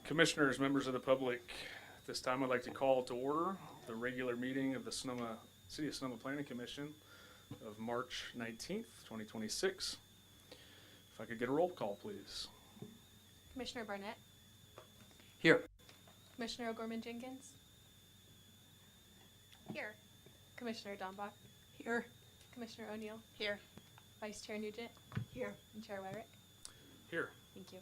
Commissioners, members of the public, at this time I'd like to call to order the regular meeting of the City of Sonoma Planning Commission of March 19th, 2026. If I could get a roll call, please. Commissioner Barnett, Here. Commissioner O'Gorman-Jenkins. Here. Commissioner DAMBACH. Here. Commissioner O'Neill. Here. Vice Chair Nugent. Here. And Chair WIRICK. Here. Thank you.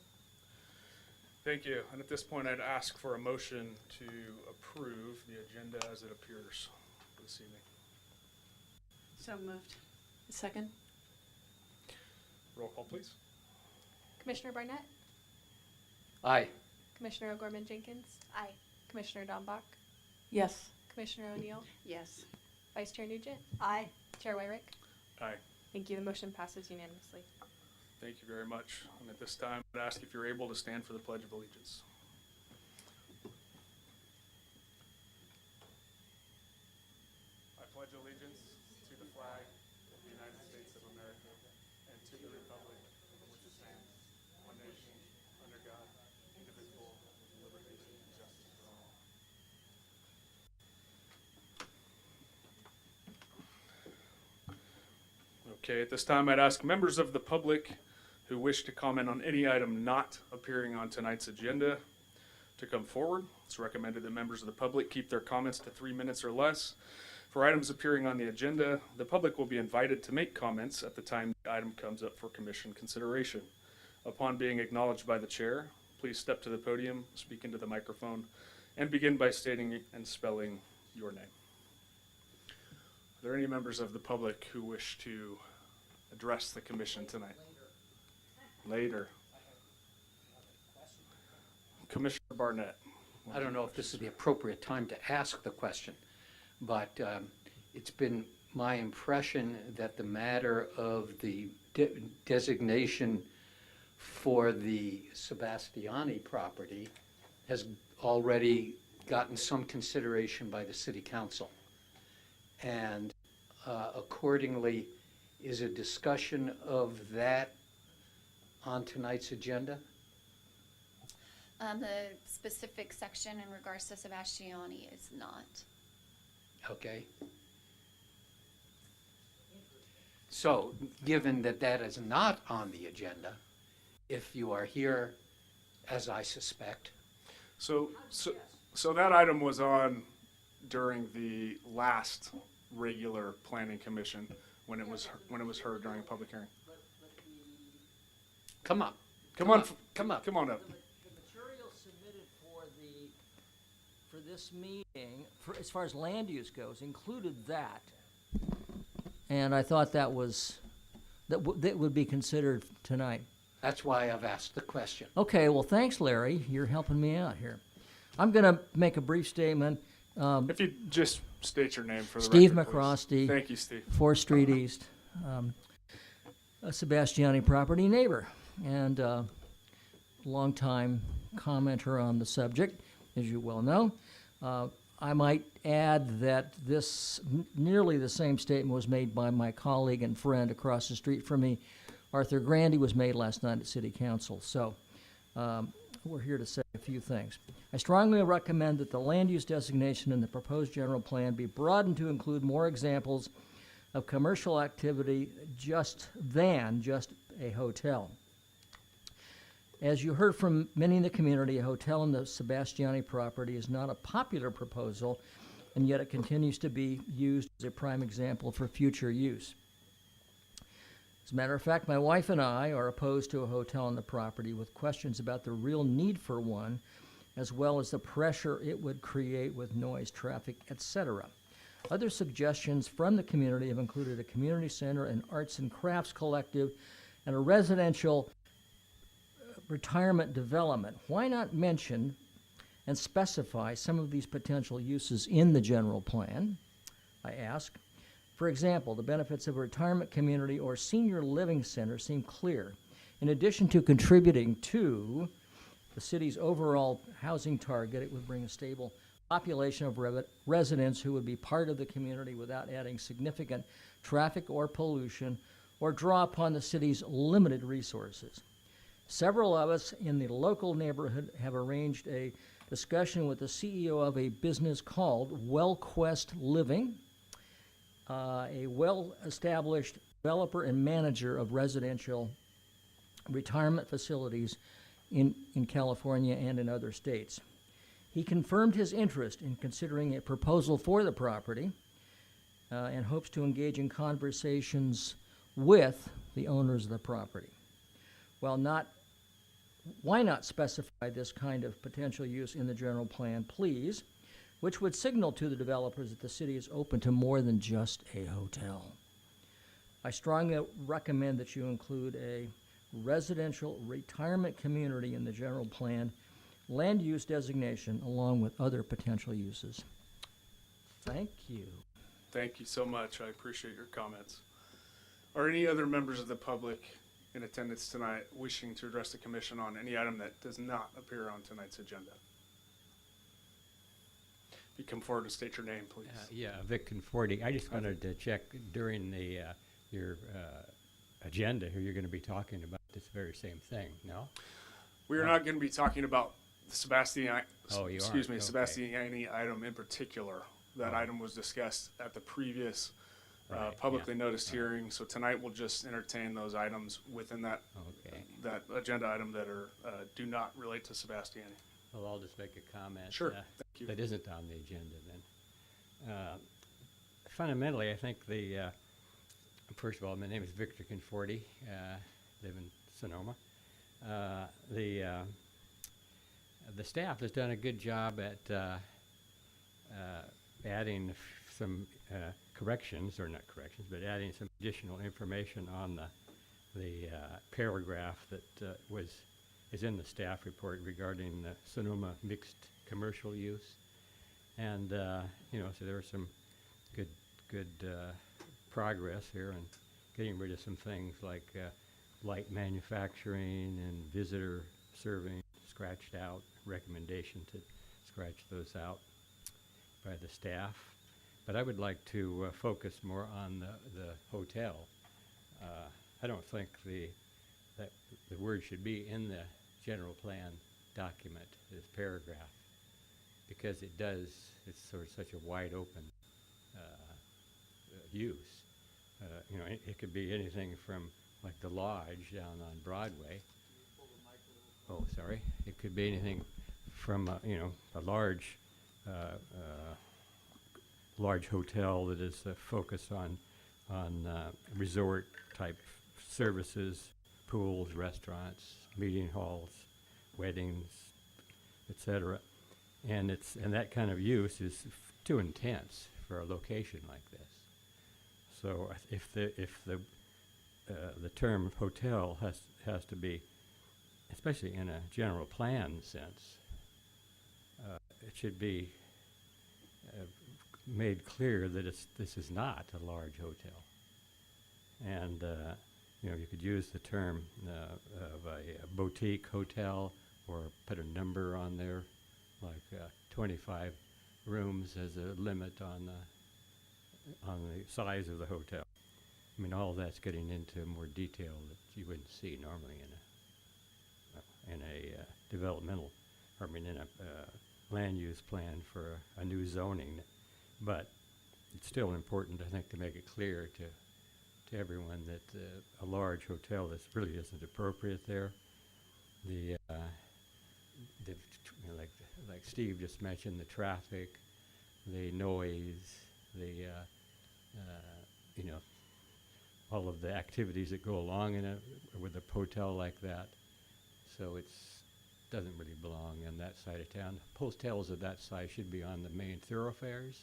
Thank you. And at this point, I'd ask for a motion to approve the agenda as it appears this evening. So moved. Second. Roll call, please. Commissioner Barnett, Aye. Commissioner O'Gorman-Jenkins. Aye. Commissioner DAMBACH. Yes. Commissioner O'Neill. Yes. Vice Chair Nugent. Aye. Chair WIRICK. Aye. Thank you. The motion passes unanimously. Thank you very much. And at this time, I'd ask if you're able to stand for the Pledge of Allegiance. I pledge allegiance to the flag of the United States of America and to the republic for which it stands, one nation, under God, indivisible, with liberty and justice for all. Okay, at this time, I'd ask members of the public who wish to comment on any item not appearing on tonight's agenda to come forward. It's recommended that members of the public keep their comments to 3 minutes or less. For items appearing on the agenda, the public will be invited to make comments at the time the item comes up for commission consideration. Upon being acknowledged by the chair, please step to the podium, speak into the microphone, and begin by stating and spelling your name. Are there any members of the public who wish to address the commission tonight? Later. Commissioner Barnett. I don't know if this is the appropriate time to ask the question, but it's been my impression that the matter of the designation for the Sebastiani property has already gotten some consideration by the city council. And accordingly, is a discussion of that on tonight's agenda? The specific section in regards to Sebastiani is not. Okay. So, given that that is not on the agenda, if you are here, as I suspect, So that item was on during the last regular planning commission when it was heard during a public hearing. come on. Come on up. Come on up. The material submitted for this meeting, as far as land use goes, included that. And I thought that would be considered tonight. That's why I've asked the question. Okay, well, thanks, Larry. You're helping me out here. I'm going to make a brief statement. If you just state your name for the Steve record, please. McCrosty. Thank you, Steve. 4th Street East, a Sebastiani property neighbor, and a longtime commenter on the subject, as you well know. I might add that nearly the same statement was made by my colleague and friend across the street from me, Arthur Grandy, was made last night at City Council. So we're here to say a few things. I strongly recommend that the land use designation in the proposed general plan be broadened to include more examples of commercial activity than just a hotel. As you heard from many in the community, a hotel in the Sebastiani property is not a popular proposal, and yet it continues to be used as a prime example for future use. As a matter of fact, my wife and I are opposed to a hotel on the property, with questions about the real need for one, as well as the pressure it would create with noise, traffic, etc. Other suggestions from the community have included a community center, an arts and crafts collective, and a residential retirement development. Why not mention and specify some of these potential uses in the general plan, I ask? For example, the benefits of a retirement community or senior living center seem clear. In addition to contributing to the city's overall housing target, it would bring a stable population of residents who would be part of the community without adding significant traffic or pollution or draw upon the city's limited resources. Several of us in the local neighborhood have arranged a discussion with the CEO of a business called WellQuest Living, a well-established developer and manager of residential retirement facilities in California and in other states. He confirmed his interest in considering a proposal for the property and hopes to engage in conversations with the owners of the property. Why not specify this kind of potential use in the general plan, please, which would signal to the developers that the city is open to more than just a hotel. I strongly recommend that you include a residential retirement community in the general plan land use designation along with other potential uses. Thank you. Thank you so much. I appreciate your comments. Are any other members of the public in attendance tonight wishing to address the commission on any item that does not appear on tonight's agenda? If you come forward and state your name, please. Yeah, Vic Conforti. I just wanted to check during the your agenda here, you're going to be talking about this very same thing, no? We are not going to be talking about the Sebastiani, Oh, you excuse me, aren't? Okay. Sebastiani item in particular. That Oh. item was discussed at the previous Right, publicly yeah. noticed hearing. So tonight we'll just entertain those items within that Okay. that agenda item that are do not relate to Sebastiani. Well, I'll just make a comment. Sure. Thank you. That isn't on the agenda then. Fundamentally, I think first of all, my name is Victor Conforti, live in Sonoma. The staff has done a good job at adding some corrections, or not corrections, but adding some additional information on the paragraph that is in the staff report regarding the Sonoma mixed commercial use. And, so there was some good progress here in getting rid of some things like light manufacturing and visitor serving scratched out, recommendation to scratch those out by the staff. But I would like to focus more on the hotel. I don't think that the word should be in the general plan document, this paragraph, because it's sort of such a wide open use. It could be anything from like the lodge down on Broadway. Oh, sorry. It could be anything from a large hotel that is focused on resort type services, pools, restaurants, meeting halls, weddings, etc. And that kind of use is too intense for a location like this. So if the term hotel has to be, especially in a general plan sense, it should be made clear that this is not a large hotel. And you could use the term of a boutique hotel, or put a number on there, like 25 rooms as a limit on the size of the hotel. I mean, all of that's getting into more detail that you wouldn't see normally in a developmental, in a land use plan for a new zoning. But it's still important, I think, to make it clear to everyone that a large hotel really isn't appropriate there. Like Steve just mentioned, the traffic, the noise, all of the activities that go along with a hotel like that. So it doesn't really belong on that side of town. Hotels of that size should be on the main thoroughfares,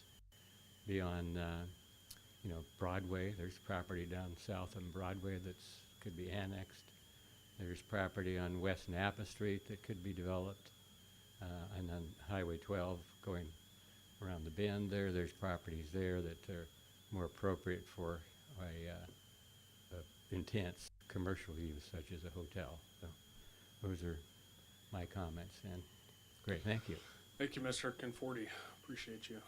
be on Broadway. There's property down south on Broadway could be annexed. There's property on West Napa Street that could be developed, and on Highway 12 going around the bend there's properties there that are more appropriate for a intense commercial use such as a hotel. So those are my comments, and great, thank you. Thank you, Mr. Conforti. Appreciate you.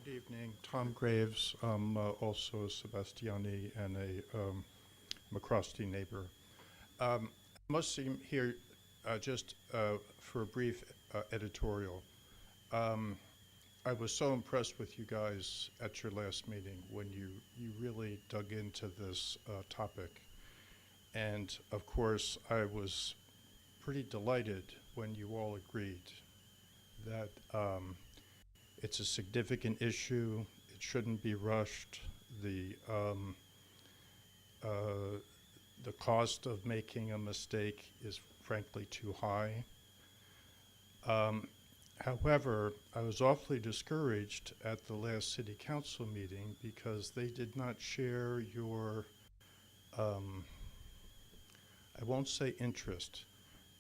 Good evening. Tom Graves, also a Sebastiani and a McCrosty neighbor. I must seem here just for a brief editorial. I was so impressed with you guys at your last meeting when you really dug into this topic. And of course, I was pretty delighted when you all agreed that it's a significant issue. It shouldn't be rushed. The cost of making a mistake is frankly too high. However, I was awfully discouraged at the last city council meeting because they did not share your, I won't say interest,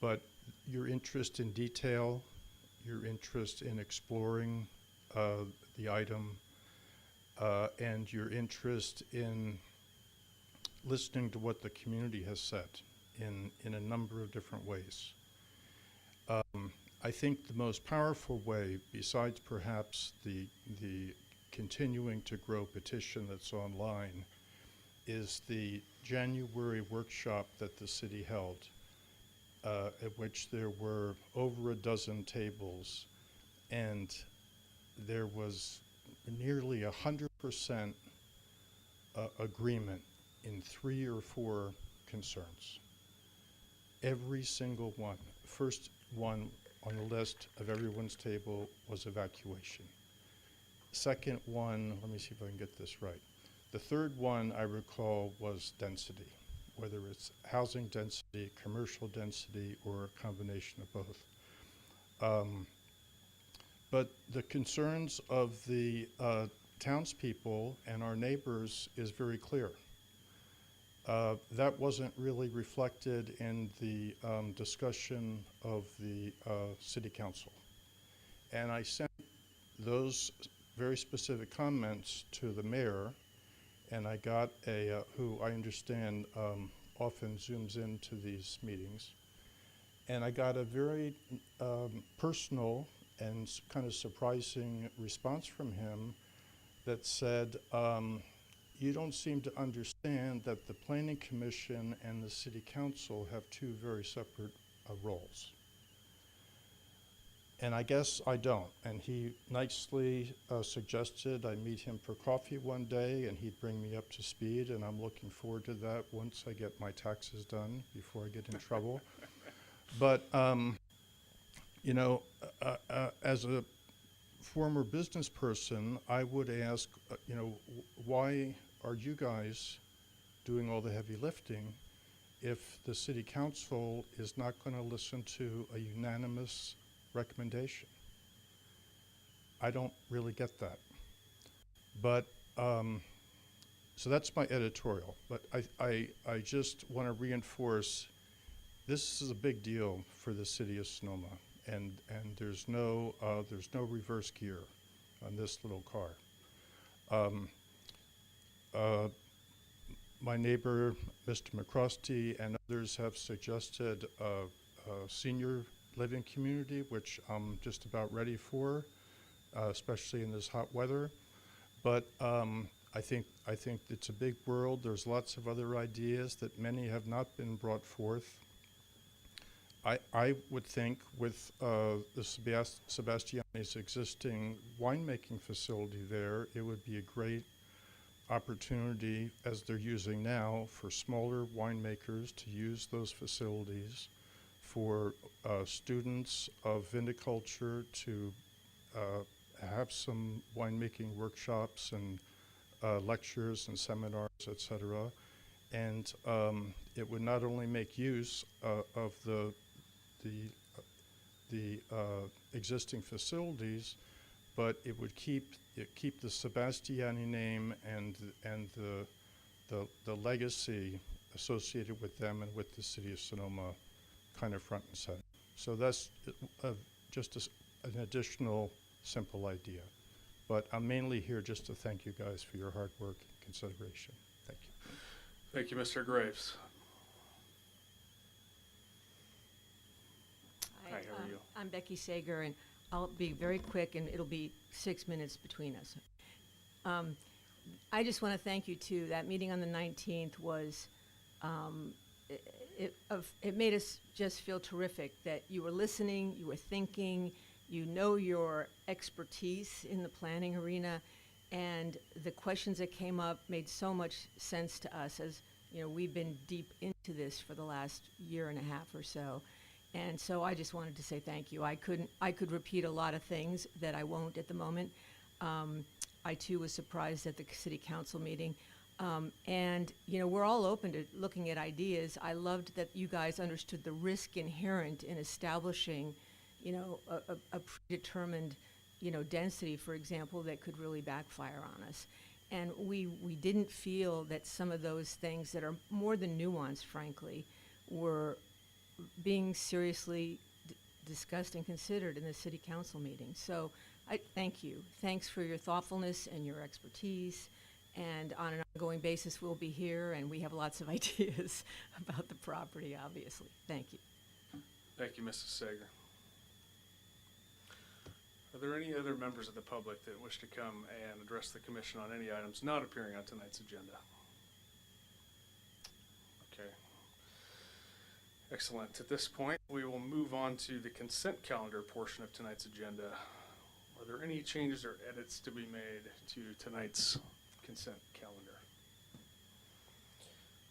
but your interest in detail, your interest in exploring the item, and your interest in listening to what the community has said in a number of different ways. I think the most powerful way, besides perhaps the continuing to grow petition that's online, is the January workshop that the city held, at which there were over a dozen tables, and there was nearly 100% agreement in 3 or 4 concerns. Every single one. First one on the list of everyone's table was evacuation. Second one, let me see if I can get this right. The third one I recall was density, whether it's housing density, commercial density, or a combination of both. But the concerns of the townspeople and our neighbors is very clear. That wasn't really reflected in the discussion of the city council. And I sent those very specific comments to the mayor, and I got a, who I understand often zooms into these meetings, and I got a very personal and kind of surprising response from him that said, you don't seem to understand that the Planning Commission and the City Council have 2 very separate roles. And I guess I don't. And he nicely suggested I meet him for coffee one day and he'd bring me up to speed, and I'm looking forward to that once I get my taxes done before I get in trouble. But, you know, as a former business person, I would ask, you know, why are you guys doing all the heavy lifting if the city council is not going to listen to a unanimous recommendation? I don't really get that. But, so that's my editorial. But I just want to reinforce this is a big deal for the city of Sonoma. And there's no reverse gear on this little car. My neighbor, Mr. McCrosty, and others have suggested a senior living community, which I'm just about ready for, especially in this hot weather. But I think it's a big world. There's lots of other ideas that many have not been brought forth. I would think with the Sebastiani's existing winemaking facility there, it would be a great opportunity, as they're using now, for smaller winemakers to use those facilities, for students of viniculture to have some winemaking workshops and lectures and seminars, etc. And it would not only make use of the existing facilities, but it would keep the Sebastiani name and the legacy associated with them and with the city of Sonoma kind of front and center. So that's just an additional simple idea. But I'm mainly here just to thank you guys for your hard work and consideration. Thank you. Thank you, Mr. Graves. Hi, how are you? I'm Becky Sager, and I'll be very quick, and it'll be 6 minutes between us. I just want to thank you too. That meeting on the 19th was, it made us just feel terrific that you were listening, you were thinking, you know your expertise in the planning arena, and the questions that came up made so much sense to us as, you know, we've been deep into this for the last year and a half or so. And so I just wanted to say thank you. I could repeat a lot of things that I won't at the moment. I too was surprised at the city council meeting. And, you know, we're all open to looking at ideas. I loved that you guys understood the risk inherent in establishing, you know, a predetermined, you know, density, for example, that could really backfire on us. And we didn't feel that some of those things that are more than nuanced, frankly, were being seriously discussed and considered in the city council meeting. So I thank you. Thanks for your thoughtfulness and your expertise. And on an ongoing basis, we'll be here, and we have lots of ideas about the property, obviously. Thank you. Thank you, Mrs. Sager. Are there any other members of the public that wish to come and address the commission on any items not appearing on tonight's agenda? Okay. Excellent. At this point, we will move on to the consent calendar portion of tonight's agenda. Are there any changes or edits to be made to tonight's consent calendar?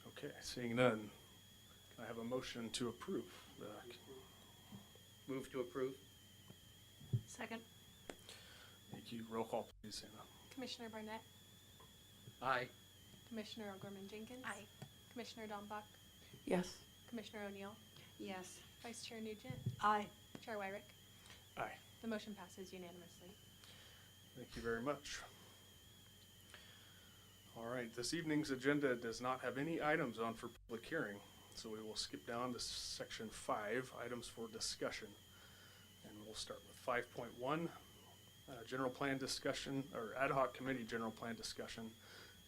Okay, seeing none, can I have a motion to approve? Move to approve. Second. Thank you. Roll call, please, Anna. Commissioner Barnett, Aye. Commissioner O'Gorman Jenkins. Aye. Commissioner Dombach, Yes. Commissioner O'Neill, Yes. Vice Chair Nugent, Aye. Chair WIRICK. Aye. The motion passes unanimously. Thank you very much. All right, this evening's agenda does not have any items on for public hearing, so we will skip down to section 5, items for discussion. And we'll start with 5.1, general plan discussion, or ad hoc committee general plan discussion,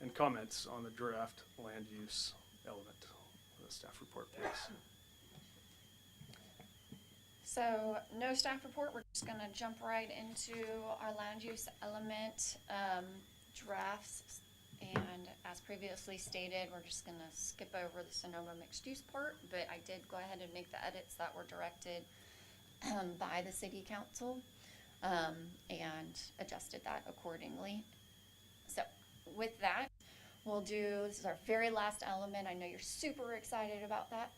and comments on the draft land use element. The staff report, please. So, no staff report, we're just gonna jump right into our land use element, drafts. And as previously stated, we're just gonna skip over the Sonoma mixed use part, but I did go ahead and make the edits that were directed by the city council, and adjusted that accordingly. So with that, this is our very last element. I know you're super excited about that.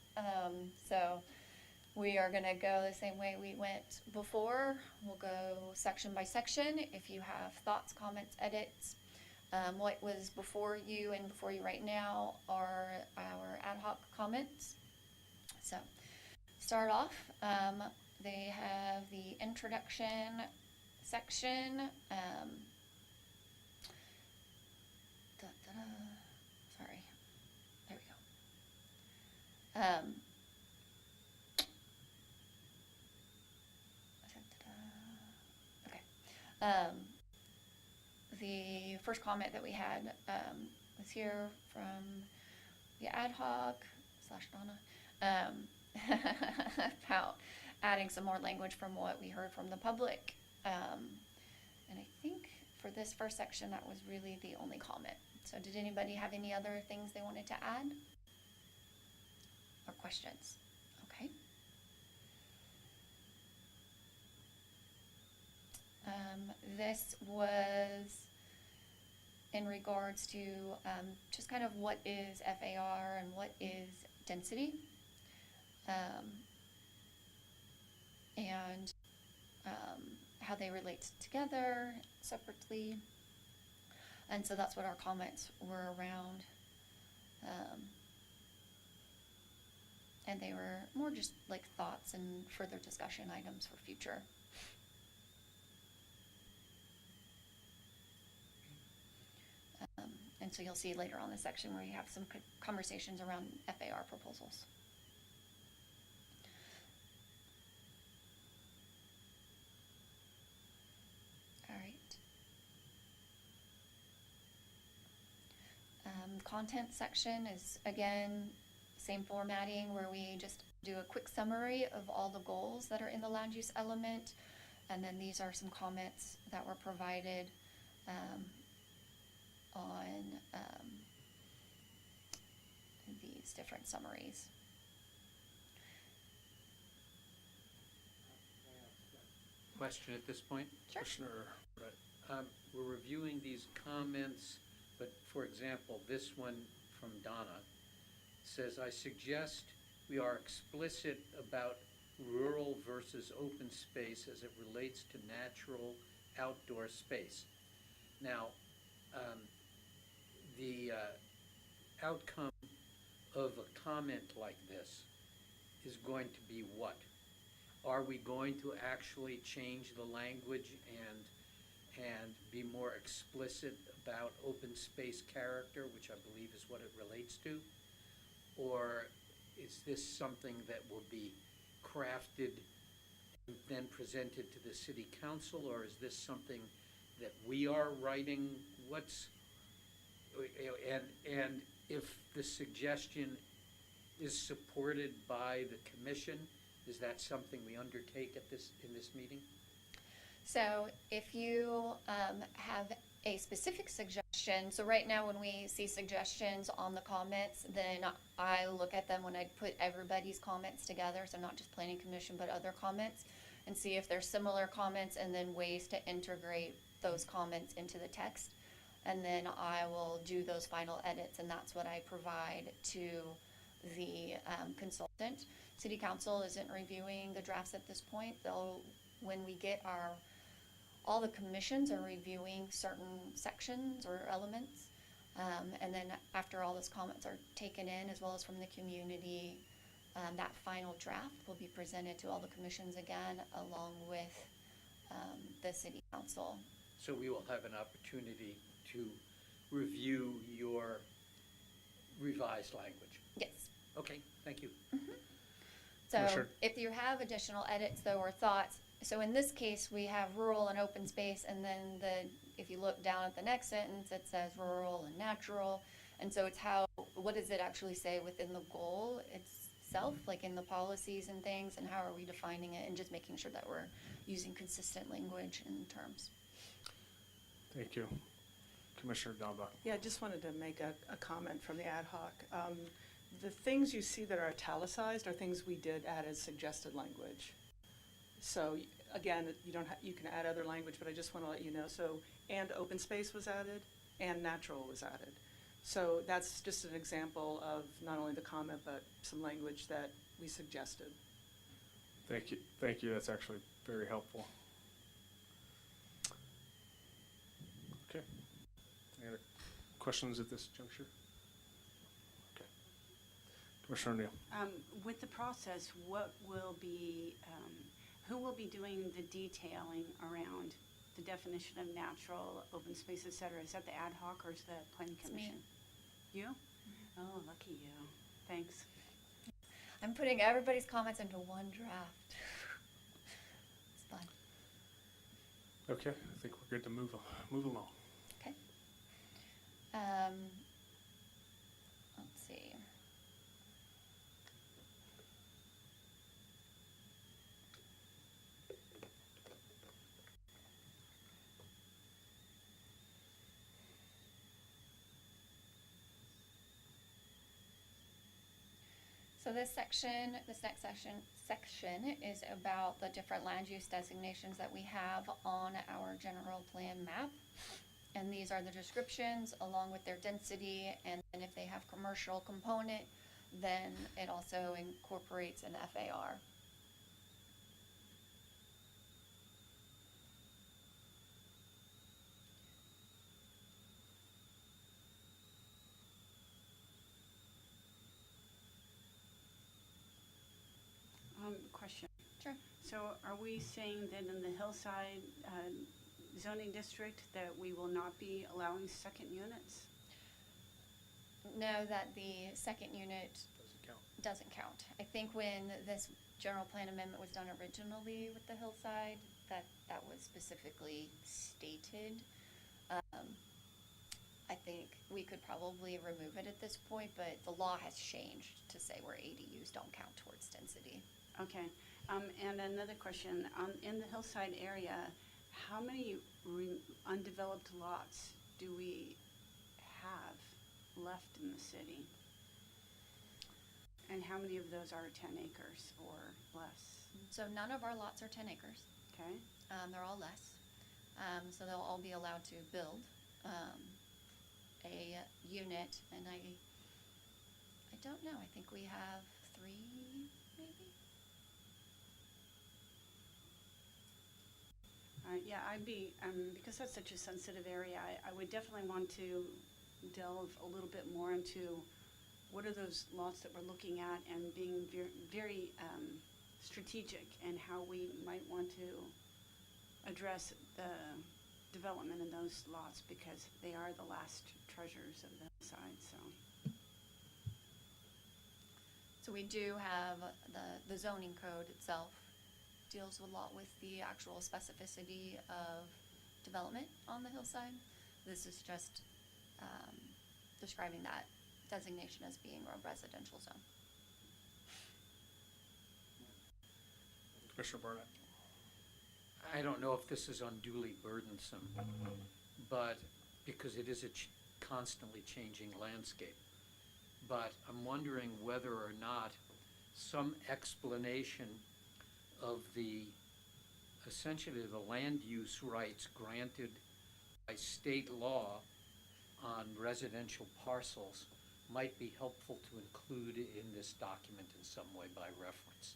So we are gonna go the same way we went before. We'll go section by section. If you have thoughts, comments, edits, what was before you and before you right now are our ad hoc comments. So, start off, they have the introduction section. Sorry, there we go. Okay. The first comment that we had was here from the ad hoc / Donna about adding some more language from what we heard from the public. And I think for this first section, that was really the only comment. So did anybody have any other things they wanted to add? Or questions? Okay. This was in regards to just kind of what is FAR and what is density, and how they relate together separately. And so that's what our comments were around. And they were more just like thoughts and further discussion items for future. And so you'll see later on in the section where you have some conversations around FAR proposals. All right. Content section is, again, same formatting where we just do a quick summary of all the goals that are in the land use element. And then these are some comments that were provided on these different summaries. Question at this point? Sure. Commissioner, right. We're reviewing these comments, but for example, this one from Donna says, I suggest we are explicit about rural versus open space as it relates to natural outdoor space. Now, the outcome of a comment like this is going to be what? Are we going to actually change the language and be more explicit about open space character, which I believe is what it relates to? Or is this something that will be crafted and then presented to the city council, or is this something that we are writing? And if the suggestion is supported by the commission, is that something we undertake in this meeting? So if you have a specific suggestion, so right now when we see suggestions on the comments, then I look at them when I put everybody's comments together, so not just planning commission but other comments, and see if there's similar comments and then ways to integrate those comments into the text. And then I will do those final edits, and that's what I provide to the consultant. City council isn't reviewing the drafts at this point. When we get all the commissions are reviewing certain sections or elements, and then after all those comments are taken in, as well as from the community, that final draft will be presented to all the commissions again, along with the city council. So we will have an opportunity to review your revised language. Yes. Okay, thank you. So Commissioner. if you have additional edits though or thoughts, so in this case we have rural and open space, and then if you look down at the next sentence it says rural and natural, and so it's what does it actually say within the goal itself, like in the policies and things, and how are we defining it, and just making sure that we're using consistent language and terms. Thank you. Commissioner Dambach. Yeah, I just wanted to make a comment from the ad hoc. The things you see that are italicized are things we did add as suggested language. So again, you can add other language, but I just want to let you know. So, and open space was added, and natural was added. So that's just an example of not only the comment, but some language that we suggested. Thank you. Thank you. That's actually very helpful. Okay. Any other questions at this juncture? Okay. Commissioner O'Neill. With the process, who will be doing the detailing around the definition of natural, open space, et cetera? Is that the ad hoc or is that planning It's me. commission? You? Oh, lucky you. Thanks. I'm putting everybody's comments into one draft. It's fun. Okay. I think we're good to move along. Okay. Let's see. So this next section is about the different land use designations that we have on our general plan map. And these are the descriptions along with their density, and then if they have commercial component, then it also incorporates an FAR. Question. Sure. So are we saying that in the hillside zoning district that we will not be allowing second units? Know that the second unit Doesn't count. doesn't count. I think when this general plan amendment was done originally with the hillside, that was specifically stated. I think we could probably remove it at this point, but the law has changed to say where ADUs don't count towards density. Okay. And another question. In the hillside area, how many undeveloped lots do we have left in the city? And how many of those are 10 acres or less? So none of our lots are 10 acres. Okay? They're all less. So they'll all be allowed to build a unit, and I don't know. I think we have 3, maybe. Yeah, I'd be, because that's such a sensitive area, I would definitely want to delve a little bit more into what are those lots that we're looking at, and being very strategic in how we might want to address the development in those lots, because they are the last treasures of the hillside, so. So we do have the zoning code itself deals a lot with the actual specificity of development on the hillside. This is just describing that designation as being a residential zone. Commissioner Barnett. I don't know if this is unduly burdensome, but because it is a constantly changing landscape. But I'm wondering whether or not some explanation of the, essentially the land use rights granted by state law on residential parcels might be helpful to include in this document in some way by reference.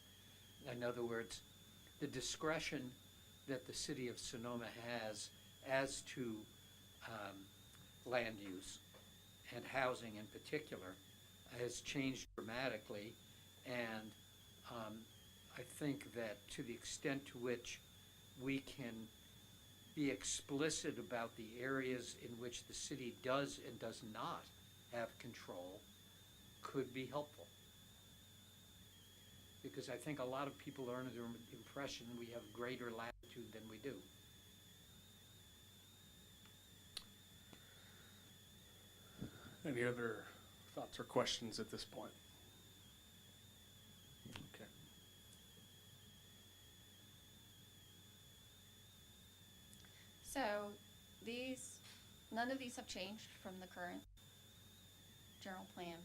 In other words, the discretion that the city of Sonoma has as to land use and housing in particular has changed dramatically, and I think that to the extent to which we can be explicit about the areas in which the city does and does not have control could be helpful. Because I think a lot of people are under the impression we have greater latitude than we do. Any other thoughts or questions at this point? Okay. So none of these have changed from the current general plan,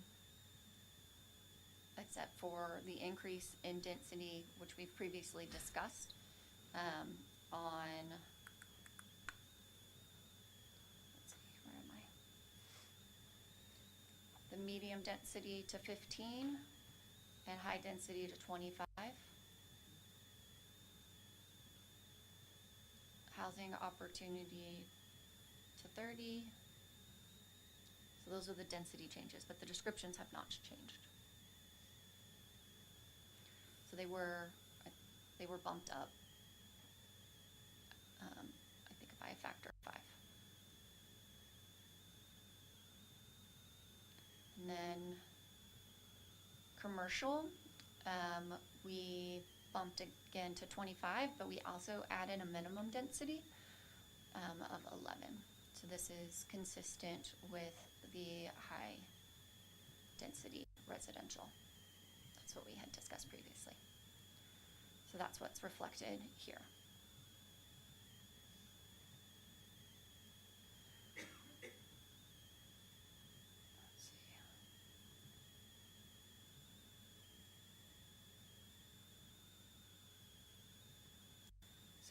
except for the increase in density, which we've previously discussed, on, let's see, where am I? The medium density to 15 and high density to 25. Housing opportunity to 30. So those are the density changes, but the descriptions have not changed. So they were bumped up, I think by a factor of 5. And then commercial, we bumped again to 25, but we also added a minimum density of 11. So this is consistent with the high density residential. That's what we had discussed previously. So that's what's reflected here. Let's see.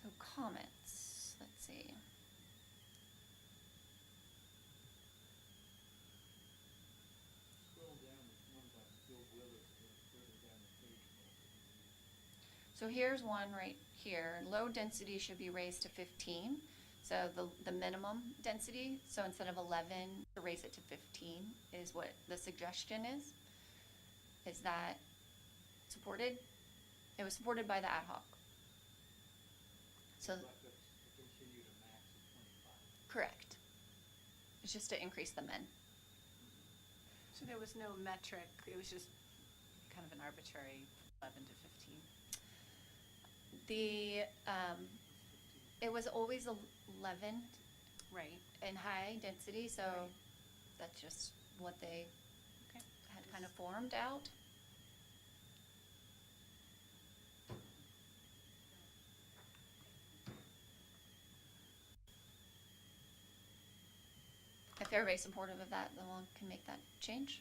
So comments, let's see. So here's one right here. Low density should be raised to 15. So the minimum density, so instead of 11, to raise it to 15 is what the suggestion is. Is that supported? It was supported by the ad hoc. So correct. It's just to increase the min. So there was no metric, it was just kind of an arbitrary 11 to 15? It was always 11 Right. in high density, so Right. that's just what they Okay. had kind of formed out. If if everybody's supportive of that, then we can make that change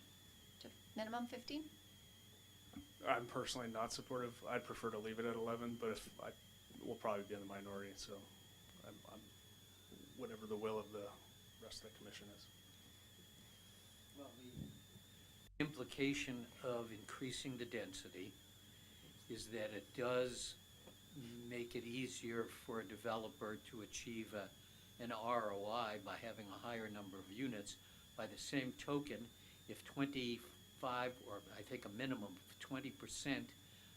to minimum 15. I'm personally not supportive. I'd prefer to leave it at 11, but we'll probably be in the minority, so I'm whatever the will of the rest of the commission is. Well, the implication of increasing the density is that it does make it easier for a developer to achieve an ROI by having a higher number of units. By the same token, if 25, or I think a minimum of 20%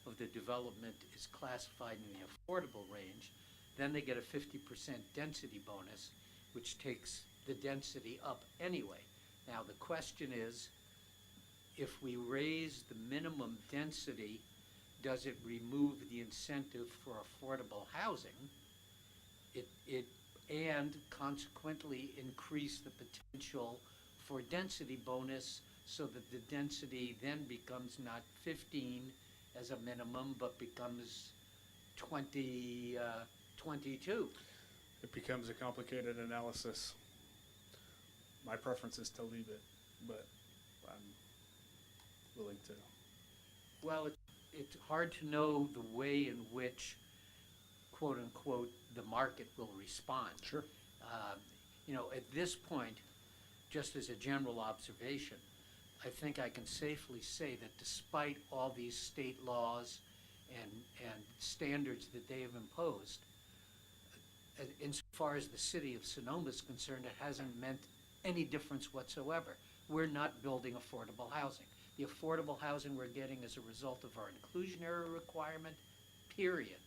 of the development is classified in the affordable range, then they get a 50% density bonus, which takes the density up anyway. Now, the question is, if we raise the minimum density, does it remove the incentive for affordable housing? And consequently increase the potential for density bonus so that the density then becomes not 15 as a minimum, but becomes 22. It becomes a complicated analysis. My preference is to leave it, but I'm willing to. Well, it's hard to know the way in which, quote unquote, the market will respond. Sure. At this point, just as a general observation, I think I can safely say that despite all these state laws and standards that they have imposed, insofar as the city of Sonoma is concerned, it hasn't meant any difference whatsoever. We're not building affordable housing. The affordable housing we're getting is a result of our inclusionary requirement, period.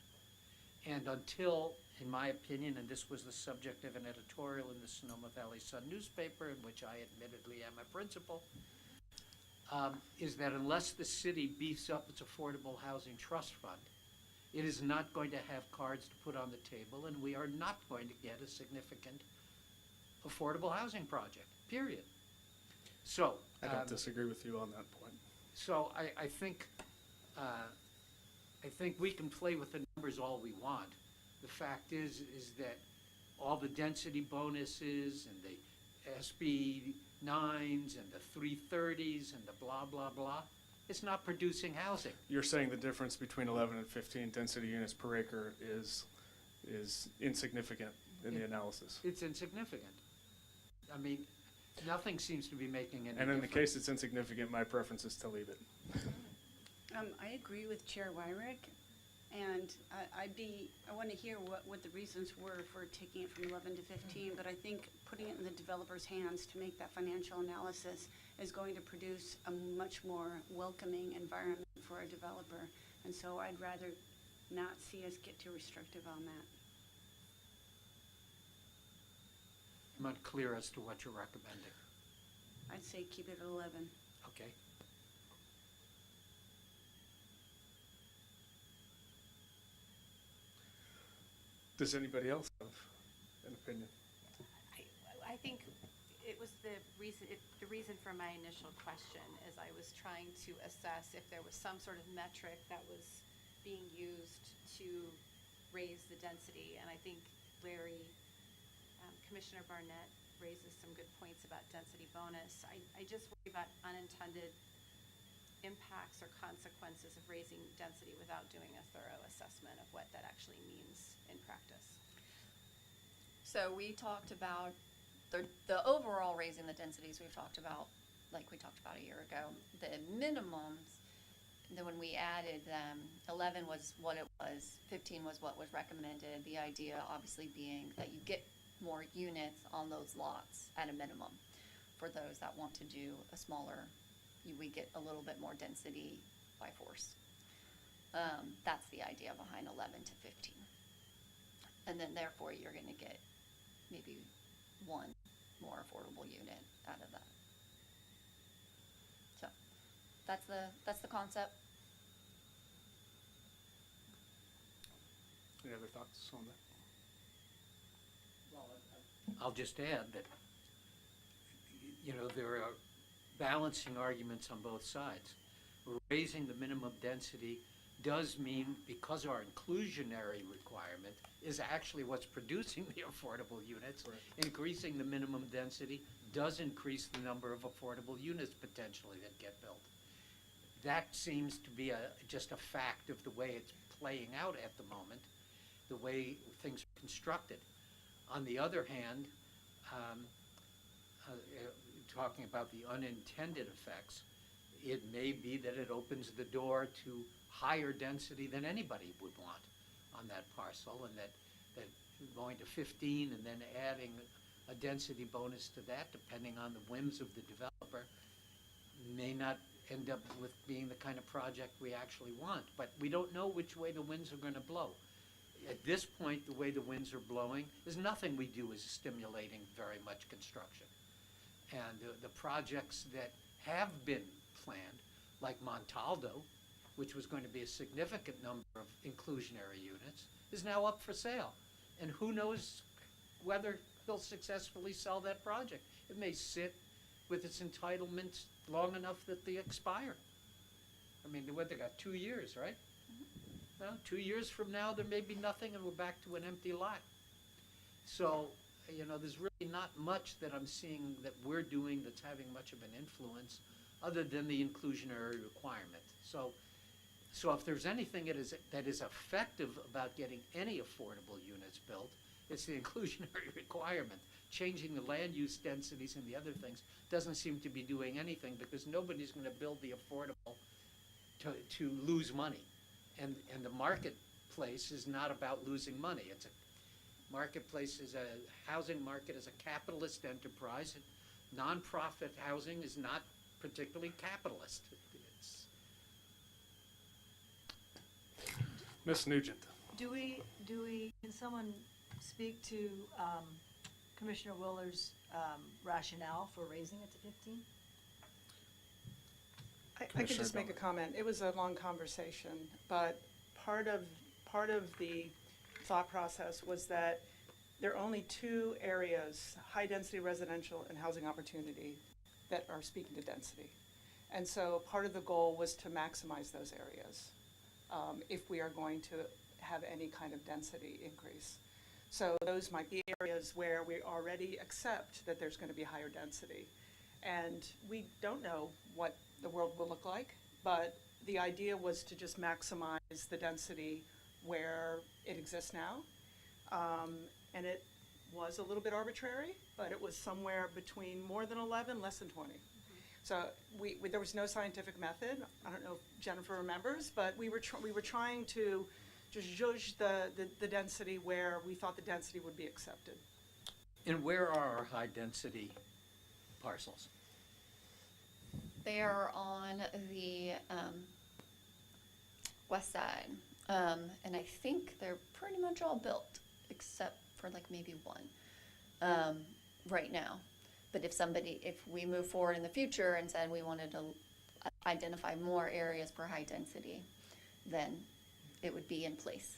And until, in my opinion, and this was the subject of an editorial in the Sonoma Valley Sun newspaper, in which I admittedly am a principal, is that unless the city beefs up its affordable housing trust fund, it is not going to have cards to put on the table, and we are not going to get a significant affordable housing project, period. So I don't disagree with you on that point. So I think we can play with the numbers all we want. The fact is that all the density bonuses and the SB 9s and the 330s and the blah, blah, blah, it's not producing housing. You're saying the difference between 11 and 15 density units per acre is insignificant in the analysis. It's insignificant. I mean, nothing seems to be making any difference. And in the case it's insignificant, my preference is to leave it. I agree with Chair WIRICK, and I want to hear what the reasons were for taking it from 11 to 15, but I think putting it in the developer's hands to make that financial analysis is going to produce a much more welcoming environment for a developer, and so I'd rather not see us get too restrictive on that. I'm unclear as to what you're recommending. I'd say keep it at 11. Okay. Does anybody else have an opinion? I think it was the reason for my initial question is I was trying to assess if there was some sort of metric that was being used to raise the density, and I think Commissioner Barnett raises some good points about density bonus. I just worry about unintended impacts or consequences of raising density without doing a thorough assessment of what that actually means in practice. So we talked about the overall raising the densities we've talked about, like we talked about a year ago. The minimums, then when we added them, 11 was what it was, 15 was what was recommended. The idea obviously being that you get more units on those lots at a minimum. For those that want to do a smaller, we get a little bit more density by force. That's the idea behind 11 to 15. And then therefore you're going to get maybe one more affordable unit out of that. So that's the concept. Any other thoughts on that? Well, I'll just add that, there are balancing arguments on both sides. We're raising the minimum density does mean, because our inclusionary requirement is actually what's producing the affordable units, increasing the minimum density does increase the number of affordable units potentially that get built. That seems to be just a fact of the way it's playing out at the moment, the way things are constructed. On the other hand, talking about the unintended effects, it may be that it opens the door to higher density than anybody would want on that parcel, and that going to 15 and then adding a density bonus to that, depending on the whims of the developer, may not end up with being the kind of project we actually want. But we don't know which way the winds are going to blow. At this point, the way the winds are blowing, there's nothing we do is stimulating very much construction. And the projects that have been planned, like Montaldo, which was going to be a significant number of inclusionary units, is now up for sale. And who knows whether they'll successfully sell that project. It may sit with its entitlements long enough that they expire. I mean, they got 2 years, right? Well, 2 years from now, there may be nothing and we're back to an empty lot. So, there's really not much that I'm seeing that we're doing that's having much of an influence other than the inclusionary requirement. So if there's anything that is effective about getting any affordable units built, it's the inclusionary requirement. Changing the land use densities and the other things doesn't seem to be doing anything, because nobody's going to build the affordable to lose money. And the marketplace is not about losing money. It's a marketplace, is a housing market, is a capitalist enterprise. Nonprofit housing is not particularly capitalist. Ms. Nugent. Can someone speak to Commissioner Willer's rationale for raising it to 15? I could just make a comment. It was a long conversation, but part of the thought process was that there are only 2 areas, high-density residential and housing opportunity, that are speaking to density. And so part of the goal was to maximize those areas if we are going to have any kind of density increase. So those might be areas where we already accept that there's going to be higher density. And we don't know what the world will look like, but the idea was to just maximize the density where it exists now. And it was a little bit arbitrary, but it was somewhere between more than 11, less than 20. So there was no scientific method. I don't know if Jennifer remembers, but we were trying to just judge the density where we thought the density would be accepted. And where are our high-density parcels? They are on the west side, and I think they're pretty much all built, except for like maybe one right now. But if we move forward in the future and said we wanted to identify more areas for high density, then it would be in place.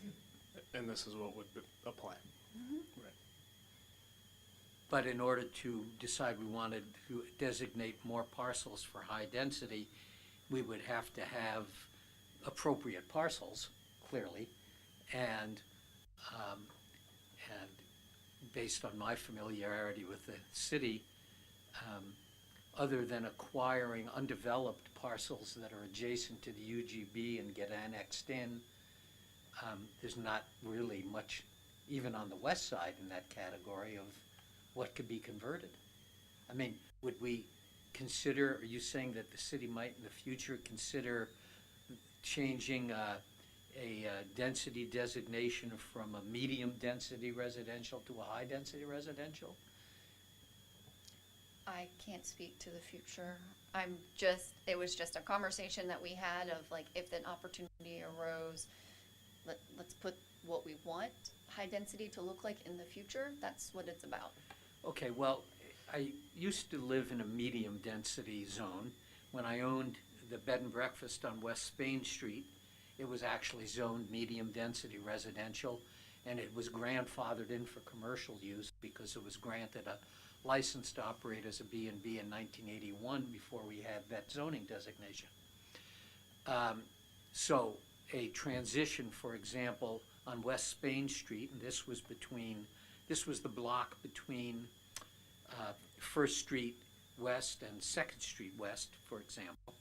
And this is what would apply. Right. But in order to decide we wanted to designate more parcels for high density, we would have to have appropriate parcels, clearly, and based on my familiarity with the city, other than acquiring undeveloped parcels that are adjacent to the UGB and get annexed in, there's not really much, even on the west side, in that category of what could be converted. I mean, would we consider, are you saying that the city might in the future consider changing a density designation from a medium density residential to a high density residential? I can't speak to the future. It was just a conversation that we had of like, if an opportunity arose, let's put what we want high density to look like in the future. That's what it's about. Okay, well, I used to live in a medium density zone. When I owned the bed and breakfast on West Spain Street, it was actually zoned medium density residential, and it was grandfathered in for commercial use because it was granted a license to operate as a B&B in 1981 before we had that zoning designation. So a transition, for example, on West Spain Street, and this was the block between First Street West and Second Street West, for example,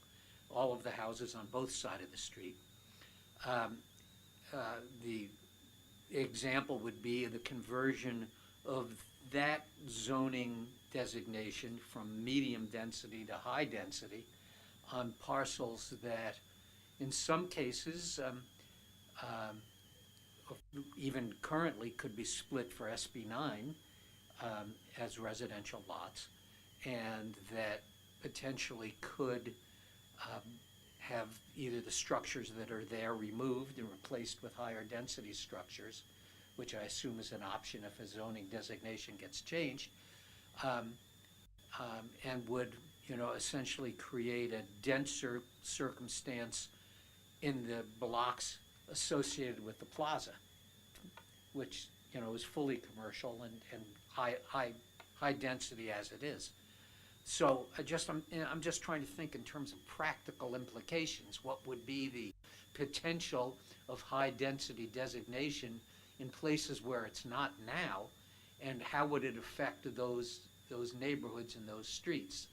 all of the houses on both sides of the street. The example would be the conversion of that zoning designation from medium density to high density on parcels that in some cases even currently could be split for SB9 as residential lots, and that potentially could have either the structures that are there removed and replaced with higher density structures, which I assume is an option if a zoning designation gets changed, and would, essentially create a denser circumstance in the blocks associated with the plaza, which, is fully commercial and high density as it is. So I'm just trying to think in terms of practical implications. What would be the potential of high density designation in places where it's not now, and how would it affect those neighborhoods and those streets?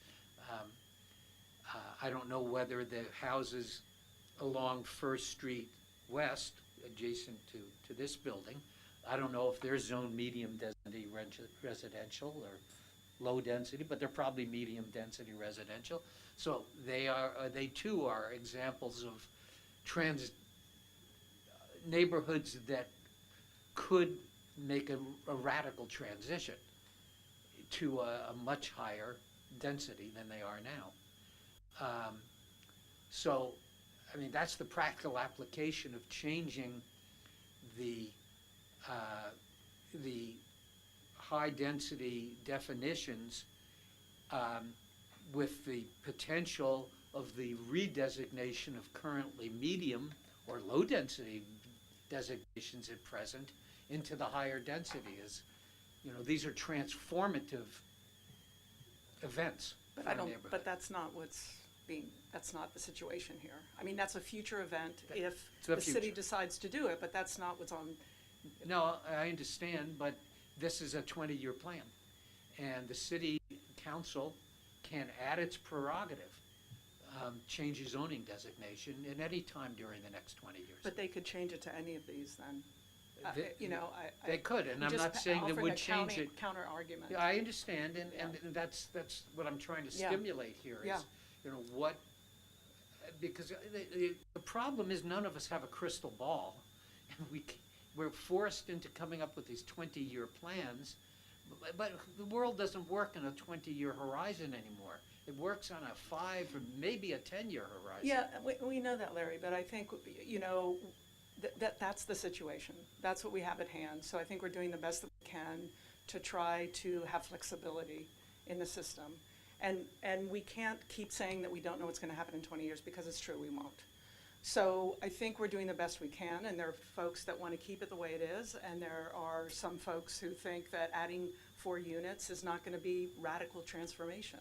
I don't know whether the houses along First Street West, adjacent to this building, I don't know if they're zoned medium density residential or low density, but they're probably medium density residential. So they too are examples of neighborhoods that could make a radical transition to a much higher density than they are now. So, that's the practical application of changing the high density definitions with the potential of the redesignation of currently medium or low density designations at present into the higher density. These are transformative events. But that's not that's not the situation here. That's a future event if the city decides to do it, but that's not what's on. No, I understand, but this is a 20-year plan, and the city council can, at its prerogative, change a zoning designation at any time during the next 20 years. But they could change it to any of these then. They could, and I'm not saying they would change it. Counter argument. Yeah, I understand, and that's what I'm trying to stimulate here is, because the problem is none of us have a crystal ball, and we're forced into coming up with these 20-year plans, but the world doesn't work in a 20-year horizon anymore. It works on a 5 or maybe a 10-year horizon. Yeah, we know that, Larry, but I think, that's the situation. That's what we have at hand. So I think we're doing the best that we can to try to have flexibility in the system. And we can't keep saying that we don't know what's going to happen in 20 years, because it's true, we won't. So I think we're doing the best we can, and there are folks that want to keep it the way it is, and there are some folks who think that adding 4 units is not going to be radical transformation.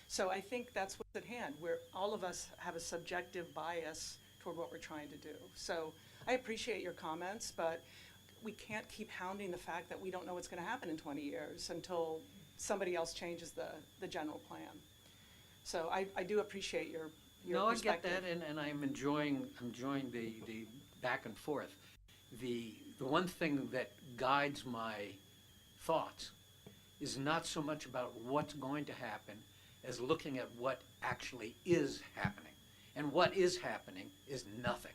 So I think that's what's at hand, where all of us have a subjective bias toward what we're trying to do. So I appreciate your comments, but we can't keep hounding the fact that we don't know what's going to happen in 20 years until somebody else changes the general plan. So I do appreciate your No, I perspective. get that, and I'm enjoying the back and forth. The one thing that guides my thoughts is not so much about what's going to happen as looking at what actually is happening. And what is happening is nothing,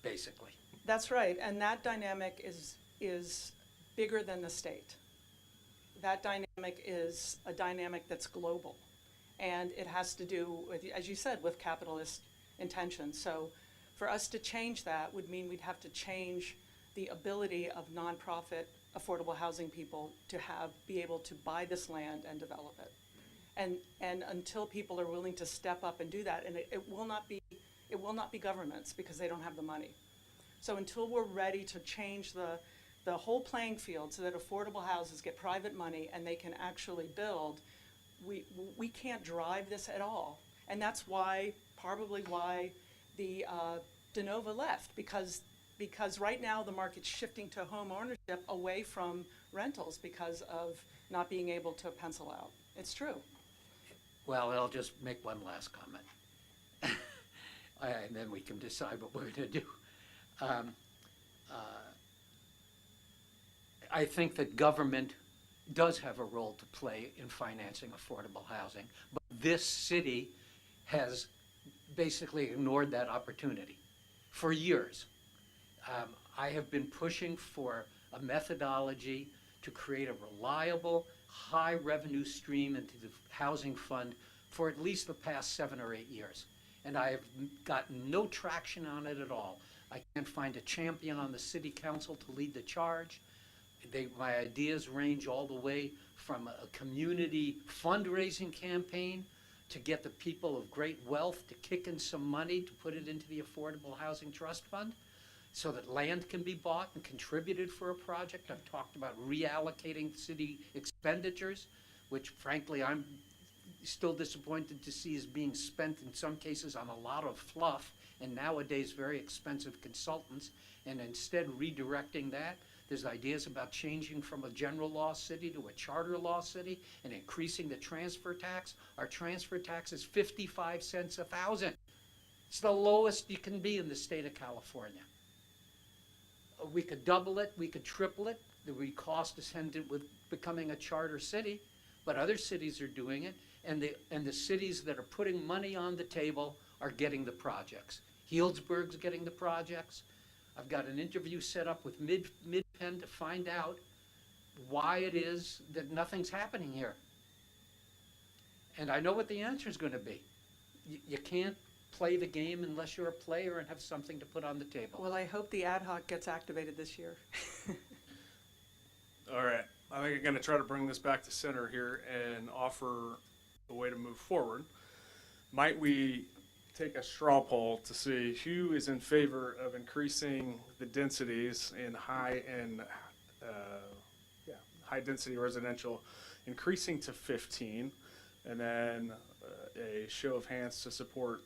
basically. That's right, and that dynamic is bigger than the state. That dynamic is a dynamic that's global, and it has to do with, as you said, with capitalist intentions. So for us to change that would mean we'd have to change the ability of nonprofit affordable housing people to be able to buy this land and develop it. And until people are willing to step up and do that, and it will not be governments, because they don't have the money. So until we're ready to change the whole playing field so that affordable houses get private money and they can actually build, we can't drive this at all. And that's probably why the DeNova left because right now the market's shifting to home ownership away from rentals because of not being able to pencil out. It's true. Well, I'll just make one last comment. And then we can decide what we're going to do. I think that government does have a role to play in financing affordable housing, but this city has basically ignored that opportunity for years. I have been pushing for a methodology to create a reliable, high revenue stream into the housing fund for at least the past 7 or 8 years. And I have gotten no traction on it at all. I can't find a champion on the city council to lead the charge. My ideas range all the way from a community fundraising campaign to get the people of great wealth to kick in some money to put it into the Affordable Housing Trust Fund so that land can be bought and contributed for a project. I've talked about reallocating city expenditures, which frankly I'm still disappointed to see is being spent in some cases on a lot of fluff and nowadays very expensive consultants, and instead redirecting that. There's ideas about changing from a general law city to a charter law city and increasing the transfer tax. Our transfer tax is 55 cents a thousand. It's the lowest you can be in the state of California. We could double it, we could triple it. The cost attendant with becoming a charter city, but other cities are doing it, and the cities that are putting money on the table are getting the projects. Healdsburg's getting the projects. I've got an interview set up with MidPenn to find out why it is that nothing's happening here. And I know what the answer is going to be. You can't play the game unless you're a player and have something to put on the table. Well, I hope the ad hoc gets activated this year. All right, I think I'm going to try to bring this back to center here and offer a way to move forward. Might we take a straw poll to see who is in favor of increasing the densities in high density residential, increasing to 15, and then a show of hands to support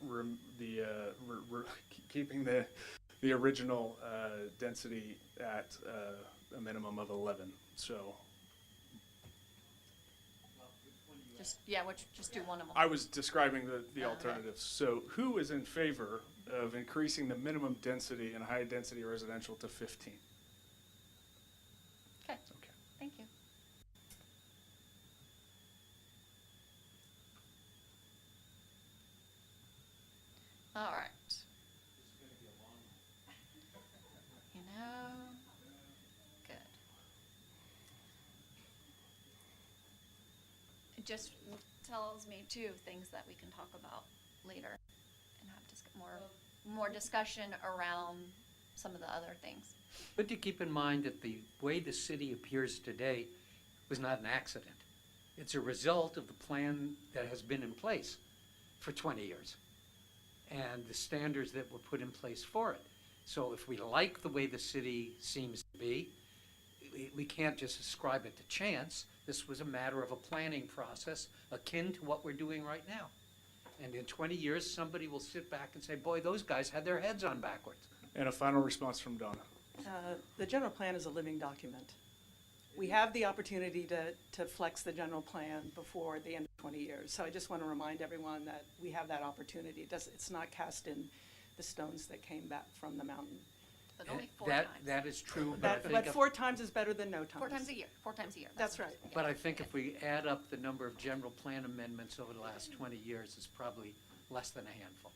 keeping the original density at a minimum of 11. So just do one of them. I was describing the alternatives. So who is in favor of increasing the minimum density in high density residential to 15? Okay, thank you. All right. You know, good. It just tells me too things that we can talk about later and have more discussion around some of the other things. But to keep in mind that the way the city appears today was not an accident. It's a result of the plan that has been in place for 20 years and the standards that were put in place for it. So if we like the way the city seems to be, we can't just ascribe it to chance. This was a matter of a planning process akin to what we're doing right now. And in 20 years, somebody will sit back and say, boy, those guys had their heads on backwards. And a final response from Donna. The general plan is a living document. We have the opportunity to flex the general plan before the end of 20 years. So I just want to remind everyone that we have that opportunity. It's not cast in the stones that came back from the mountain. But only 4 times. That is true, but I think But 4 times is better than no times. 4 times a year. 4 times a year. That's right. But I think if we add up the number of general plan amendments over the last 20 years, it's probably less than a handful.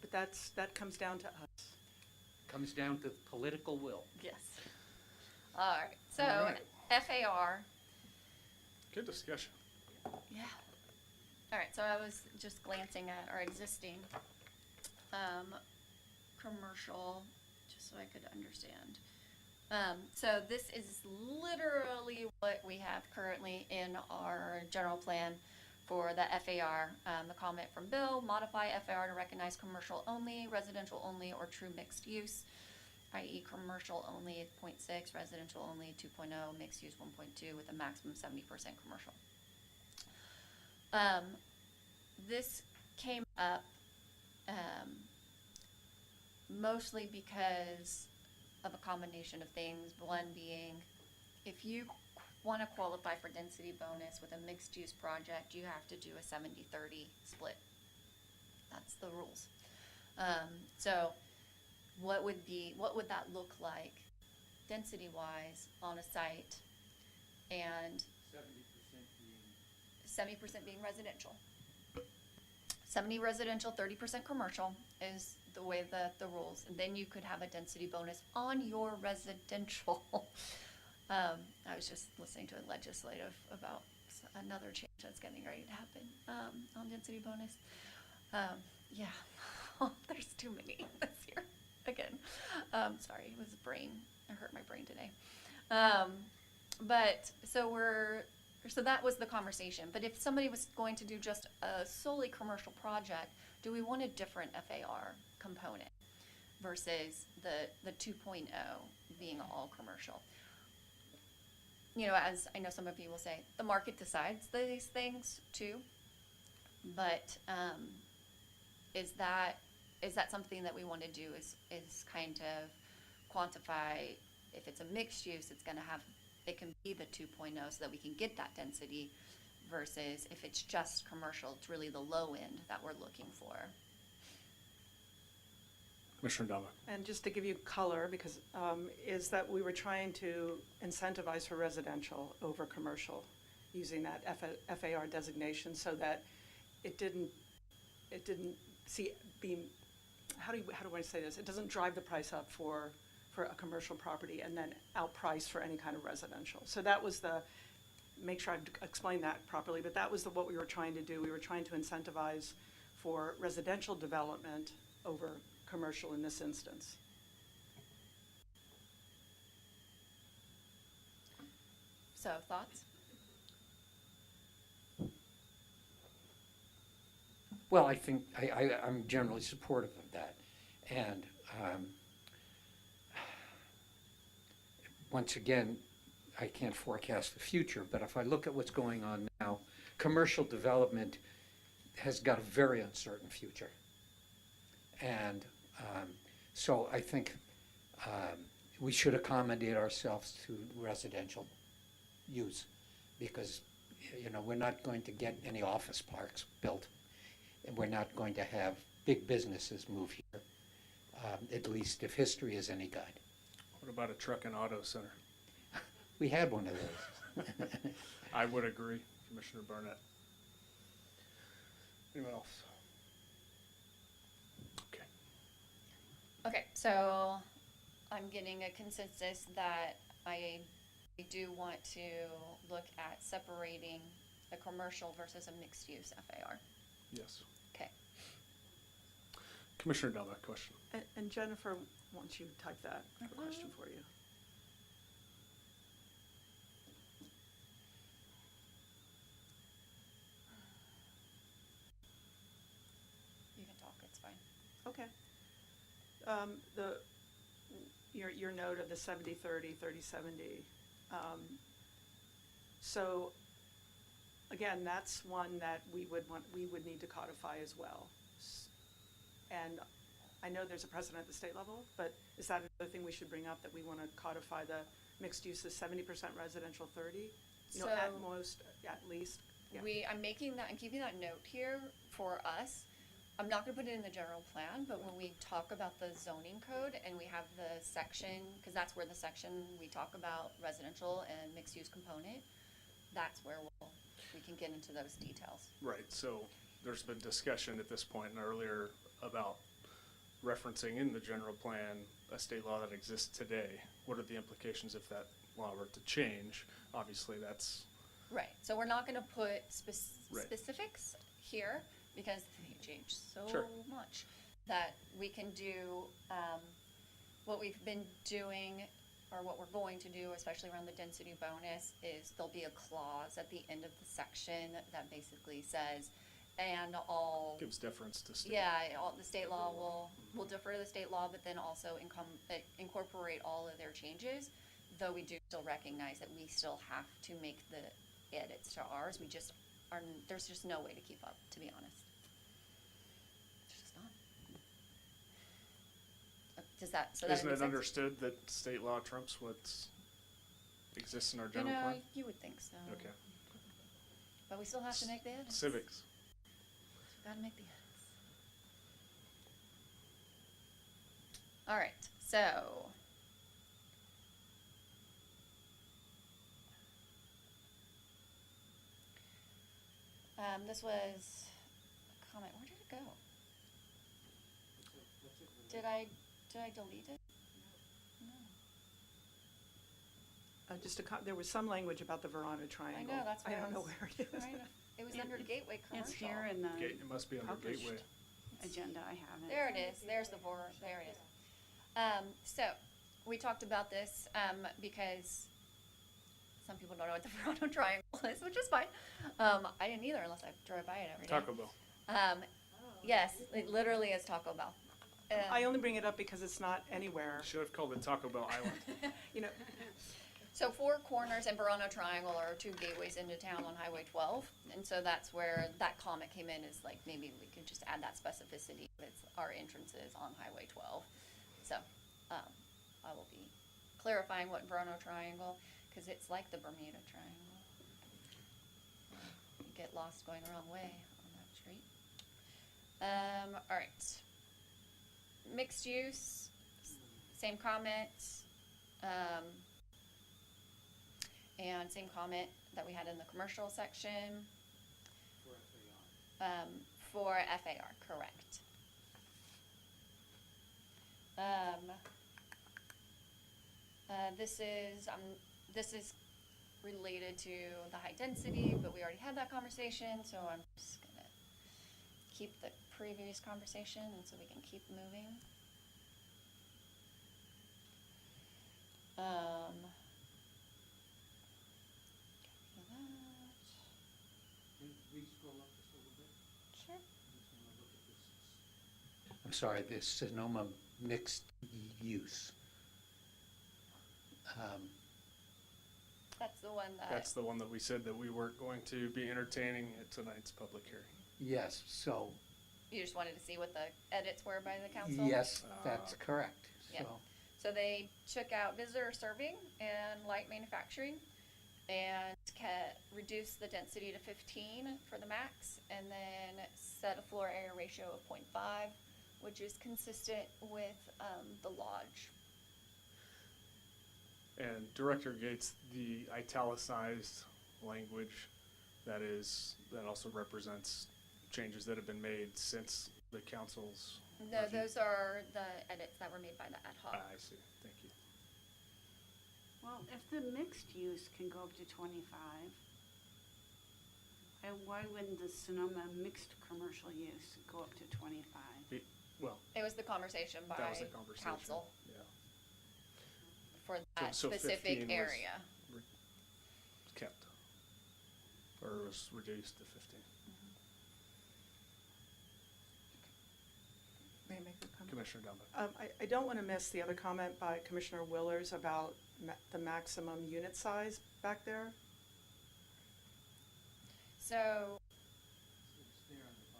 But that comes down to us. Comes down to political will. Yes. All right. So All right. FAR. Good discussion. Yeah. All right. So I was just glancing at our existing commercial, just so I could understand. So this is literally what we have currently in our general plan for the FAR. The comment from Bill: modify FAR to recognize commercial only, residential only, or true mixed use, i.e. commercial only 0.6, residential only 2.0, mixed use 1.2 with a maximum 70% commercial. This came up mostly because of a combination of things. One being, if you want to qualify for density bonus with a mixed-use project, you have to do a 70-30 split. That's the rules. So what would that look like density-wise on a site? And 70% being residential. 70 residential, 30% commercial is the way the rules. And then you could have a density bonus on your residential. I was just listening to a legislative about another change that's getting ready to happen on density bonus. Yeah, there's too many this year. Again, sorry, it was I hurt my brain today. But so that was the conversation. But if somebody was going to do just a solely commercial project, do we want a different FAR component versus the 2.0 being all commercial? You know, as I know some of you will say, the market decides these things too. But is that something that we want to do? Is kind of quantify if it's a mixed use, it can be the 2.0 so that we can get that density, versus if it's just commercial, it's really the low end that we're looking for. Commissioner Dama. And just to give you color, because is that we were trying to incentivize for residential over commercial using that FAR designation, so that it didn't how do I say this? It doesn't drive the price up for a commercial property and then outprice for any kind of residential. So that was make sure I've explained that properly, but that was what we were trying to do. We were trying to incentivize for residential development over commercial in this instance. So, thoughts? Well, I think I'm generally supportive of that. And once again, I can't forecast the future, but if I look at what's going on now, commercial development has got a very uncertain future. And so I think we should accommodate ourselves to residential use, because, you know, we're not going to get any office parks built, and we're not going to have big businesses move here, at least if history is any guide. What about a truck and auto center? We had one of those. I would agree, Commissioner Barnett. Anyone else? Okay. Okay, so I'm getting a consensus that I do want to look at separating a commercial versus a mixed-use FAR. Yes. Okay. Commissioner Dama, question. And Jennifer, once you type that, I have a question for you. You can talk, it's fine. Okay. Your note of the 70-30, 30-70. So again, that's one that we would need to codify as well. And I know there's a precedent at the state level, but is that another thing we should bring up, that we want to codify the mixed use as 70% residential, 30? You know, at most, at least. Yeah. I'm making that, I'm keeping that note here for us. I'm not gonna put it in the general plan, but when we talk about the zoning code and we have the section, because that's where the section we talk about residential and mixed use component, that's where we can get into those details. Right, so there's been discussion at this point and earlier about referencing in the general plan a state law that exists today. What are the implications if that law were to change? Obviously, that's... Right, so we're not gonna put Right. specifics here, because they change so Sure. much, that we can do, what we've been doing, or what we're going to do, especially around the density bonus, is there'll be a clause at the end of the section that basically says, and all, Gives deference to state. yeah, the state law will defer to the state law, but then also incorporate all of their changes, though we do still recognize that we still have to make the edits to ours. We just there's just no way to keep up, to be honest. It's just not. that, so that Isn't makes it sense? understood that state law trumps what exists in our You general know, plan? you would think so. Okay. But we still have to make the edits. Civics. Gotta make the edits. All right, so. This was a comment. Where did it go? Did I delete it? No. There was some language about the Verona Triangle. that's I where I don't know was where it is. Trying to- It was It- under it- Gateway Commercial. It's here in the It must be under published Gateway. agenda, I have it. There it is. There's the four. There it is. So we talked about this because some people don't know what the Verona Triangle is, which is fine. I didn't either unless I drove by it every day. Taco Bell. Yes, it literally is Taco Bell. I only bring it up because it's not anywhere, Should have called it Taco Bell Island. you know. So Four Corners and Verona Triangle are two gateways into town on Highway 12, and so that's where that comment came in, is like maybe we could just add that specificity. It's our entrances on Highway 12. So I will be clarifying what Verona Triangle, because it's like the Bermuda Triangle. You get lost going the wrong way on that street. All right. Mixed use, same comment. And same comment that we had in the commercial section. For FAR, correct. This is related to the high density, but we already had that conversation, so I'm just gonna keep the previous conversation, and so we can keep moving. Sure. I'm sorry, this Sonoma mixed use. That's the one that. That's the one that we said that we weren't going to be entertaining at tonight's public hearing. Yes, so, You just wanted to see what the edits were by the council? yes, that's correct. Yeah. So, So they took out visitor serving and light manufacturing and reduced the density to 15 for the max, and then set a floor area ratio of 0.5, which is consistent with the lodge. And Director Gates, the italicized language that also represents changes that have been made since the council's No, review. those are the edits that were made by the ad hoc. I see, thank you. Well, if the mixed use can go up to 25, why wouldn't the Sonoma mixed commercial use go up to 25? Well, It was the conversation by that was the conversation. council Yeah. for that So 15 specific was area. kept, or was reduced to 15. May I make a comment? Commissioner Dambach. I don't want to miss the other comment by Commissioner Willers about the maximum unit size back there. So,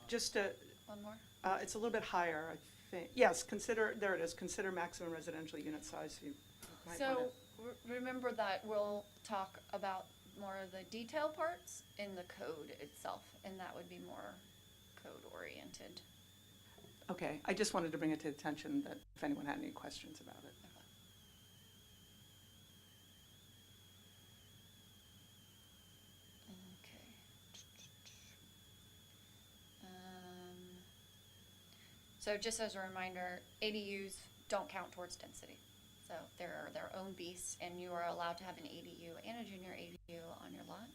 Just to, one more? it's a little bit higher, I think. Yes, there it is, consider maximum residential unit size. You might wanna- So, remember that we'll talk about more of the detail parts in the code itself, and that would be more code-oriented. Okay, I just wanted to bring it to attention that if anyone had any questions about it. Okay. So just as a reminder, ADUs don't count towards density. So they're their own beasts, and you are allowed to have an ADU and a junior ADU on your lot.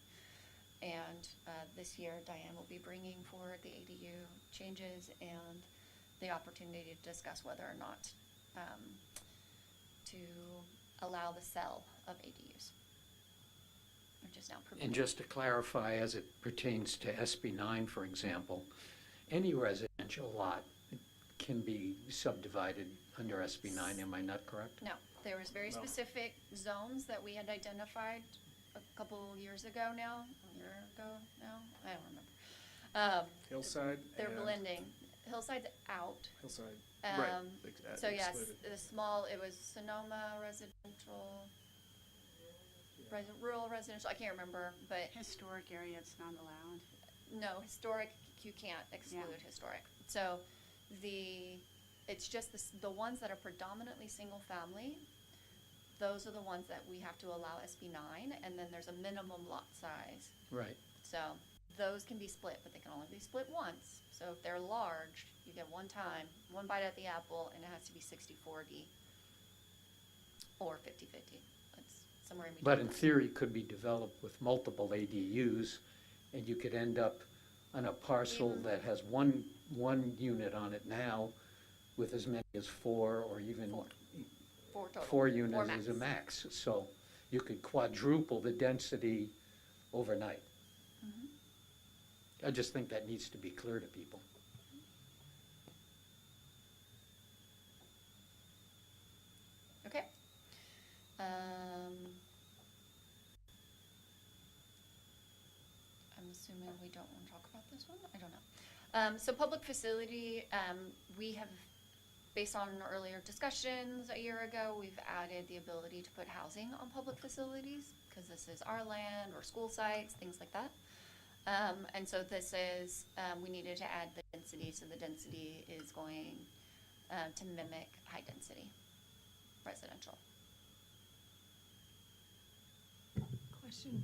And this year, Diane will be bringing forward the ADU changes and the opportunity to discuss whether or not to allow the sale of ADUs, which is now permitted. and just to clarify, as it pertains to SB 9, for example, any residential lot can be subdivided under SB 9, am I not correct? No, there was very No. specific zones that we had identified a couple years ago now, a year ago now, I don't remember. Hillside They're and blending. Hillside's out, Hillside Right. So yes, Excluded. the small, it was Sonoma residential, rural residential, I can't remember, but Historic area, it's not allowed. no, historic, you can't exclude historic. So it's just the ones that are predominantly single family, those are the ones that we have to allow SB 9, and then there's a minimum lot size. Right. So those can be split, but they can only be split once. So if they're large, you get one time, one bite at the apple, and it has to be 60/40 or 50/50. It's somewhere in between. But in theory, could be developed with multiple ADUs, and you could end up on a parcel that has one unit on it now with as many as four or even Four total. four units max. is a max. So you could quadruple the density overnight. I just think that needs to be clear to people. Okay. I'm assuming we don't want to talk about this one? I don't know. So public facility, we have, based on earlier discussions a year ago, we've added the ability to put housing on public facilities, because this is our land or school sites, things like that. And so this is, we needed to add the density, so the density is going to mimic high density residential. Question.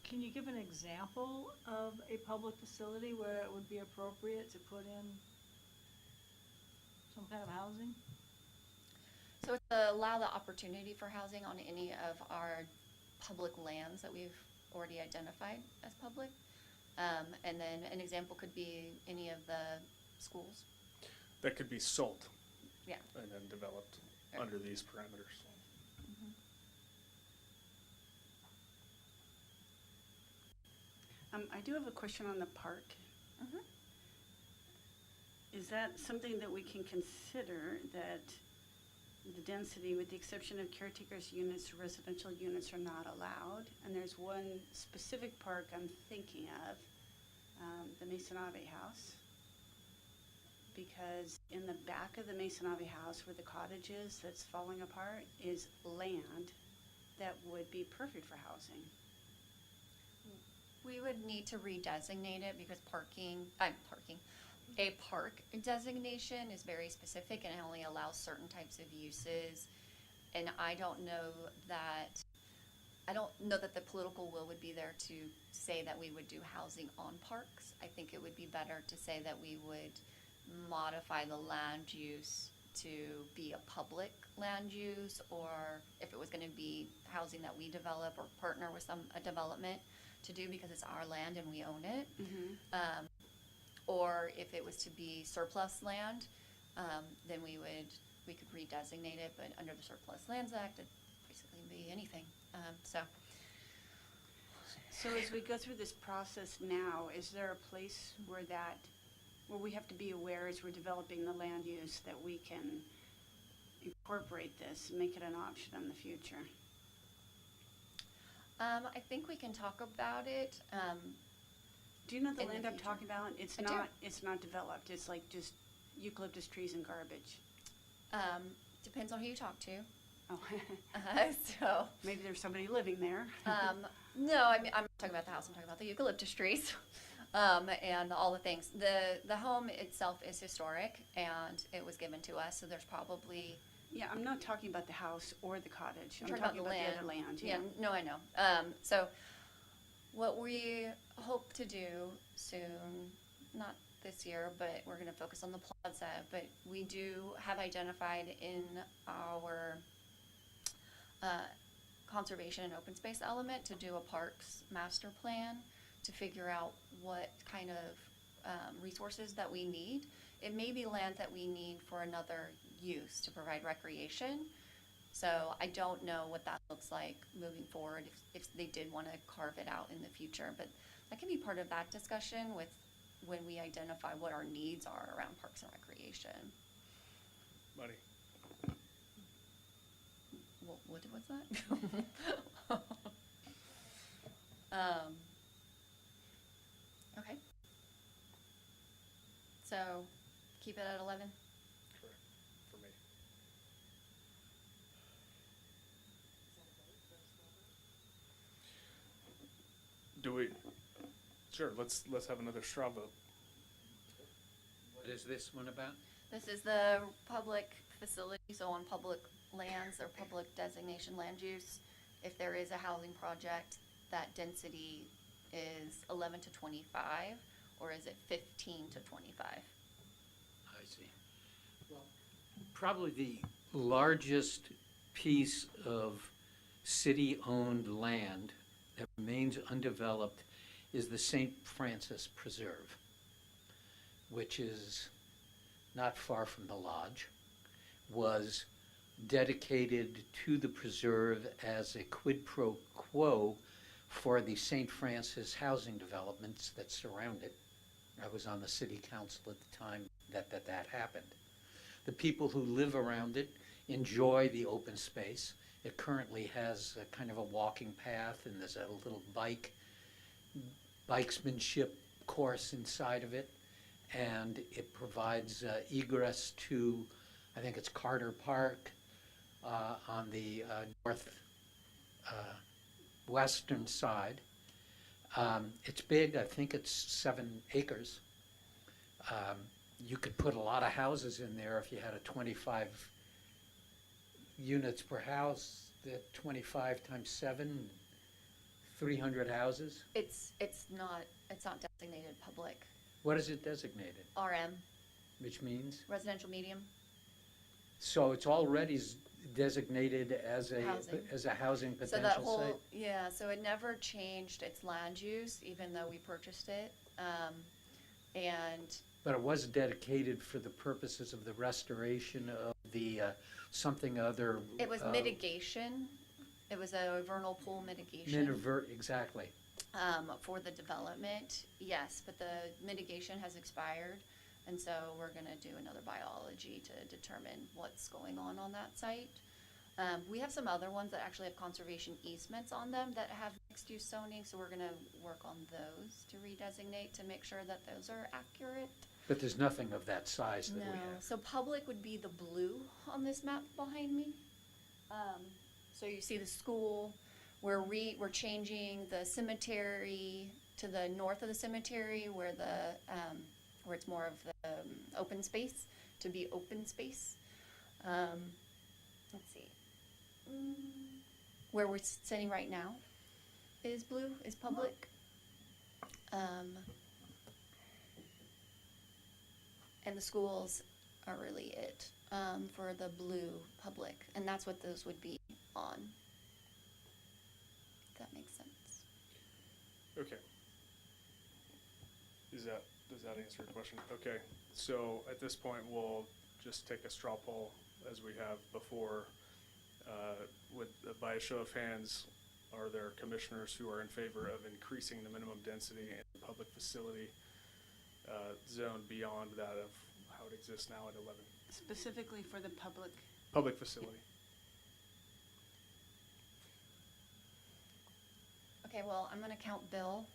Can you give an example of a public facility where it would be appropriate to put in some kind of housing? So it's to allow the opportunity for housing on any of our public lands that we've already identified as public. And then an example could be any of the schools. That could be sold Yeah. and then developed Right. under these parameters. I do have a question on the park. Is that something that we can consider, that the density, with the exception of caretakers units, residential units are not allowed? And there's one specific park I'm thinking of, the Masonave House. Because in the back of the Masonave House, where the cottage is that's falling apart, is land that would be perfect for housing. We would need to redesignate it because a park designation is very specific and it only allows certain types of uses. And I don't know that the political will would be there to say that we would do housing on parks. I think it would be better to say that we would modify the land use to be a public land use, or if it was going to be housing that we develop or partner with a development to do because it's our land and we own it. Or if it was to be surplus land, then we could redesignate it, but under the Surplus Lands Act, it'd basically be anything. So as we go through this process now, is there a place where we have to be aware as we're developing the land use that we can incorporate this, make it an option in the future? I think we can talk about it. Do you know the In the land I'm future. talking about? It's I do. not developed. It's like just eucalyptus trees and garbage. Depends on who you talk to. Oh, So, maybe there's somebody living there. no, I mean, I'm not talking about the house, I'm talking about the eucalyptus trees, and all the things. The home itself is historic, and it was given to us, so there's probably... Yeah, I'm not talking about the house or the cottage. I'm You're talking about the other land, yeah. No, I know. So what we hope to do soon, not this year, but we're gonna focus on the Plaza, but we do have identified in our conservation and open space element to do a parks master plan to figure out what kind of resources that we need. It may be land that we need for another use to provide recreation. So I don't know what that looks like moving forward if they did want to carve it out in the future. But that can be part of that discussion with when we identify what our needs are around parks and recreation. Buddy. What's that? Okay. So keep it at 11. Sure, let's have another straw vote. What is this one about? This is the public facility, so on public lands or public designation land use, if there is a housing project, that density is 11 to 25, or is it 15 to 25? I see. Well, probably the largest piece of city-owned land that remains undeveloped is the St. Francis Preserve, which is not far from the lodge, was dedicated to the preserve as a quid pro quo for the St. Francis housing developments that surround it. I was on the city council at the time that happened. The people who live around it enjoy the open space. It currently has a kind of a walking path, and there's a little bikesmanship course inside of it, and it provides egress to, I think it's Carter Park on the western side. It's big. I think it's 7 acres. You could put a lot of houses in there if you had a 25 units per house. That 25 times 7, 300 houses. It's not designated public. What is it designated? RM, Which means? residential medium. So it's already designated as a Housing. as a housing So that potential whole, site? yeah, so it never changed its land use, even though we purchased it. And But it was dedicated for the purposes of the restoration of the something other. it was mitigation. It was a vernal pool mitigation. Exactly. For the development, yes, but the mitigation has expired. And so we're gonna do another biology to determine what's going on that site. We have some other ones that actually have conservation easements on them that have mixed-use zoning, so we're gonna work on those to redesignate to make sure that those are accurate. But there's nothing of that size that we No, have. so public would be the blue on this map behind me. So you see the school, we're changing the cemetery to the north of the cemetery where where it's more of the open space, to be open space. Let's see. Where we're sitting right now is blue, is public. And the schools are really it for the blue public, and that's what those would be on. If that makes sense. Okay. Does that answer your question? Okay, so at this point, we'll just take a straw poll as we have before. By a show of hands, are there commissioners who are in favor of increasing the minimum density in the public facility zone beyond that of how it exists now at 11? Specifically for the Public facility. Okay, well, I'm gonna count Bill.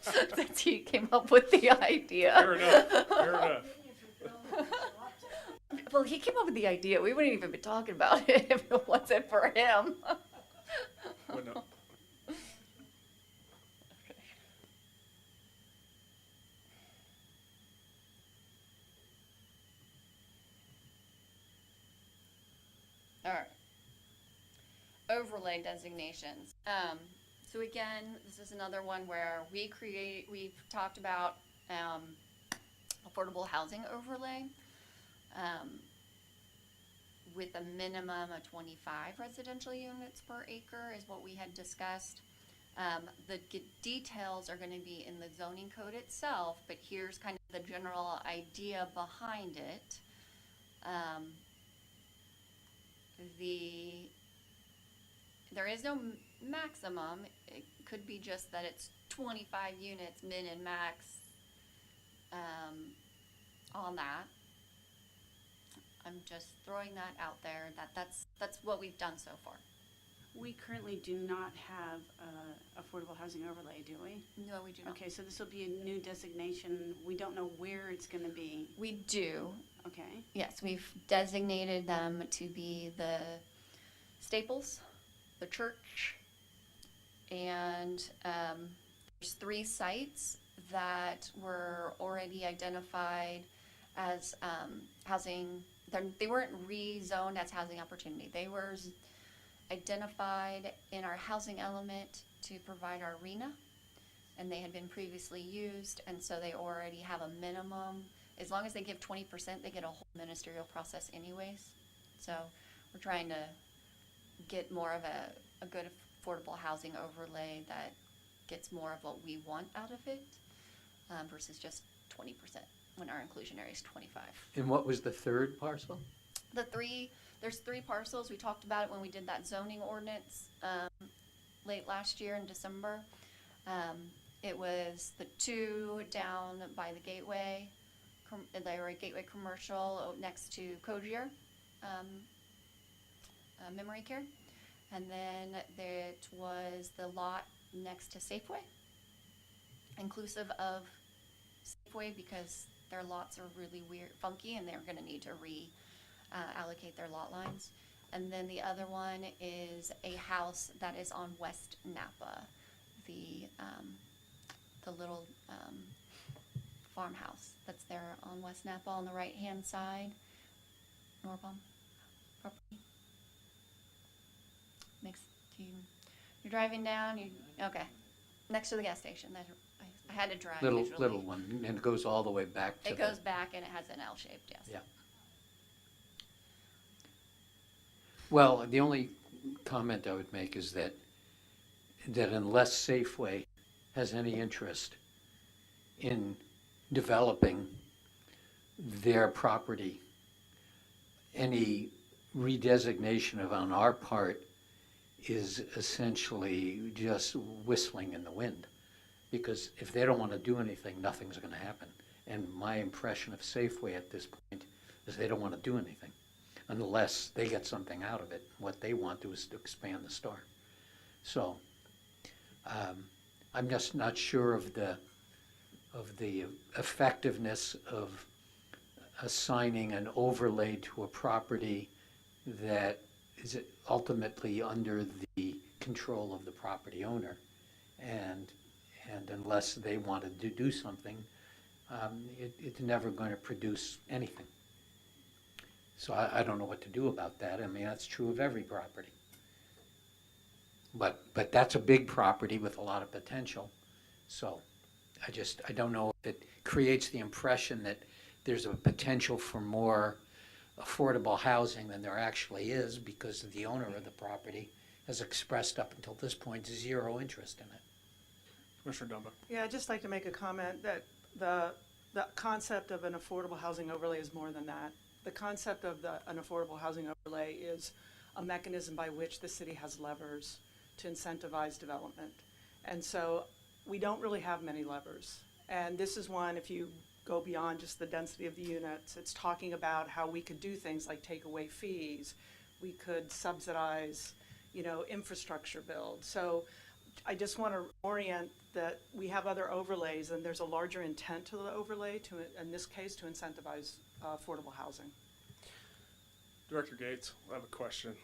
Since he came up with the idea. Fair enough, fair enough. Well, he came up with the idea. We wouldn't even be talking about it if it wasn't for him. Well, no. All right. Overlay designations. So again, this is another one where we've talked about affordable housing overlay with a minimum of 25 residential units per acre is what we had discussed. The details are going to be in the zoning code itself, but here's kind of the general idea behind it. There is no maximum. It could be just that it's 25 units min and max on that. I'm just throwing that out there. That's what we've done so far. We currently do not have affordable housing overlay, do we? No, we do not. Okay, so this will be a new designation. We don't know where it's going to be. We do. Okay. Yes, we've designated them to be the Staples, the church, and there's 3 sites that were already identified as housing. They weren't rezoned as housing opportunity. They were identified in our housing element to provide our arena, and they had been previously used, and so they already have a minimum. As long as they give 20%, they get a whole ministerial process anyways. So we're trying to get more of a good affordable housing overlay that gets more of what we want out of it, versus just 20% when our inclusionary is 25. And what was the third parcel? There's 3 parcels. We talked about it when we did that zoning ordinance late last year in December. It was the 2 down by the gateway. They were a gateway commercial next to Cogier Memory Care. And then there was the lot next to Safeway, inclusive of Safeway, because their lots are really weird, funky, and they're going to need to allocate their lot lines. And then the other one is a house that is on West Napa, the little farmhouse that's there on West Napa on the right-hand side. Norpalm property. You're driving down. Okay, next to the gas station. I had to drive. Little one, and it goes all the way back to It goes back and it has an L-shaped. Yes. Yeah. Well, the only comment I would make is that unless Safeway has any interest in developing their property, any redesignation on our part is essentially just whistling in the wind. Because if they don't want to do anything, nothing's going to happen. And my impression of Safeway at this point is they don't want to do anything unless they get something out of it. What they want to is to expand the store. So I'm just not sure of the effectiveness of assigning an overlay to a property that is ultimately under the control of the property owner. And unless they wanted to do something, it's never going to produce anything. So I don't know what to do about that. I mean, that's true of every property. But that's a big property with a lot of potential. So I don't know if it creates the impression that there's a potential for more affordable housing than there actually is, because the owner of the property has expressed up until this point 0 interest in it. Commissioner Dumba. Yeah, I'd just like to make a comment that the concept of an affordable housing overlay is more than that. The concept of an affordable housing overlay is a mechanism by which the city has levers to incentivize development. And so we don't really have many levers. And this is one, if you go beyond just the density of the units, it's talking about how we could do things like take away fees. We could subsidize, infrastructure build. So I just want to orient that we have other overlays, and there's a larger intent to the overlay, in this case, to incentivize affordable housing. Director Gates, I have a question.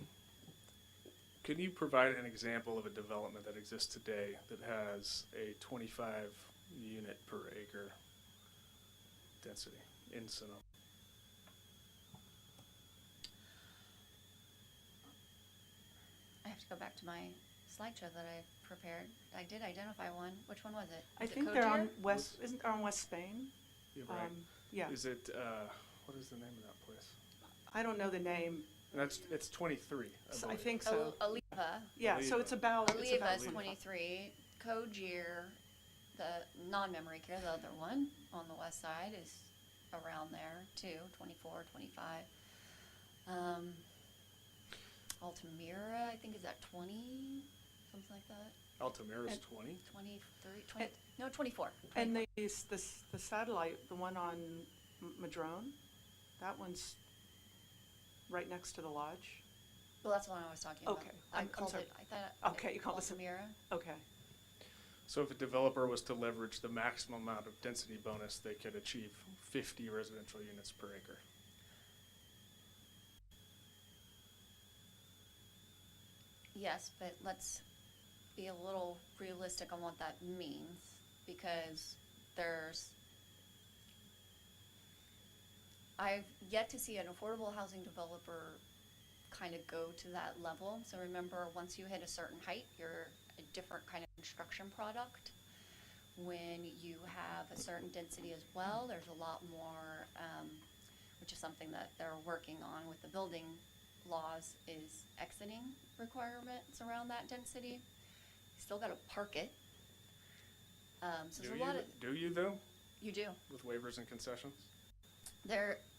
Can you provide an example of a development that exists today that has a 25 unit per acre density in Sonoma? I have to go back to my slideshow that I prepared. I did identify one. Which one was it? I Was it think they're on Cogier? on West Spain. Yeah, right. Yeah, Is it, what is the name of that place? I don't know the name. It's 23, I believe. think so. Oliva. Yeah, so it's about. it's Oliva about is 25. 23. Cogier, the non-memory care, the other one on the west side, is around there too, 24, 25. Altamira, I think, is at 20, something like that. Altamira's 20? 23, 20, no, 24. And 24. the satellite, the one on Madrone, that one's right next to the lodge. Well, that's the one I was talking about. Okay, I I'm called sorry. it, I thought. Okay, you called it Altamira. Okay. So if a developer was to leverage the maximum amount of density bonus, they could achieve 50 residential units per acre. Yes, but be a little realistic on what that means, because I've yet to see an affordable housing developer kind of go to that level. So remember, once you hit a certain height, you're a different kind of construction product. When you have a certain density as well, there's a lot more, which is something that they're working on with the building laws, is exiting requirements around that density. You still gotta park it. So there's a lot of, Do you though, you do. with waivers and concessions?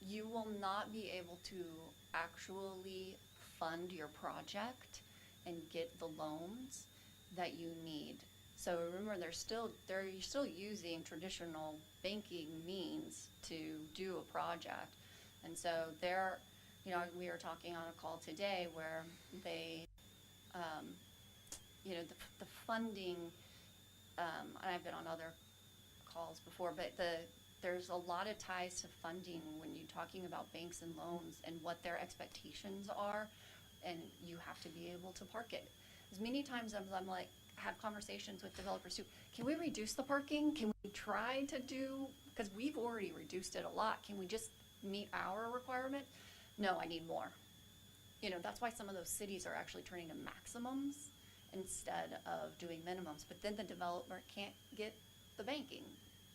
You will not be able to actually fund your project and get the loans that you need. So remember, you're still using traditional banking means to do a project. And so we were talking on a call today where they, the funding, and I've been on other calls before, but there's a lot of ties to funding when you're talking about banks and loans and what their expectations are, and you have to be able to park it. As many times as I'm like, have conversations with developers too, can we reduce the parking? Can we try to do, because we've already reduced it a lot, can we just meet our requirement? No, I need more. That's why some of those cities are actually turning to maximums instead of doing minimums, but then the developer can't get the banking.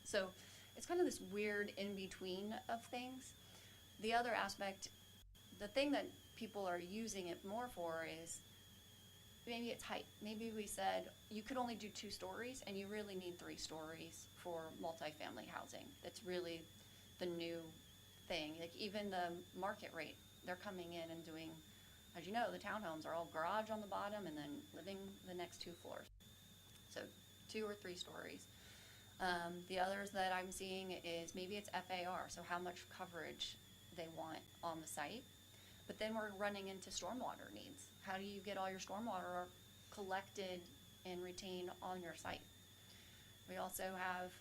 So it's kind of this weird in-between of things. The other aspect, the thing that people are using it more for is maybe it's height. Maybe we said you could only do 2 stories and you really need 3 stories for multifamily housing. That's really the new thing. Like even the market rate, they're coming in and doing, as you know, the townhomes are all garage on the bottom and then living the next 2 floors. So 2 or 3 stories. The others that I'm seeing is maybe it's FAR, so how much coverage they want on the site. But then we're running into stormwater needs. How do you get all your stormwater collected and retained on your site? We also have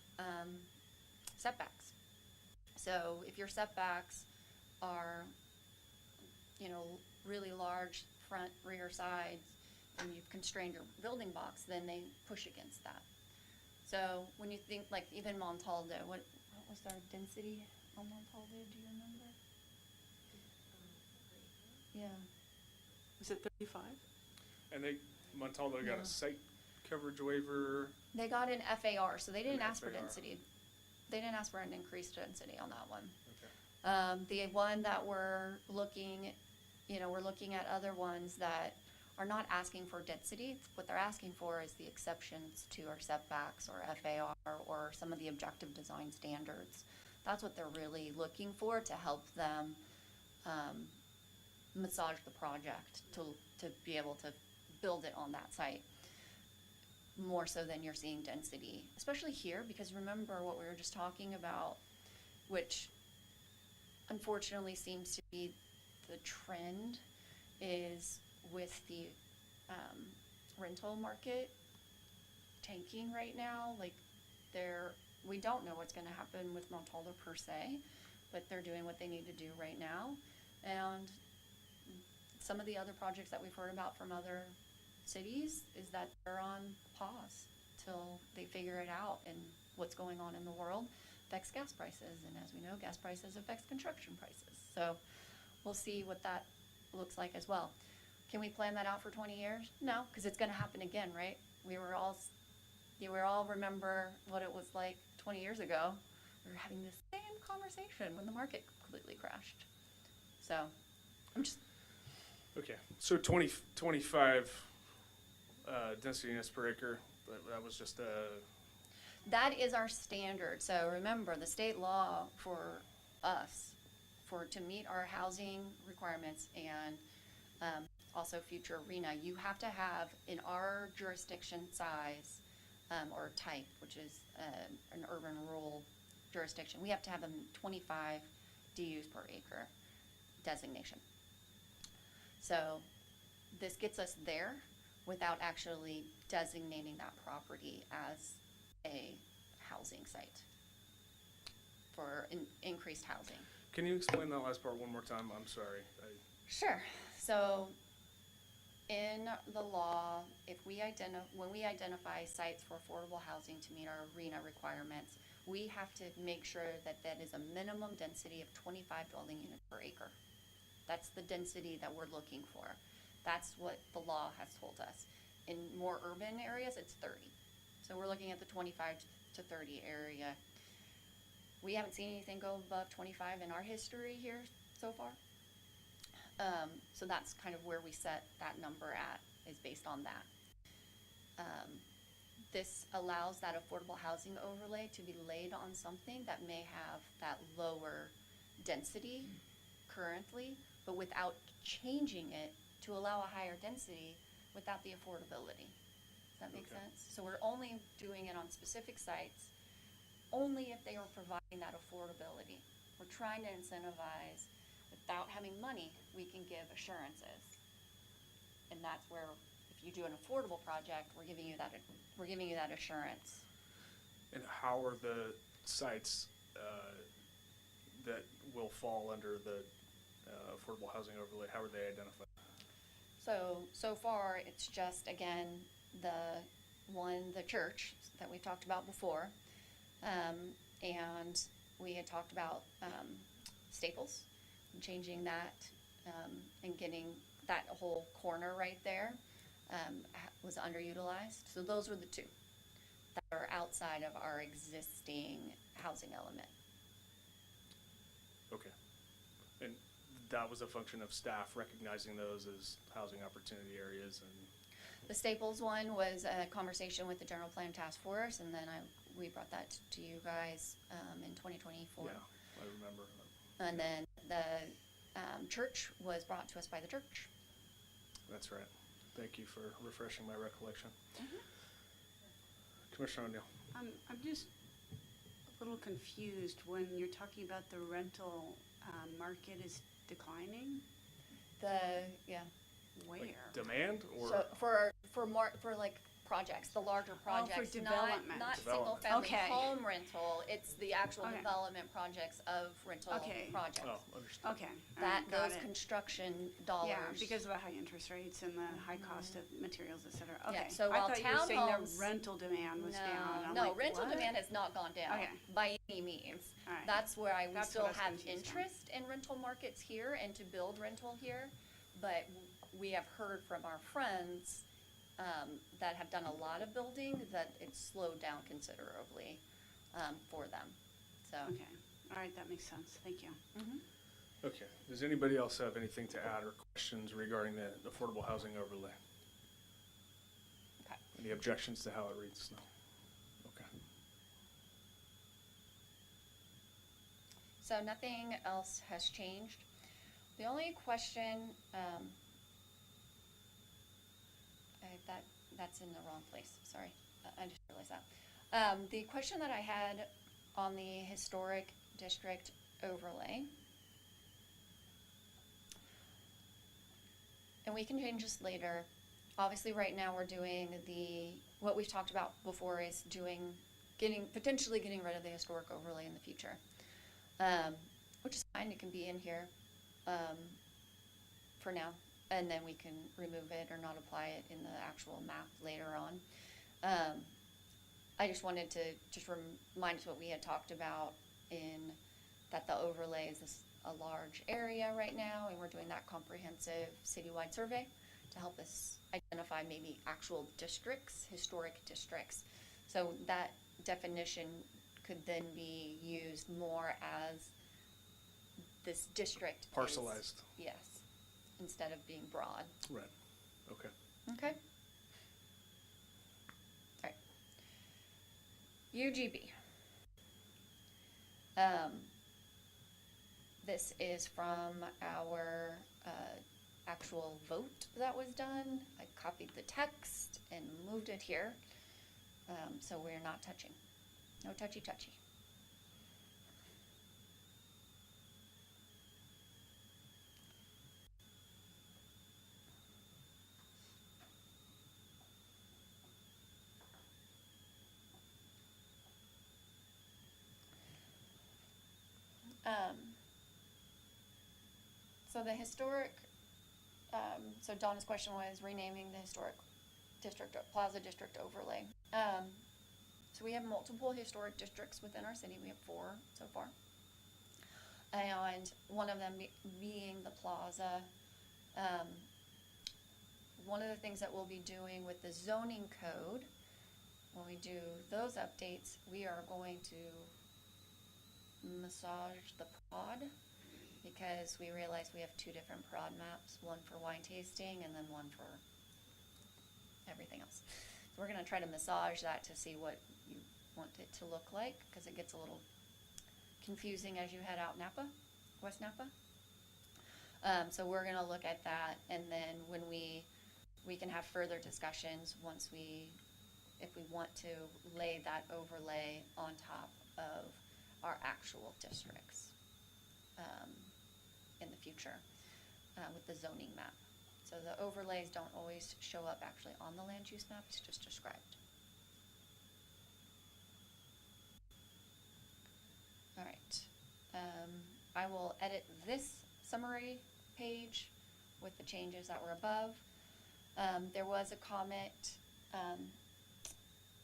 setbacks. So if your setbacks are, really large front, rear, sides, and you've constrained your building box, then they push against that. So when you think, like even Montaldo, what was our density on Montaldo, do you remember? Yeah. Was it 35? And Montaldo got a site coverage waiver. They got an FAR, so they didn't An ask for FAR. density. They didn't ask for an increased density on that one. Okay. The one that we're looking at other ones that are not asking for density. What they're asking for is the exceptions to our setbacks or FAR or some of the objective design standards. That's what they're really looking for to help them massage the project to be able to build it on that site. More so than you're seeing density, especially here, because remember what we were just talking about, which unfortunately seems to be the trend, is with the rental market tanking right now. Like we don't know what's going to happen with Montaldo per se, but they're doing what they need to do right now. And some of the other projects that we've heard about from other cities is that they're on pause till they figure it out, and what's going on in the world affects gas prices, and as we know, gas prices affects construction prices. So we'll see what that looks like as well. Can we plan that out for 20 years? No, because it's going to happen again, right? We all remember what it was like 20 years ago. We were having this same conversation when the market completely crashed. So I'm just... Okay, so 25 density units per acre, that was just That is our standard. So remember, the state law for us, to meet our housing requirements and also future arena, you have to have in our jurisdiction size or type, which is an urban rural jurisdiction, we have to have a 25 DUs per acre designation. So this gets us there without actually designating that property as a housing site for increased housing. Can you explain that last part one more time? I'm sorry. Sure. So in the law, when we identify sites for affordable housing to meet our arena requirements, we have to make sure that that is a minimum density of 25 dwelling units per acre. That's the density that we're looking for. That's what the law has told us. In more urban areas, it's 30. So we're looking at the 25 to 30 area. We haven't seen anything go above 25 in our history here so far. So that's kind of where we set that number at, is based on that. This allows that affordable housing overlay to be laid on something that may have that lower density currently, but without changing it to allow a higher density without the affordability. Does that make Okay. sense? So we're only doing it on specific sites, only if they are providing that affordability. We're trying to incentivize, without having money, we can give assurances. And that's where, if you do an affordable project, we're giving you that assurance. And how are the sites that will fall under the affordable housing overlay, how are they identified? So far, it's just, again, the church that we talked about before. And we had talked about Staples, and changing that, and getting that whole corner right there was underutilized. So those were the two that are outside of our existing housing element. Okay. And that was a function of staff recognizing those as housing opportunity areas and, The Staples one was a conversation with the General Plan Task Force, and then we brought that to you guys in 2024. yeah, I remember. And then the church was brought to us by the church. That's right. Thank you for refreshing my recollection. Mm-hmm. Commissioner O'Neill. I'm just a little confused when you're talking about the rental market is declining. Yeah. Where? Like demand or? So for like projects, the larger projects, development. not Development. single-family Okay. home rental. It's the actual Okay. development projects of rental Okay. projects. Oh, understood. Okay. all That right, got those it. construction dollars. Yeah, because of the high interest rates and the high cost of materials, et cetera. Okay. so I while thought you were saying townhomes- the rental demand was down. I'm No, like, rental what? demand has not gone down Okay. by any means. All right. That's where we That's still what I was have confused on. interest in rental markets here and to build rental here. But we have heard from our friends that have done a lot of building that it's slowed down considerably for them. So. Okay. All right, that makes sense. Thank you. Mhm. Okay. Does anybody else have anything to add or questions regarding the affordable housing overlay? Okay. Any objections to how it reads? No. Okay. So nothing else has changed. The only question, that's in the wrong place, sorry, I just realized that. The question that I had on the historic district overlay, and we can change this later. Obviously, right now, we're doing what we've talked about before is potentially getting rid of the historic overlay in the future. Which is fine, it can be in here for now, and then we can remove it or not apply it in the actual map later on. I just wanted to remind us what we had talked about that the overlay is a large area right now, and we're doing that comprehensive citywide survey to help us identify maybe actual districts, historic districts. So that definition could then be used more as this district is- Parcelized. Yes, instead of being broad. Right. Okay. Okay. All right. UGB. This is from our actual vote that was done. I copied the text and moved it here. So we're not touching. No touchy-touchy. So the historic so Donna's question was renaming the historic district, Plaza District overlay. So we have multiple historic districts within our city. We have 4 so far. And one of them being the Plaza. One of the things that we'll be doing with the zoning code, when we do those updates, we are going to massage the prod, because we realize we have 2 different prod maps, one for wine tasting and then one for everything else. So we're gonna try to massage that to see what you want it to look like, because it gets a little confusing as you head out Napa, West Napa. So we're gonna look at that, and then when we can have further discussions once if we want to lay that overlay on top of our actual districts in the future with the zoning map. So the overlays don't always show up actually on the land use map, it's just described. All right, I will edit this summary page with the changes that were above. There was a comment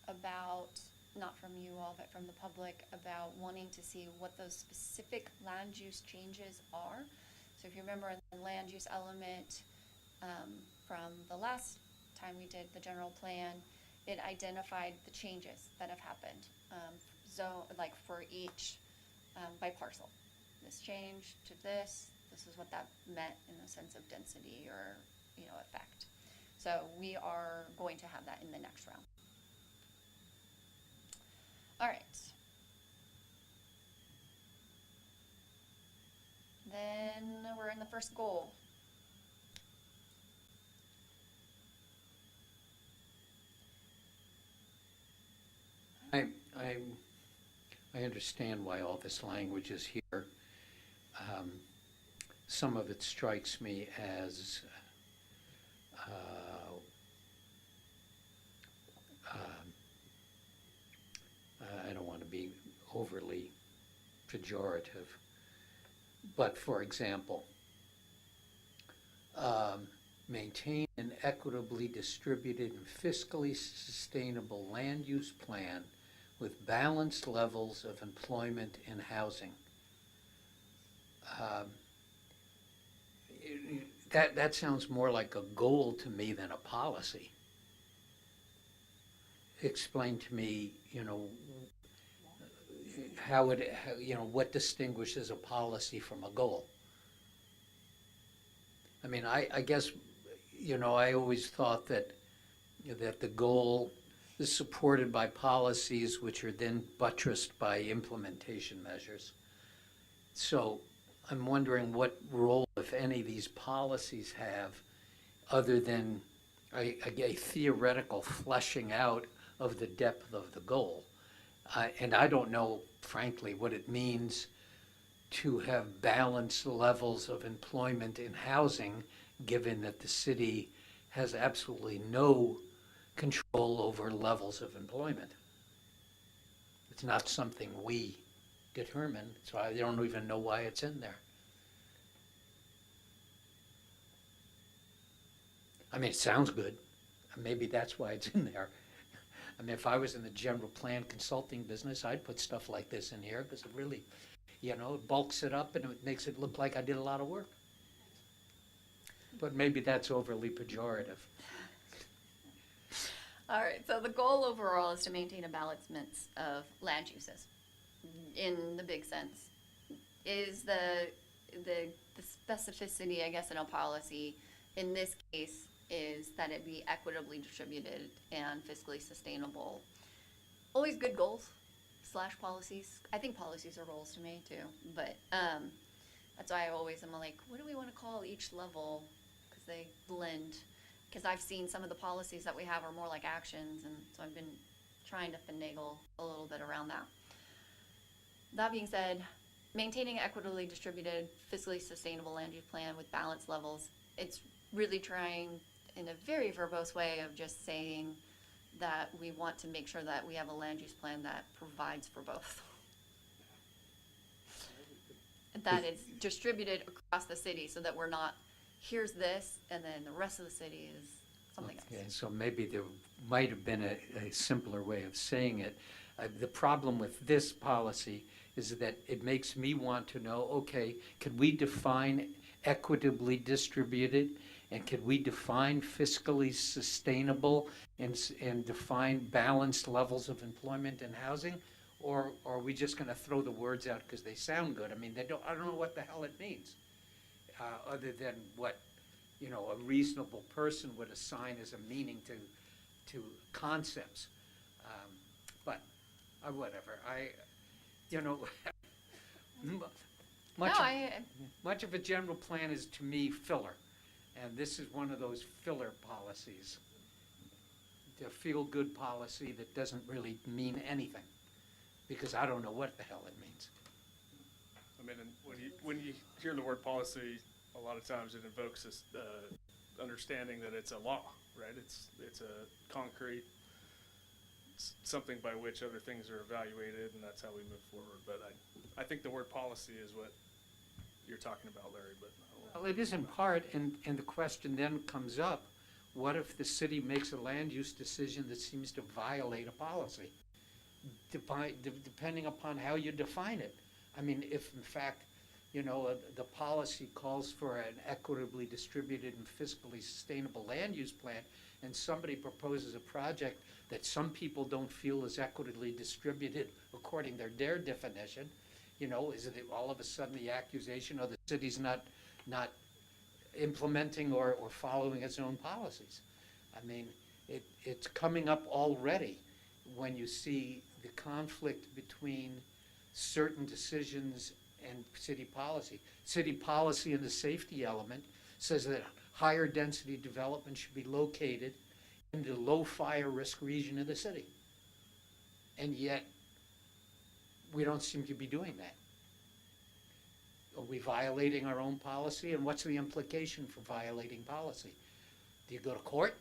about, not from you all, but from the public, about wanting to see what those specific land use changes are. So if you remember in the land use element from the last time we did the general plan, it identified the changes that have happened, like for each by parcel. This changed to this is what that meant in the sense of density or effect. So we are going to have that in the next round. All right. Then we're in the first goal. I understand why all this language is here. Some of it strikes me as I don't want to be overly pejorative, but for example, maintain an equitably distributed and fiscally sustainable land use plan with balanced levels of employment and housing. That sounds more like a goal to me than a policy. Explain to me, what distinguishes a policy from a goal. I mean, I guess, I always thought that the goal is supported by policies which are then buttressed by implementation measures. So I'm wondering what role, if any, these policies have other than a theoretical fleshing out of the depth of the goal. And I don't know, frankly, what it means to have balanced levels of employment and housing, given that the city has absolutely no control over levels of employment. It's not something we determine, so I don't even know why it's in there. I mean, it sounds good. Maybe that's why it's in there. I mean, if I was in the general plan consulting business, I'd put stuff like this in here because it really, it bulks it up and it makes it look like I did a lot of work. But maybe that's overly pejorative. All right, so the goal overall is to maintain a balance of land uses in the big sense. Is the specificity, I guess, in a policy in this case is that it be equitably distributed and fiscally sustainable. Always good goals / policies. I think policies are goals to me too, but that's why I always am like, what do we want to call each level? Because they blend. Because I've seen some of the policies that we have are more like actions, and so I've been trying to finagle a little bit around that. That being said, maintaining equitably distributed, fiscally sustainable land use plan with balanced levels, it's really trying in a very verbose way of just saying that we want to make sure that we have a land use plan that provides for both. That it's distributed across the city so that we're not here's this, and then the rest of the city is something Okay, else. so maybe there might have been a simpler way of saying it. The problem with this policy is that it makes me want to know, okay, could we define equitably distributed? And could we define fiscally sustainable and define balanced levels of employment and housing? Or are we just gonna throw the words out because they sound good? I mean, I don't know what the hell it means, other than what, a reasonable person would assign as a meaning to concepts. But, whatever, much No, of- much of a general plan is, to me, filler. And this is one of those filler policies. The feel-good policy that doesn't really mean anything, because I don't know what the hell it means. I mean, and when you hear the word policy, a lot of times it invokes this understanding that it's a law, right? It's a concrete something by which other things are evaluated, and that's how we move forward. But I think the word policy is what you're talking about, Larry. But Well, it is in part, and the question then comes up, what if the city makes a land use decision that seems to violate a policy? Depending upon how you define it. I mean, if in fact, the policy calls for an equitably distributed and fiscally sustainable land use plan, and somebody proposes a project that some people don't feel is equitably distributed according to their definition, is it all of a sudden the accusation of the city's not implementing or following its own policies? I mean, it's coming up already when you see the conflict between certain decisions and city policy. City policy in the safety element says that higher density development should be located in the low fire risk region of the city. And yet, we don't seem to be doing that. Are we violating our own policy? And what's the implication for violating policy? Do you go to court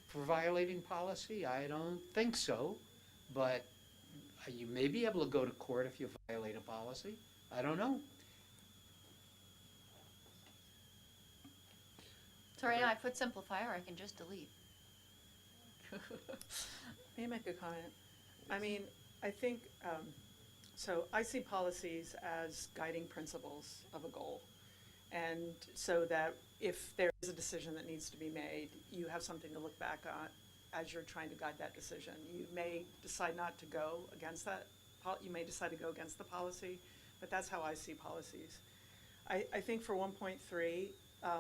for violating policy? I don't think so, but you may be able to go to court if you violate a policy. I don't know. So right now I put simplify, or I can just delete. May I make a comment? I mean, I think, so I see policies as guiding principles of a goal. And so that if there is a decision that needs to be made, you have something to look back on as you're trying to guide that decision. You may decide not to go against that, you may decide to go against the policy, but that's how I see policies. I think for 1.3,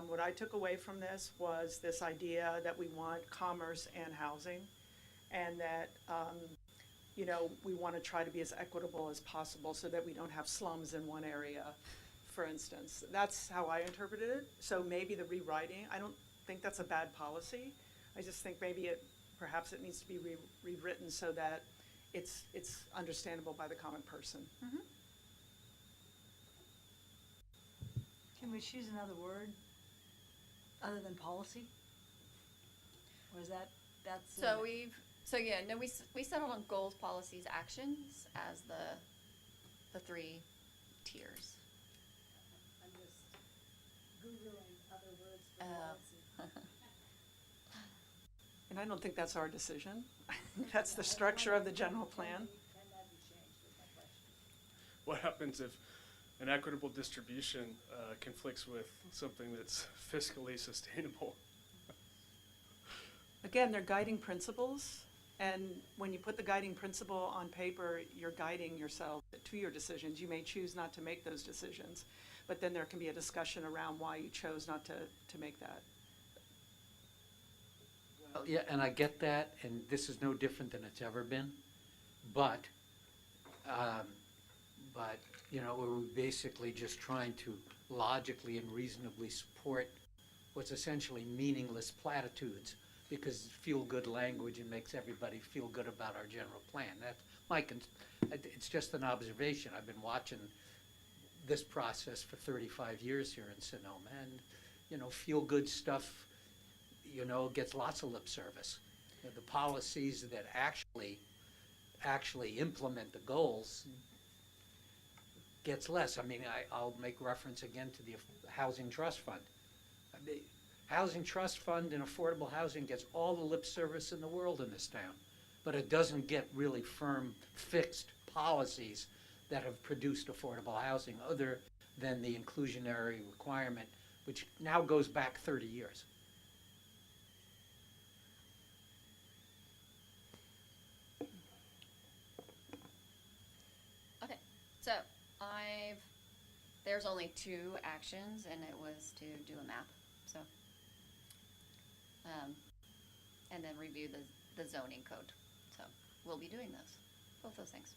what I took away from this was this idea that we want commerce and housing, and that, we want to try to be as equitable as possible so that we don't have slums in one area, for instance. That's how I interpreted it. So maybe the rewriting, I don't think that's a bad policy. I just think maybe perhaps it needs to be rewritten so that it's understandable by the common person. Can we choose another word other than policy? Or is that's? We settled on goals, policies, actions as the three tiers. I'm just Googling other words for policy. And I don't think that's our decision. That's the structure of the general plan. Can that be changed, is my question. what happens if an equitable distribution conflicts with something that's fiscally sustainable? Again, they're guiding principles, and when you put the guiding principle on paper, you're guiding yourself to your decisions. You may choose not to make those decisions, but then there can be a discussion around why you chose not to make that. Well, yeah, and I get that, and this is no different than it's ever been, but we're basically just trying to logically and reasonably support what's essentially meaningless platitudes, because it's feel-good language and makes everybody feel good about our general plan. That's it's just an observation. I've been watching this process for 35 years here in Sonoma, and feel-good stuff gets lots of lip service. The policies that actually implement the goals gets less. I mean, I'll make reference again to the Housing Trust Fund. I The Housing Trust Fund and affordable housing gets all the lip service in the world in this town, but it doesn't get really firm, fixed policies that have produced affordable housing other than the inclusionary requirement, which now goes back 30 years. Okay, so there's only 2 actions, and it was to do a map, so. And then review the zoning code, so we'll be doing both those things.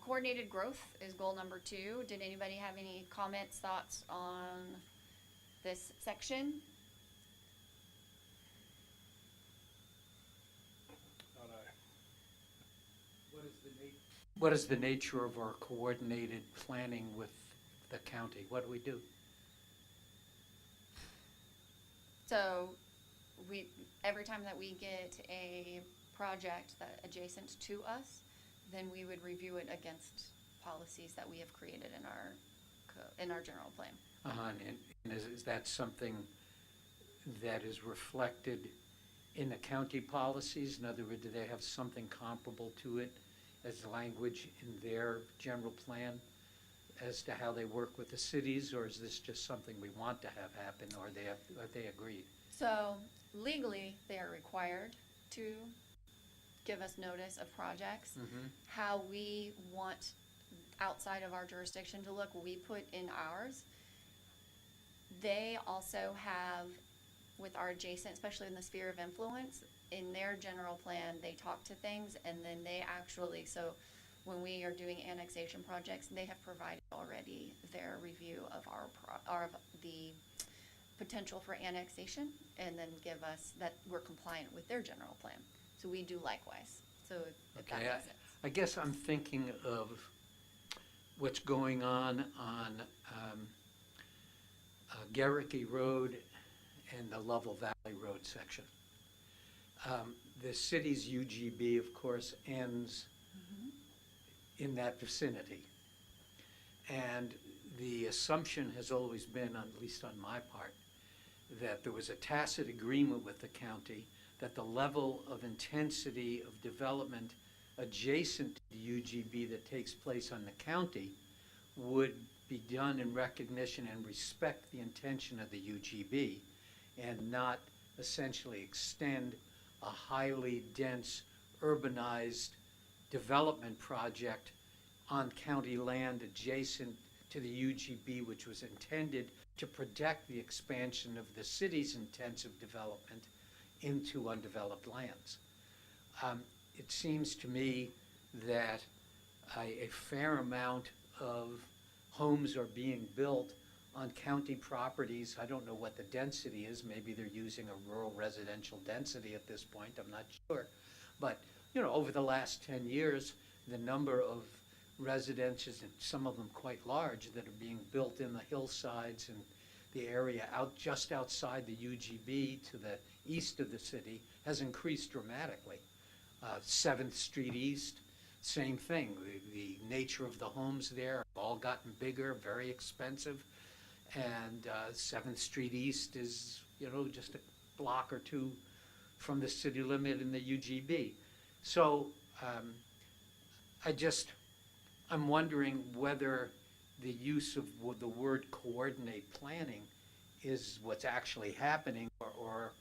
Coordinated growth is goal number 2. Did anybody have any comments, thoughts on this section? Not I. What is the nature of our coordinated planning with the county? What do we do? So every time that we get a project that adjacent to us, then we would review it against policies that we have created in our general plan. And is that something that is reflected in the county policies? In other words, do they have something comparable to it as language in their general plan as to how they work with the cities, or is this just something we want to have happen, or they agreed? So legally, they are required to give us notice of projects. How we want outside of our jurisdiction to look, we put in ours. They also have, with our adjacent, especially in the sphere of influence, in their general plan, they talk to things, and then they actually, so when we are doing annexation projects, they have provided already their review of the potential for annexation, and then give us that we're compliant with their general plan. So we do likewise. So if that makes sense. I guess I'm thinking of what's going on Garricky Road and the Lovell Valley Road section. The city's UGB, of course, ends in that vicinity. And the assumption has always been, at least on my part, that there was a tacit agreement with the county that the level of intensity of development adjacent to the UGB that takes place on the county would be done in recognition and respect the intention of the UGB, and not essentially extend a highly dense urbanized development project on county land adjacent to the UGB, which was intended to protect the expansion of the city's intensive development into undeveloped lands. It seems to me that a fair amount of homes are being built on county properties. I don't know what the density is. Maybe they're using a rural residential density at this point. I'm not sure. But, you know, over the last 10 years, the number of residences, and some of them quite large, that are being built in the hillsides and the area just outside the UGB to the east of the city has increased dramatically. 7th Street East, same thing. The nature of the homes there have all gotten bigger, very expensive. And 7th Street East is, you know, just a block or two from the city limit in the UGB. So I'm wondering whether the use of the word coordinate planning is what's actually happening, or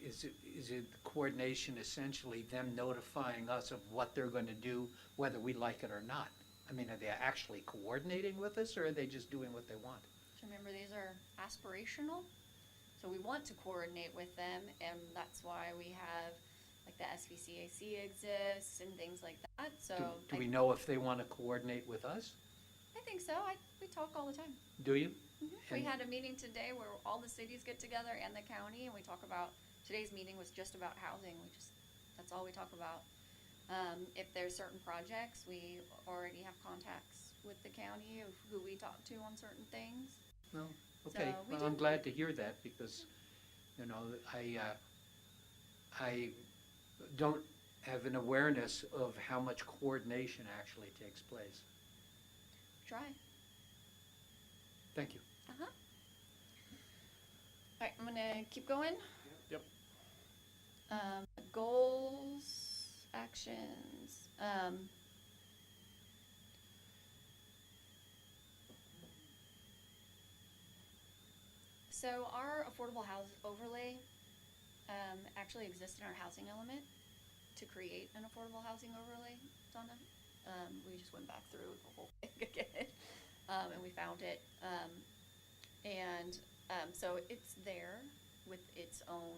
is it coordination essentially them notifying us of what they're going to do, whether we like it or not? I mean, are they actually coordinating with us, or are they just doing what they want? So remember, these are aspirational, so we want to coordinate with them, and that's why we have, like, the SVCAC exists and things like that, so. Do we know if they want to coordinate with us? I think so. We talk all the time. Do you? We had a meeting today where all the cities get together and the county, and we talk about, today's meeting was just about housing. That's all we talk about. If there's certain projects, we already have contacts with the county of who we talk to on certain things. No. Okay. So we Well, do. I'm glad to hear that, because, you know, I don't have an awareness of how much coordination actually takes place. Try. Thank you. right, I'm gonna keep going. Yep. Goals, actions, so our affordable house overlay, actually exists in our housing element to create an affordable housing overlay, Donna. We just went back through the whole thing again, and we found it. So it's there with its own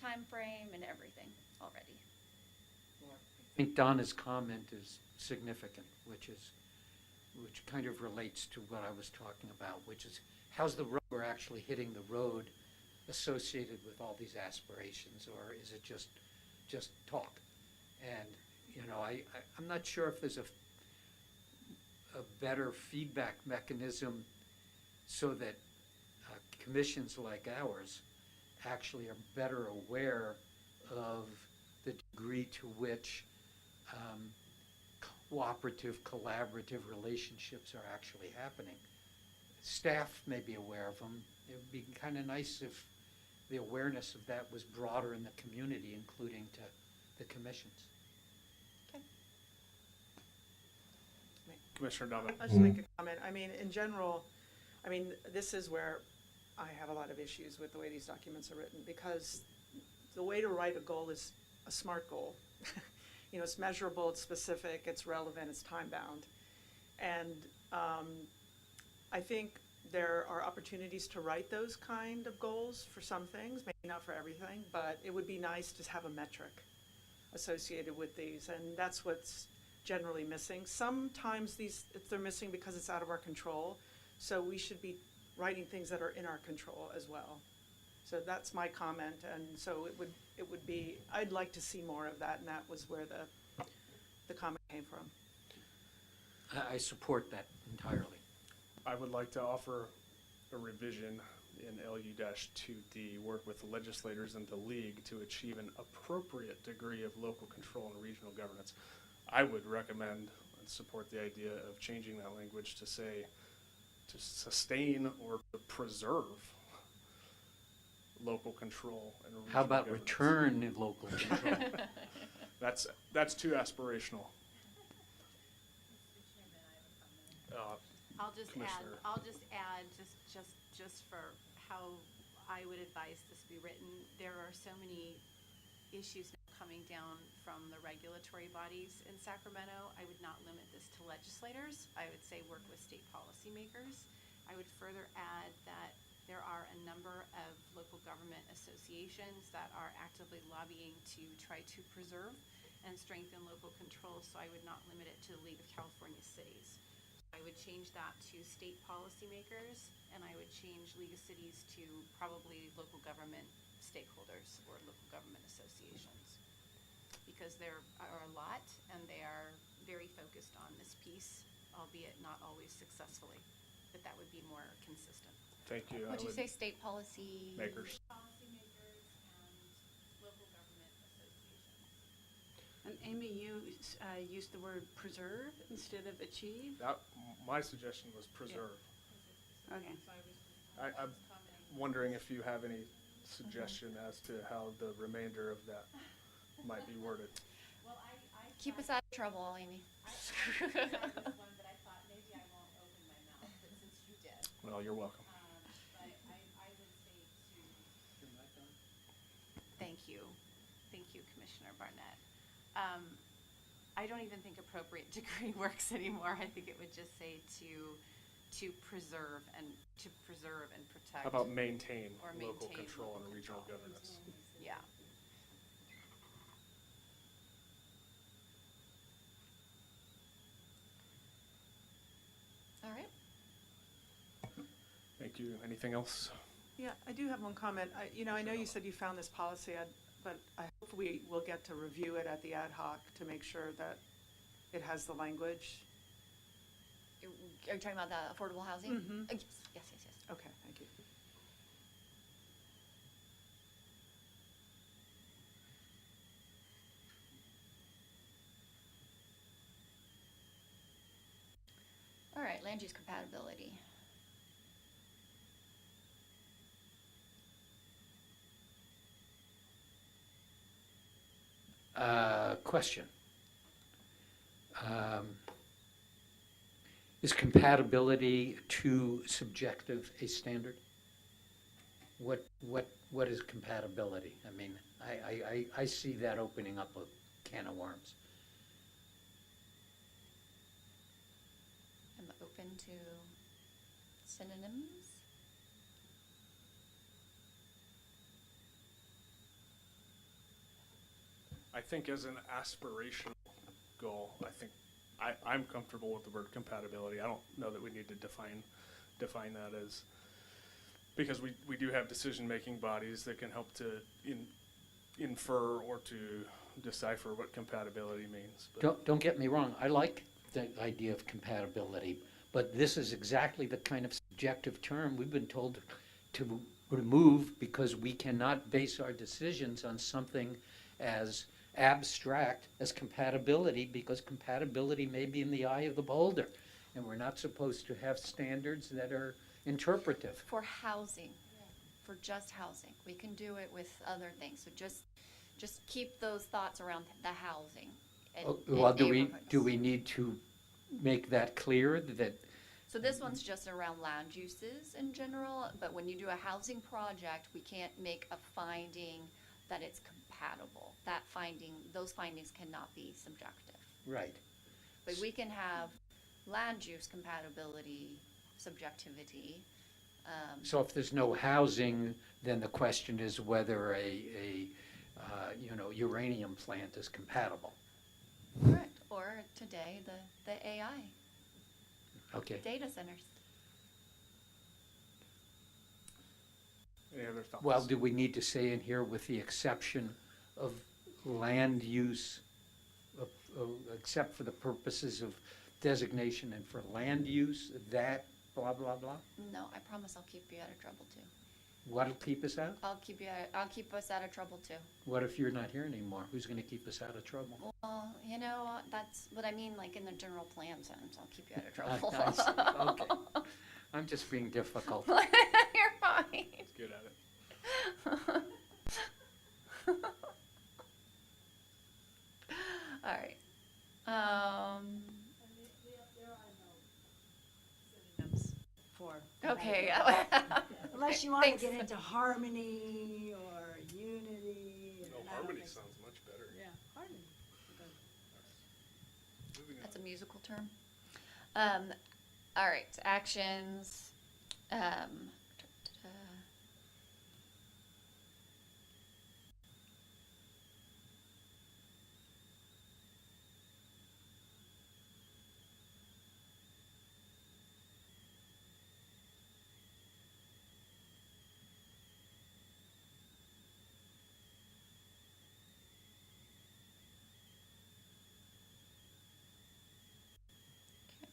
time frame and everything already. I think Donna's comment is significant, which kind of relates to what I was talking about, which is how's the road, we're actually hitting the road associated with all these aspirations, or is it just talk? And, you know, I'm not sure if there's a better feedback mechanism so that commissions like ours actually are better aware of the degree to which cooperative, collaborative relationships are actually happening. Staff may be aware of them. It would be kind of nice if the awareness of that was broader in the community, including to the commissions. Commissioner Donovan. I'll just make a comment. I mean, in general, I mean, this is where I have a lot of issues with the way these documents are written, because the way to write a goal is a SMART goal. You know, it's measurable, it's specific, it's relevant, it's time-bound. And I think there are opportunities to write those kind of goals for some things, maybe not for everything, but it would be nice to have a metric associated with these, and that's what's generally missing. Sometimes they're missing because it's out of our control, so we should be writing things that are in our control as well. So that's my comment, and so it would be, I'd like to see more of that, and that was where the comment came from. I support that entirely. I would like to offer a revision in LU-2D, work with legislators and the league to achieve an appropriate degree of local control and regional governance. I would recommend and support the idea of changing that language to say to sustain or to preserve local control and regional How about governance. return in local control? That's too aspirational. I'll just Commissioner. add, just for how I would advise this be written. There are so many issues now coming down from the regulatory bodies in Sacramento. I would not limit this to legislators. I would say work with state policymakers. I would further add that there are a number of local government associations that are actively lobbying to try to preserve and strengthen local control, so I would not limit it to the League of California Cities. I would change that to state policymakers, and I would change League of Cities to probably local government stakeholders or local government associations. Because there are a lot, and they are very focused on this piece, albeit not always successfully. But that would be more consistent. Thank you. Would you say state policy? Makers. Policymakers and local government associations. And Amy, you used the word preserve instead of achieve? My suggestion was preserve. Okay. I'm wondering if you have any suggestion as to how the remainder of that might be worded. Well, Keep us out of trouble, Amy. I tried this one, but I thought maybe I won't open my mouth, but since you did. Well, you're welcome. But I would say to. Thank you, Commissioner Barnett. I don't even think appropriate degree works anymore. I think it would just say to preserve and protect. How about maintain Or local maintain control local and regional control. governance? Yeah. All right. Thank you. Anything else? Yeah, I do have one comment. I know you said you found this policy, but I hope we will get to review it at the ad hoc to make sure that it has the language. Are you talking about the affordable housing? Mhm. Yes. Okay, thank you. All right, land use compatibility. question. Is compatibility too subjective a standard? What is compatibility? I mean, I see that opening up a can of worms. I'm open to synonyms. I think as an aspirational goal, I'm comfortable with the word compatibility. I don't know that we need to define that as, because we do have decision-making bodies that can help to infer or to decipher what compatibility means. But Don't get me wrong, I like the idea of compatibility, but this is exactly the kind of subjective term we've been told to remove because we cannot base our decisions on something as abstract as compatibility, because compatibility may be in the eye of the beholder, and we're not supposed to have standards that are interpretive. For housing, for just housing. We can do it with other things, so just keep those thoughts around the housing. Well, do we need to make that clear that? So this one's just around land uses in general, but when you do a housing project, we can't make a finding that it's compatible. Those findings cannot be subjective. Right. But we can have land use compatibility, subjectivity. So if there's no housing, then the question is whether a uranium plant is compatible. Correct. Or today, the AI. Okay. Data centers. any other thoughts? Well, do we need to say in here with the exception of land use, except for the purposes of designation and for land use, that blah, blah, blah? No, I promise I'll keep you out of trouble too. What'll keep us out? I'll keep us out of trouble too. What if you're not here anymore? Who's gonna keep us out of trouble? Well, that's what I mean, like in the general plan sense, I'll keep you out of trouble. I see. Okay. I'm just being difficult. You're fine. Let's get at it. All right. There are no synonyms for. Okay. Unless you want to Thanks. get into harmony or unity. No, and I don't harmony think so. sounds much better. Yeah, harmony. Moving on. That's a musical term. All right, actions.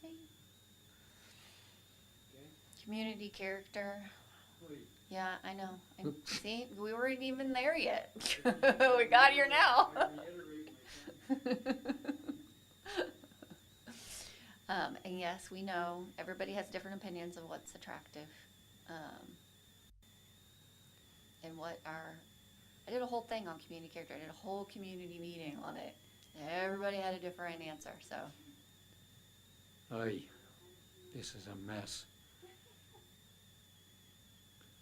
Okay. Community character. Yeah, I know. See, we weren't even there yet. We got here now. And yes, we know everybody has different opinions of what's attractive. And I did a whole thing on community character. I did a whole community meeting on it. Everybody had a different answer, so. Oy, this is a mess.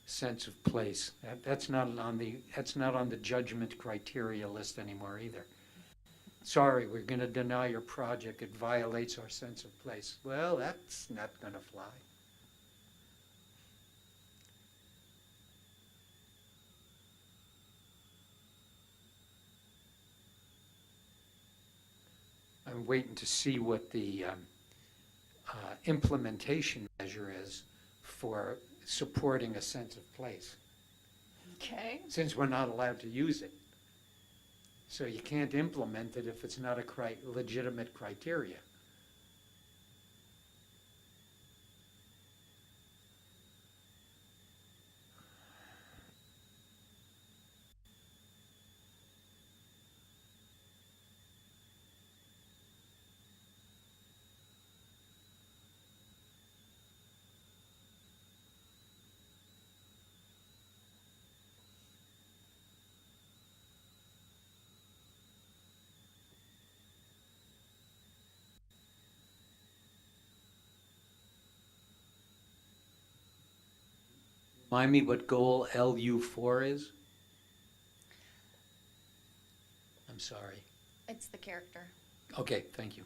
Sense of place. That's not on the judgment criteria list anymore either. Sorry, we're going to deny your project. It violates our sense of place. Well, that's not going to fly. I'm waiting to see what the implementation measure is for supporting a sense of place, Okay. since we're not allowed to use it. So you can't implement it if it's not a legitimate criteria. Remind me what goal LU4 is? I'm sorry. It's the character. Okay, thank you.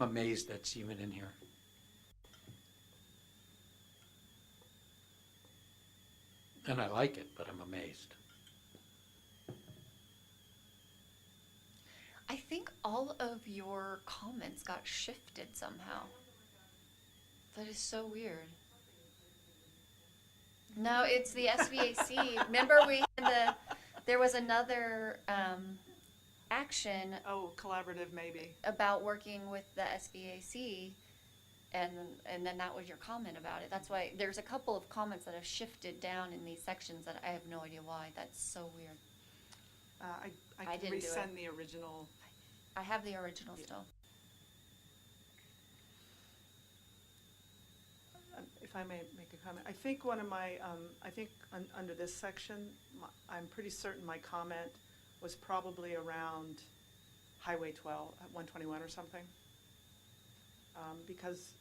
I'm amazed that's even in here. And I like it, but I'm amazed. I think all of your comments got shifted somehow. That is so weird. No, it's the SVAC. Remember there was another action Oh, collaborative maybe. about working with the SVAC, and then that was your comment about it. That's why there's a couple of comments that have shifted down in these sections that I have no idea why. That's so weird. I I can didn't do it. resend the original. I have the original still. If I may make a comment, I think one of my, under this section, I'm pretty certain my comment was probably around Highway 12, 121 or something. Because,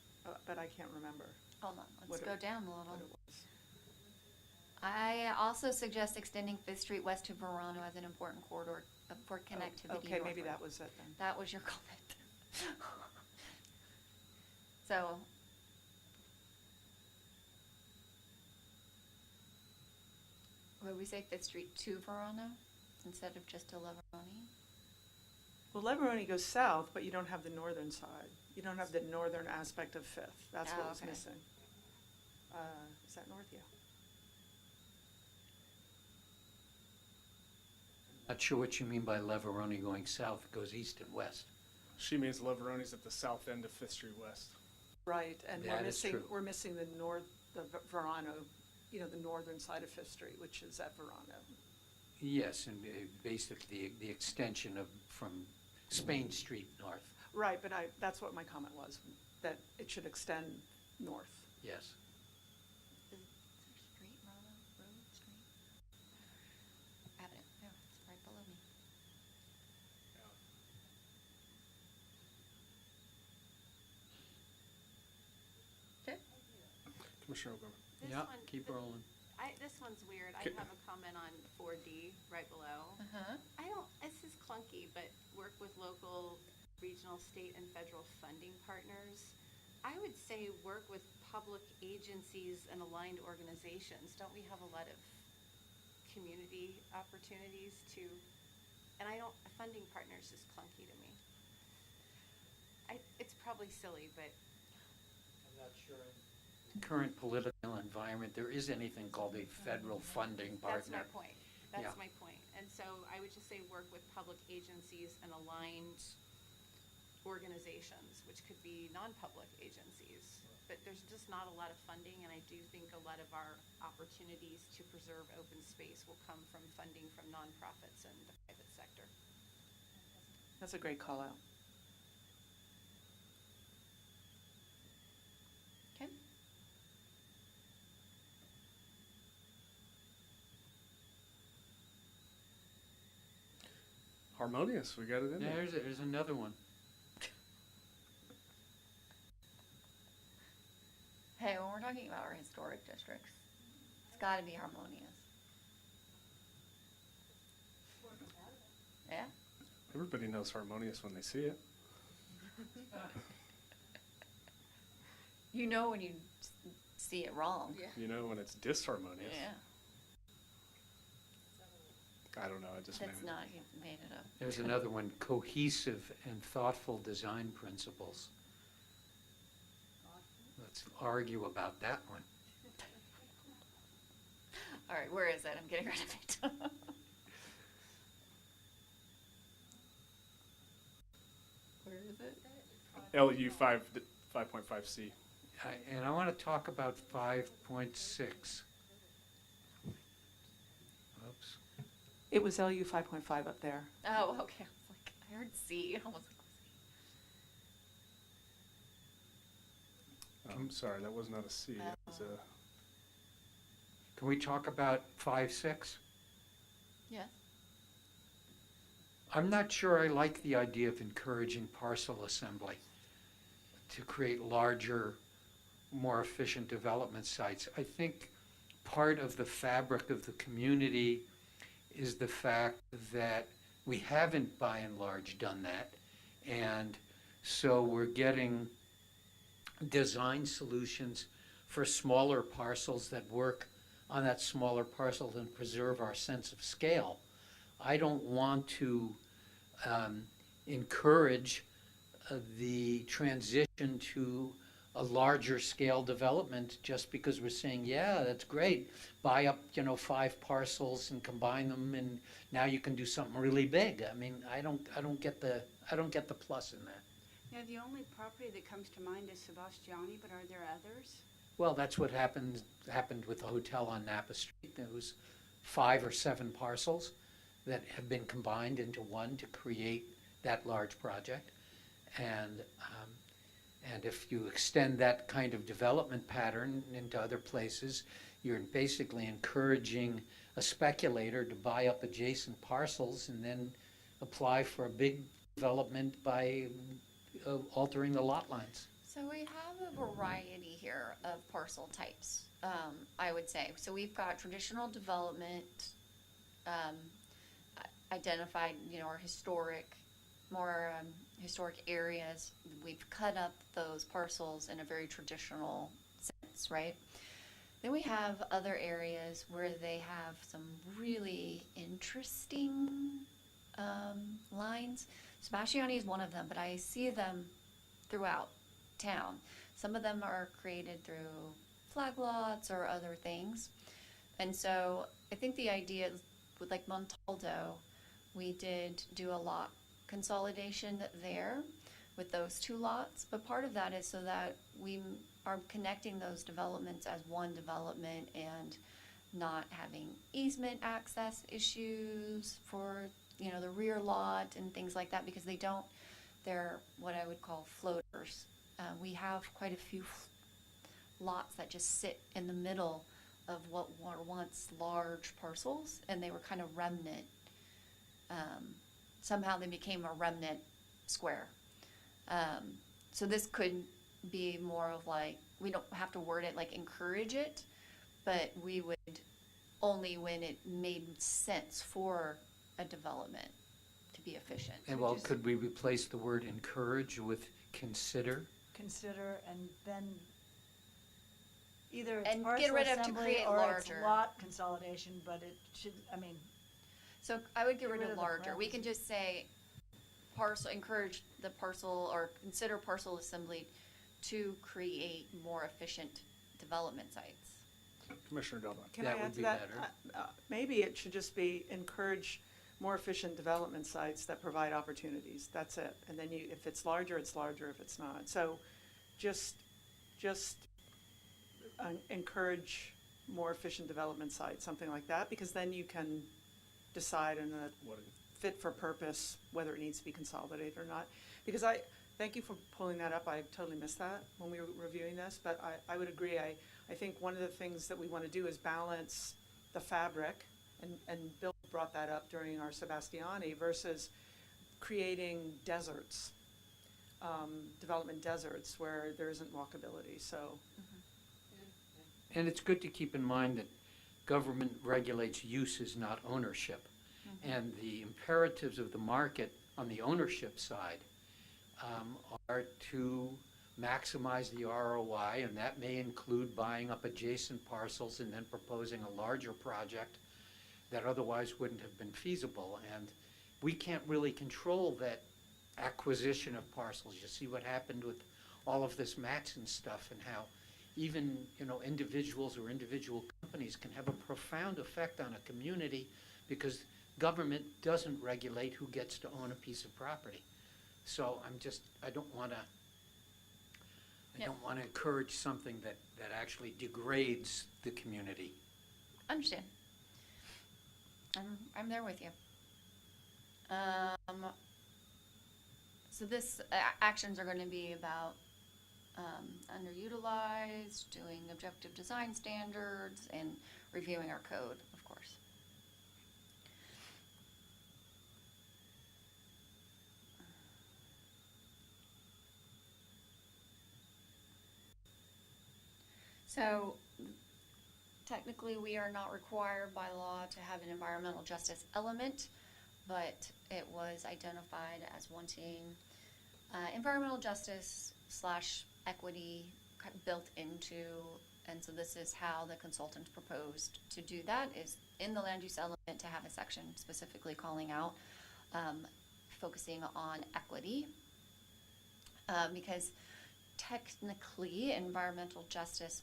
but I can't remember Hold on, let's What go it- down a what little. it was. I also suggest extending Fifth Street west to Verano as an important corridor for connectivity. Okay, maybe northward. that was it then. That was your comment. So, would we say Fifth Street to Verano instead of just to Leveroni? Well, Leveroni goes south, but you don't have the northern side. You don't have the northern aspect of Fifth. That's what Oh, was okay. missing. Is that north? Yeah. Not sure what you mean by Leveroni going south. It goes east and west. She means Leveroni's at the south end of Fifth Street West. Right, and That is true. we're missing the Verano, the northern side of Fifth Street, which is at Verano. Yes, and basically the extension from Spain Street north. Right, but that's what my comment was, that it should extend north. Yes. Is it Street, Verano, Road, Street? I have it, there, it's right below me. Okay. Commissioner O'Gorman. This Yeah, one- keep th- rolling. This one's weird. I Okay. have a comment on 4D right below. Uh-huh. This is clunky, but work with local, regional, state, and federal funding partners. I would say work with public agencies and aligned organizations. Don't we have a lot of community opportunities to, and funding partners is clunky to me. It's probably silly, but I'm not sure in the current political environment, there is anything called a federal funding that's partner. my point. That's Yeah. my point. And so I would just say work with public agencies and aligned organizations, which could be non-public agencies. But there's just not a lot of funding, and I do think a lot of our opportunities to preserve open space will come from funding from nonprofits and the private sector. That's a great call out. Okay. Harmonious, we got it in Yeah, there. there's another one. Hey, when we're talking about our historic districts, it's gotta be harmonious. Yeah? Everybody knows harmonious when they see it. You know when you see it wrong. You know when it's disharmonious. Yeah. I don't know, I just made That's it. not, you made it up. There's another one, cohesive and thoughtful design principles. Let's argue about that one. All right, where is it? I'm getting rid of it. Where is it? LU 5.5C. And I want to talk about 5.6. Oops. It was LU 5.5 up there. Oh, okay. I was like, I heard C. I was like, I'm sorry, that was not a C. That was a. Can we talk about 5.6? yes. I'm not sure I like the idea of encouraging parcel assembly to create larger more efficient development sites. I think part of the fabric of the community is the fact that we haven't by and large done that. And so we're getting design solutions for smaller parcels that work on that smaller parcel and preserve our sense of scale. I don't want to encourage the transition to a larger scale development just because we're saying, yeah, that's great. Buy up, 5 parcels and combine them, and now you can do something really big. I mean, I don't get the plus in that. Yeah, the only property that comes to mind is Sebastiani, but are there others? Well, that's what happened with the hotel on Napa Street. There was 5 or 7 parcels that have been combined into one to create that large project. And if you extend that kind of development pattern into other places, you're basically encouraging a speculator to buy up adjacent parcels and then apply for a big development by altering the lot lines. So we have a variety here of parcel types, I would say. So we've got traditional development, identified, our more historic areas. We've cut up those parcels in a very traditional sense, right? Then we have other areas where they have some really interesting lines. Sebastiani is one of them, but I see them throughout town. Some of them are created through flag lots or other things. And so I think the idea with like Montaldo, we did do a lot consolidation there with those 2 lots, but part of that is so that we are connecting those developments as one development and not having easement access issues for the rear lot and things like that, because they're what I would call floaters. We have quite a few lots that just sit in the middle of what were once large parcels, and they were kind of remnant. Somehow they became a remnant square. So this could be more of like, we don't have to word it like encourage it, but we would only when it made sense for a development to be efficient. And well, could we replace the word encourage with consider? Consider, and then either it's And parcel get rid of to assembly create or larger. it's lot consolidation, but it should, So I would get rid of the larger. We can parentheses. just say encourage the parcel or consider parcel assembly to create more efficient development sites. Commissioner Delbach. Can That I would add to be that? better. Maybe it should just be encourage more efficient development sites that provide opportunities. That's it. And then if it's larger, it's larger. If it's not, so just encourage more efficient development sites, something like that, because then you can decide in a fit for purpose whether it needs to be consolidated or not. Because thank you for pulling that up. I totally missed that when we were reviewing this, but I would agree. I think one of the things that we want to do is balance the fabric, and Bill brought that up during our Sebastiani, versus creating deserts, development deserts where there isn't walkability. So, And it's good to keep in mind that government regulates uses, not ownership. And the imperatives of the market on the ownership side are to maximize the ROI, and that may include buying up adjacent parcels and then proposing a larger project that otherwise wouldn't have been feasible. And we can't really control that acquisition of parcels. You see what happened with all of this Matson stuff, and how even individuals or individual companies can have a profound effect on a community because government doesn't regulate who gets to own a piece of property. So I don't want to encourage something that actually degrades the community. Understand. I'm there with you. So this actions are going to be about underutilized, doing objective design standards, and reviewing our code, of course. So technically, we are not required by law to have an environmental justice element, but it was identified as wanting environmental justice / equity built into, and so this is how the consultant proposed to do that, is in the land use element to have a section specifically calling out, focusing on equity, because technically environmental justice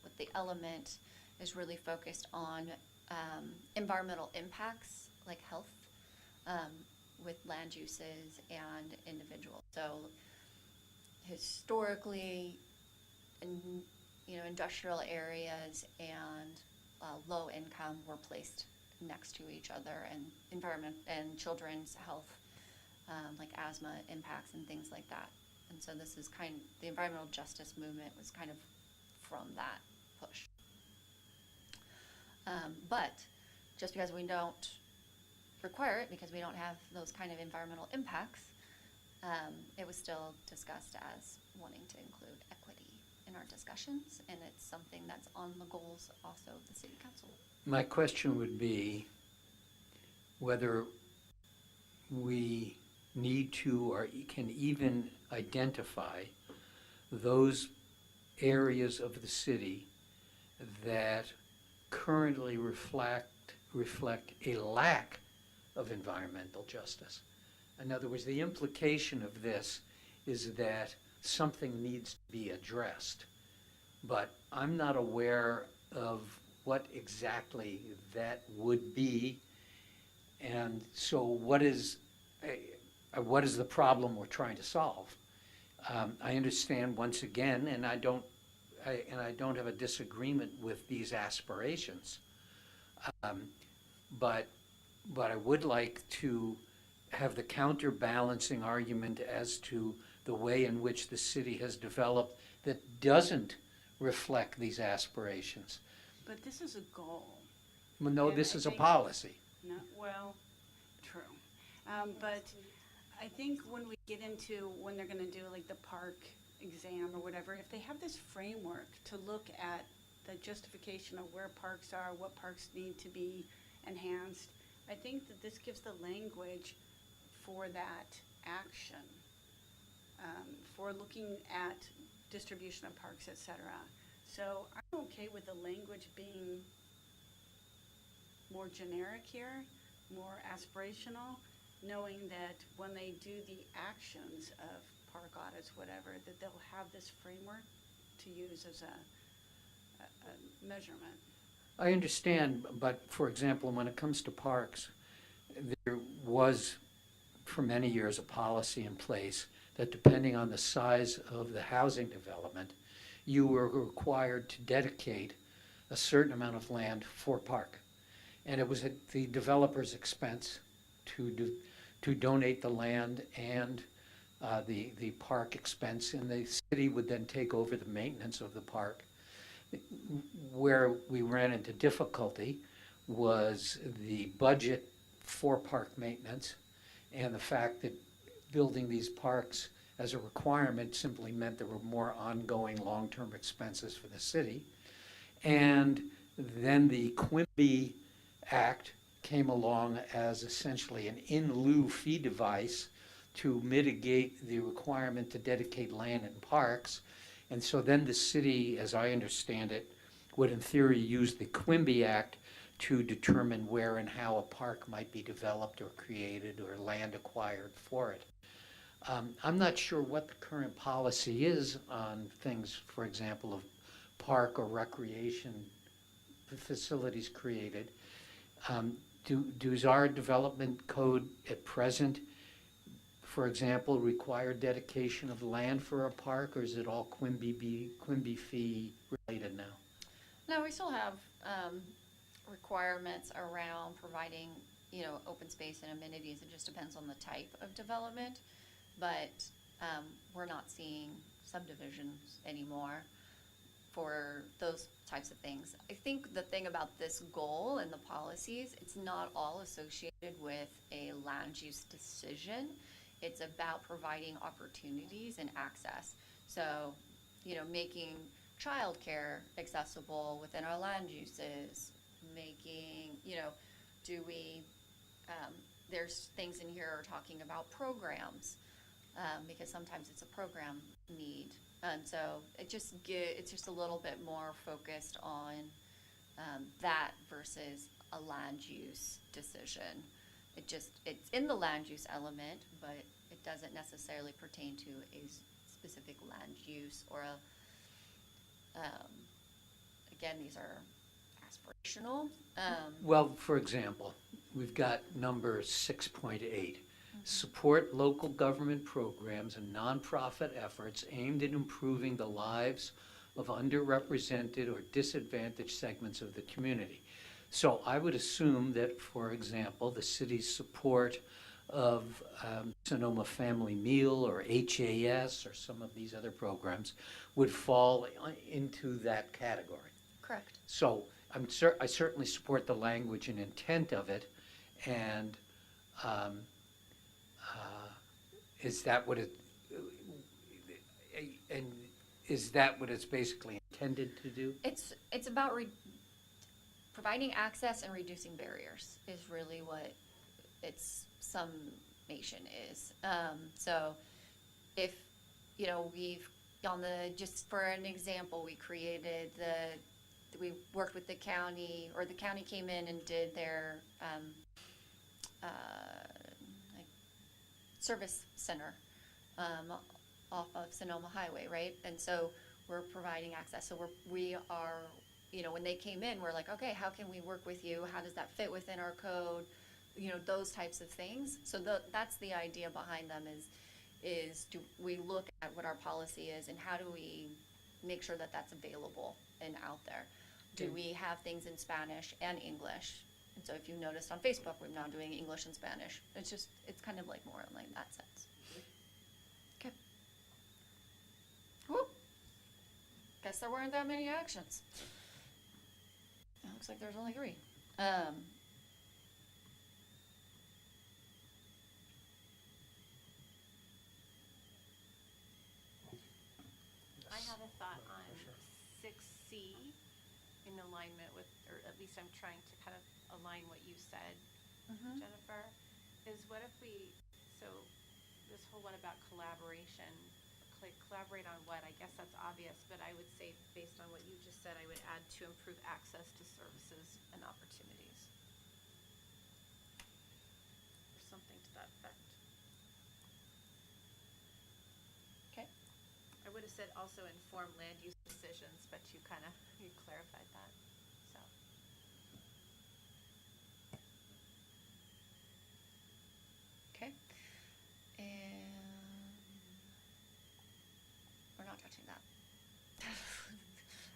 with the element is really focused on environmental impacts like health with land uses and individuals. So historically, industrial areas and low income were placed next to each other, and environment and children's health, like asthma impacts and things like that. And so this is the environmental justice movement was kind of from that push. But just because we don't require it, because we don't have those kind of environmental impacts, it was still discussed as wanting to include equity in our discussions, and it's something that's on the goals also of the city council. My question would be whether we need to or can even identify those areas of the city that currently reflect a lack of environmental justice. In other words, the implication of this is that something needs to be addressed, but I'm not aware of what exactly that would be. And so what is the problem we're trying to solve? I understand once again, and I don't have a disagreement with these aspirations, but I would like to have the counterbalancing argument as to the way in which the city has developed that doesn't reflect these aspirations. But this is a goal. Well, no, And this I is a think- policy. No, well, true. But I think when we get into when they're gonna do like the park exam or whatever, if they have this framework to look at the justification of where parks are, what parks need to be enhanced, I think that this gives the language for that action, for looking at distribution of parks, et cetera. So I'm okay with the language being more generic here, more aspirational, knowing that when they do the actions of park audits, whatever, that they'll have this framework to use as a measurement. I understand, but for example, when it comes to parks, there was for many years a policy in place that depending on the size of the housing development, you were required to dedicate a certain amount of land for park. And it was at the developer's expense to donate the land and the park expense, and the city would then take over the maintenance of the park. Where we ran into difficulty was the budget for park maintenance, and the fact that building these parks as a requirement simply meant there were more ongoing long-term expenses for the city. And then the Quimby Act came along as essentially an in lieu fee device to mitigate the requirement to dedicate land in parks. And so then the city, as I understand it, would in theory use the Quimby Act to determine where and how a park might be developed or created or land acquired for it. I'm not sure what the current policy is on things, for example, of park or recreation facilities created. Does our development code at present, for example, require dedication of land for a park, or is it all Quimby fee related now? No, we still have requirements around providing, open space and amenities. It just depends on the type of development, but we're not seeing subdivisions anymore for those types of things. I think the thing about this goal and the policies, it's not all associated with a land use decision. It's about providing opportunities and access. So, making childcare accessible within our land uses, making, do we, there's things in here talking about programs, because sometimes it's a program need. And so it's just a little bit more focused on that versus a land use decision. It's in the land use element, but it doesn't necessarily pertain to a specific land use or again, these are aspirational. Well, for example, we've got number 6.8. Support local government programs and nonprofit efforts aimed at improving the lives of underrepresented or disadvantaged segments of the community. So I would assume that, for example, the city's support of Sonoma Family Meal or HAS or some of these other programs would fall into that category. Correct. So I certainly support the language and intent of it, and is that what it's basically intended to do? It's about providing access and reducing barriers is really what its summation is. So if, we've just for an example, we worked with the county, or the county came in and did their like service center off of Sonoma Highway, right? And so we're providing access. So we are, when they came in, we're like, okay, how can we work with you? How does that fit within our code? Those types of things. So that's the idea behind them is do we look at what our policy is and how do we make sure that that's available and out there? Do we have things in Spanish and English? And so if you noticed on Facebook, we're now doing English and Spanish. It's kind of like more in like that sense. Okay. Whoop. Guess there weren't that many actions. It looks like there's only 3. I have a thought on 6C in alignment with, or at least I'm trying to kind of align what you said, Jennifer, is what if so this whole one about collaboration, collaborate on what? I guess that's obvious, but I would say based on what you just said, I would add to improve access to services and opportunities. Or something to that effect. Okay. I would have said also inform land use decisions, but you clarified that, so. Okay. And we're not touching that.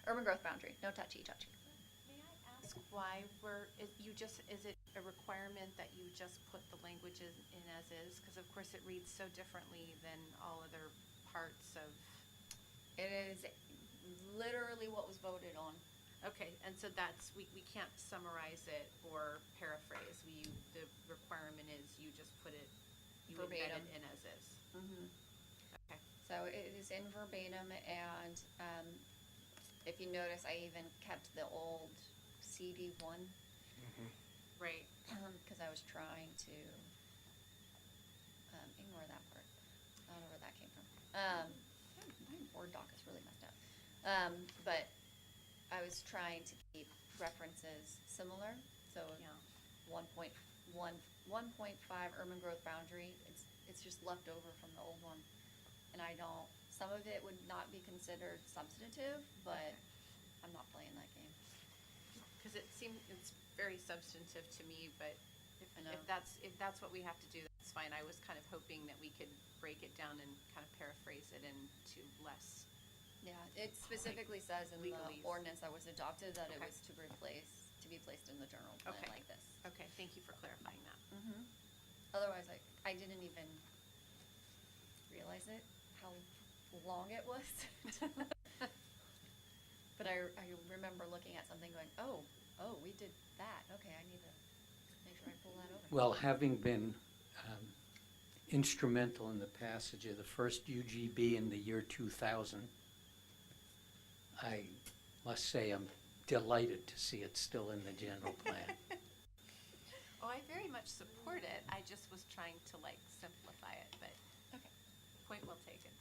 Urban growth boundary, no touchy. May I ask why is it a requirement that you just put the language in as is? Because of course it reads so differently than all other parts of. It is literally what was voted on. Okay, and so that's, we can't summarize it or paraphrase. The requirement is you just put it, you embed Verbatim. it in as is. Okay. So it is in verbatim, and if you notice, I even kept the old CD1 Right. because I was trying to ignore that part. I don't know where that came from. My Word doc is really messed up. But I was trying to keep references similar. So 1.5 urban growth boundary, it's just left over from the old one. And some of it would not be considered substantive, but I'm not playing that game. Because it's very substantive to me, but if that's what we have to do, that's fine. I was kind of hoping that we could break it down and kind of paraphrase it into less. Yeah, it specifically says in the Legalese. ordinance that was adopted that it Okay. was to be placed in the general plan Okay. like this. Okay, thank you for clarifying that. Otherwise, I didn't even realize how long it was. But I remember looking at something going, oh, we did that. Okay, I need to make sure I pull that over. Well, having been instrumental in the passage of the first UGB in the year 2000, I must say I'm delighted to see it still in the general plan. Oh, I very much support it. I just was trying to like simplify it, but Okay. point well taken.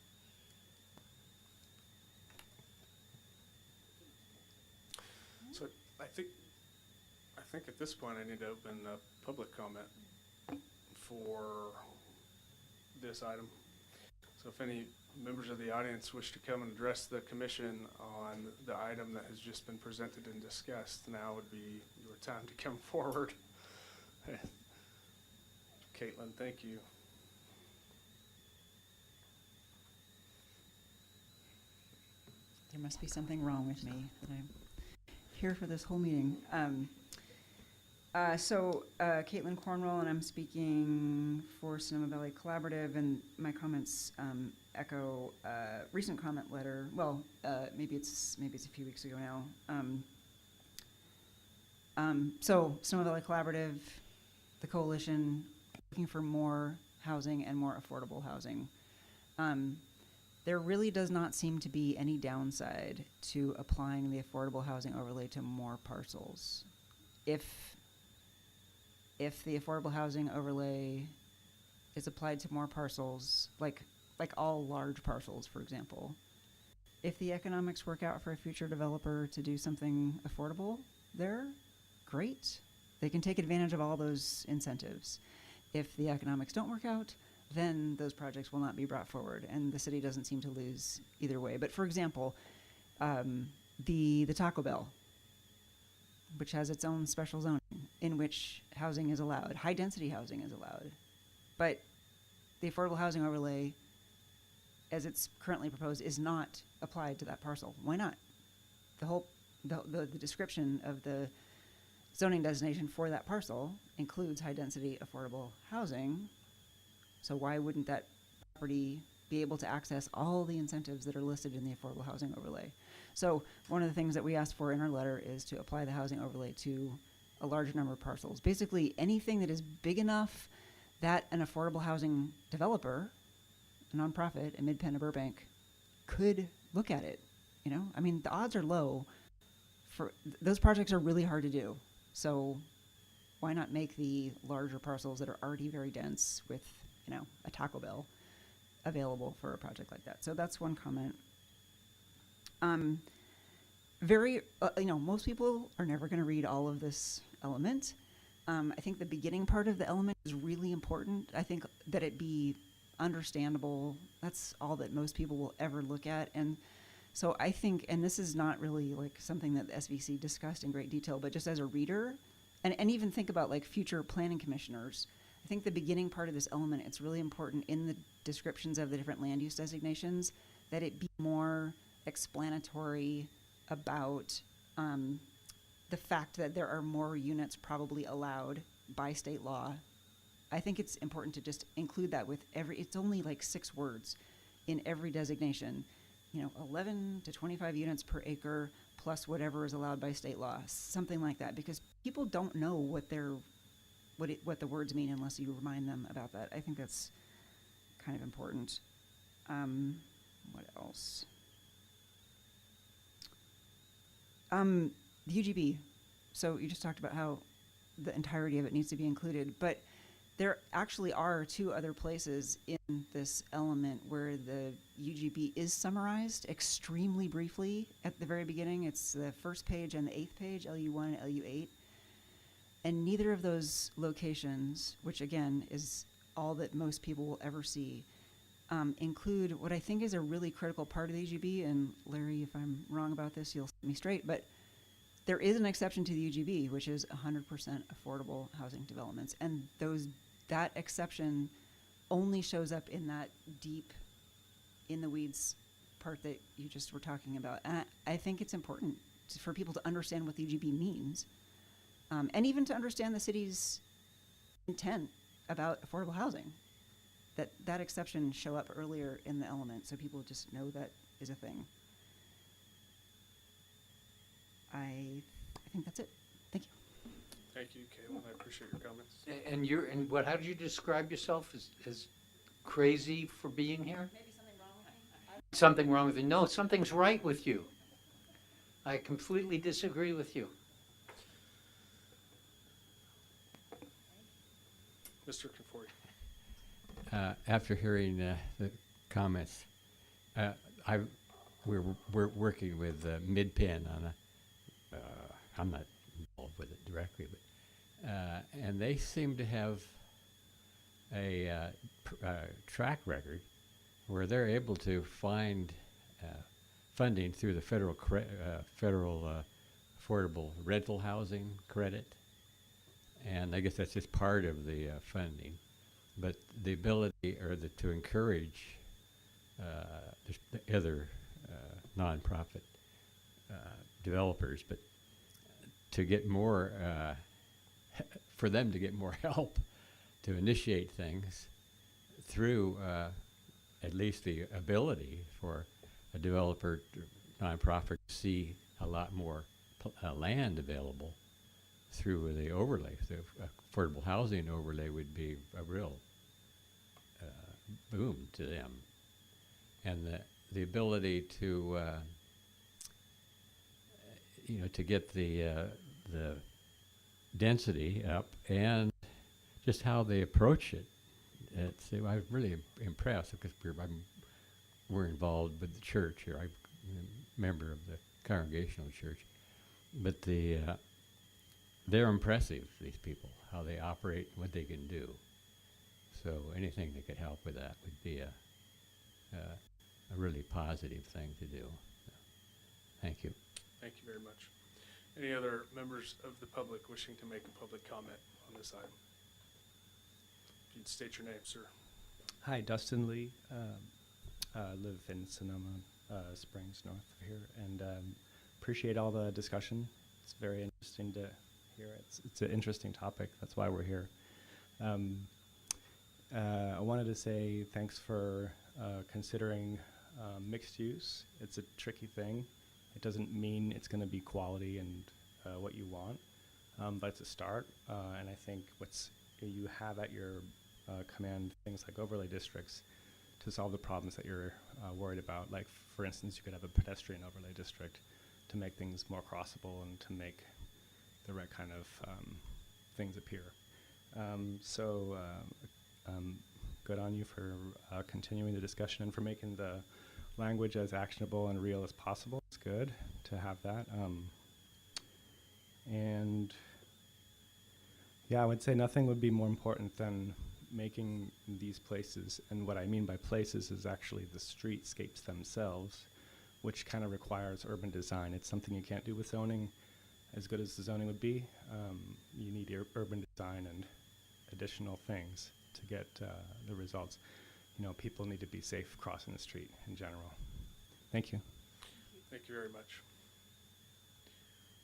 So I think at this point I need to open up public comment for this item. So if any members of the audience wish to come and address the commission on the item that has just been presented and discussed, now would be your time to come forward. Caitlin, thank you. There must be something wrong with me that I'm here for this whole meeting. Caitlin Cornwell, and I'm speaking for Sonoma Valley Collaborative, and my comments echo recent comment letter. Well, maybe it's a few weeks ago now. Sonoma Valley Collaborative, the coalition, looking for more housing and more affordable housing. There really does not seem to be any downside to applying the affordable housing overlay to more parcels. If the affordable housing overlay is applied to more parcels, like all large parcels, for example, if the economics work out for a future developer to do something affordable there, great. They can take advantage of all those incentives. If the economics don't work out, then those projects will not be brought forward, and the city doesn't seem to lose either way. But for example, the Taco Bell, which has its own special zoning in which housing is allowed, high-density housing is allowed. But the affordable housing overlay, as it's currently proposed, is not applied to that parcel. Why not? The description of the zoning designation for that parcel includes high-density affordable housing. So why wouldn't that property be able to access all the incentives that are listed in the affordable housing overlay? So one of the things that we asked for in our letter is to apply the housing overlay to a larger number of parcels. Basically anything that is big enough that an affordable housing developer, a nonprofit in Mid-Penn or Burbank, could look at it. You know, I mean, the odds are low for those projects are really hard to do. So why not make the larger parcels that are already very dense with, you know, a Taco Bell available for a project like that? So that's one comment. Most people are never going to read all of this element. I think the beginning part of the element is really important. I think that it be understandable. That's all that most people will ever look at. And so I think, and this is not really like something that the SVC discussed in great detail, but just as a reader, and even think about like future planning commissioners, I think the beginning part of this element, it's really important in the descriptions of the different land use designations that it be more explanatory about the fact that there are more units probably allowed by state law. I think it's important to just include that with it's only like 6 words in every designation, 11 to 25 units per acre plus whatever is allowed by state law, something like that, because people don't know what the words mean unless you remind them about that. I think that's kind of important. What else? The UGB. So you just talked about how the entirety of it needs to be included, but there actually are 2 other places in this element where the UGB is summarized extremely briefly at the very beginning. It's the first page and the 8th page, LU1 and LU8. And neither of those locations, which again is all that most people will ever see, include what I think is a really critical part of the UGB. And Larry, if I'm wrong about this, you'll set me straight. But there is an exception to the UGB, which is 100% affordable housing developments. And that exception only shows up in that deep, in the weeds part that you just were talking about. And I think it's important for people to understand what the UGB means. And even to understand the city's intent about affordable housing, that exception show up earlier in the element, so people just know that is a thing. I think that's it. Thank you. Thank you, Caitlin. I appreciate your comments. And how did you describe yourself as crazy for being here? Maybe something wrong with me. Something wrong with you? No, something's right with you. I completely disagree with you. Mr. Conforti. After hearing the comments, I we're working with Mid-Penn on a. I'm not involved with it directly, but and they seem to have a track record where they're able to find funding through the federal affordable rental housing credit, and I guess that's just part of the funding. But the ability to encourage the other nonprofit developers, but to get more, for them to get more help to initiate things through at least the ability for a developer, nonprofit, to see a lot more land available through the overlay. The affordable housing overlay would be a real boom to them. And the ability to, to get the density up and just how they approach it. I was really impressed because we're involved with the church here. I'm a member of the Congregational Church. But they're impressive, these people, how they operate, what they can do. So anything that could help with that would be a really positive thing to do. So, thank you. Thank you very much. Any other members of the public wishing to make a public comment on this item? If you'd state your name, sir. Hi, Dustin Lee. Live in Sonoma Springs, north of here, and appreciate all the discussion. It's very interesting to hear. It's an interesting topic. That's why we're here. I wanted to say thanks for considering mixed use. It's a tricky thing. It doesn't mean it's going to be quality and what you want, but it's a start. And I think you have at your command things like overlay districts to solve the problems that you're worried about. Like, for instance, you could have a pedestrian overlay district to make things more crossable and to make the right kind of things appear. Good on you for continuing the discussion and for making the language as actionable and real as possible. It's good to have that. And yeah, I would say nothing would be more important than making these places, and what I mean by places is actually the streetscapes themselves, which kind of requires urban design. It's something you can't do with zoning. As good as the zoning would be, you need urban design and additional things to get the results. People need to be safe crossing the street in general. Thank you. Thank you very much.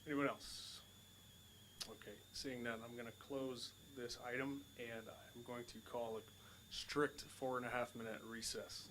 Anyone else? Okay, seeing none, I'm going to close this item, and I'm going to call a strict 4.5-minute recess.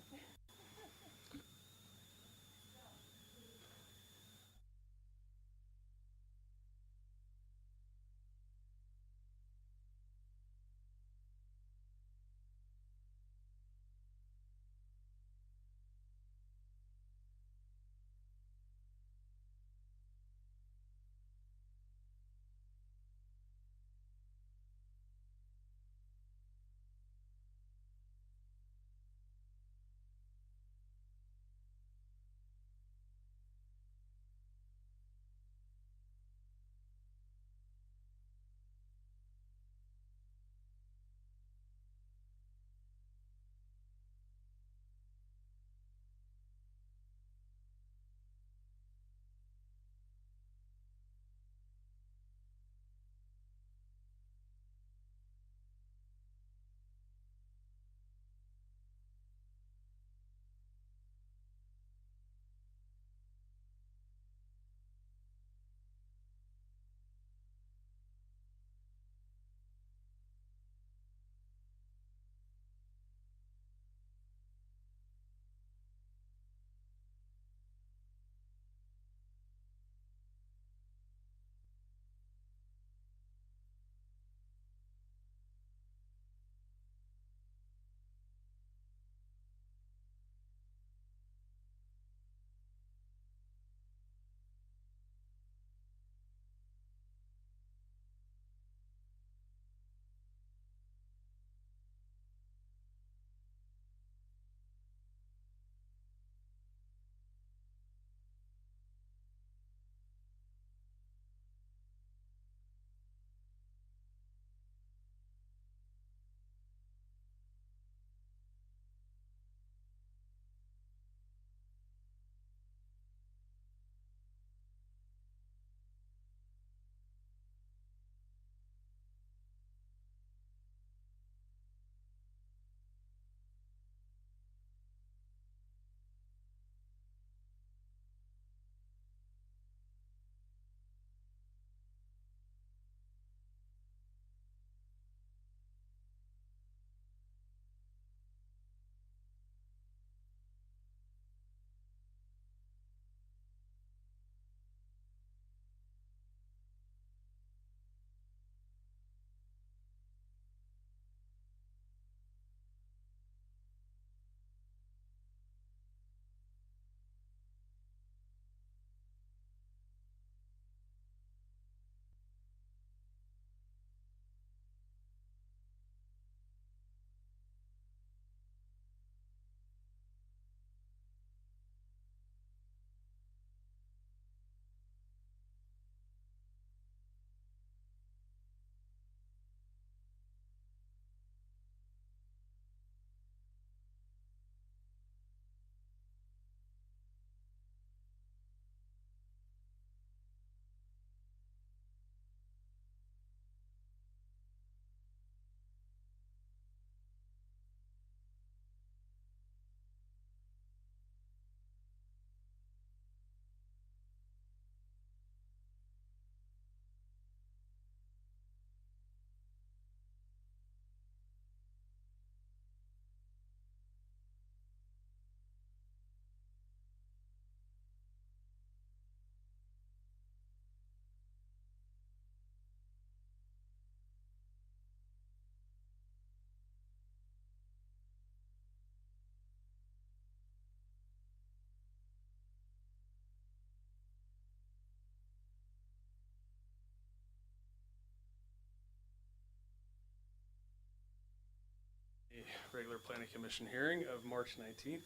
Planning Commission hearing of March 19th.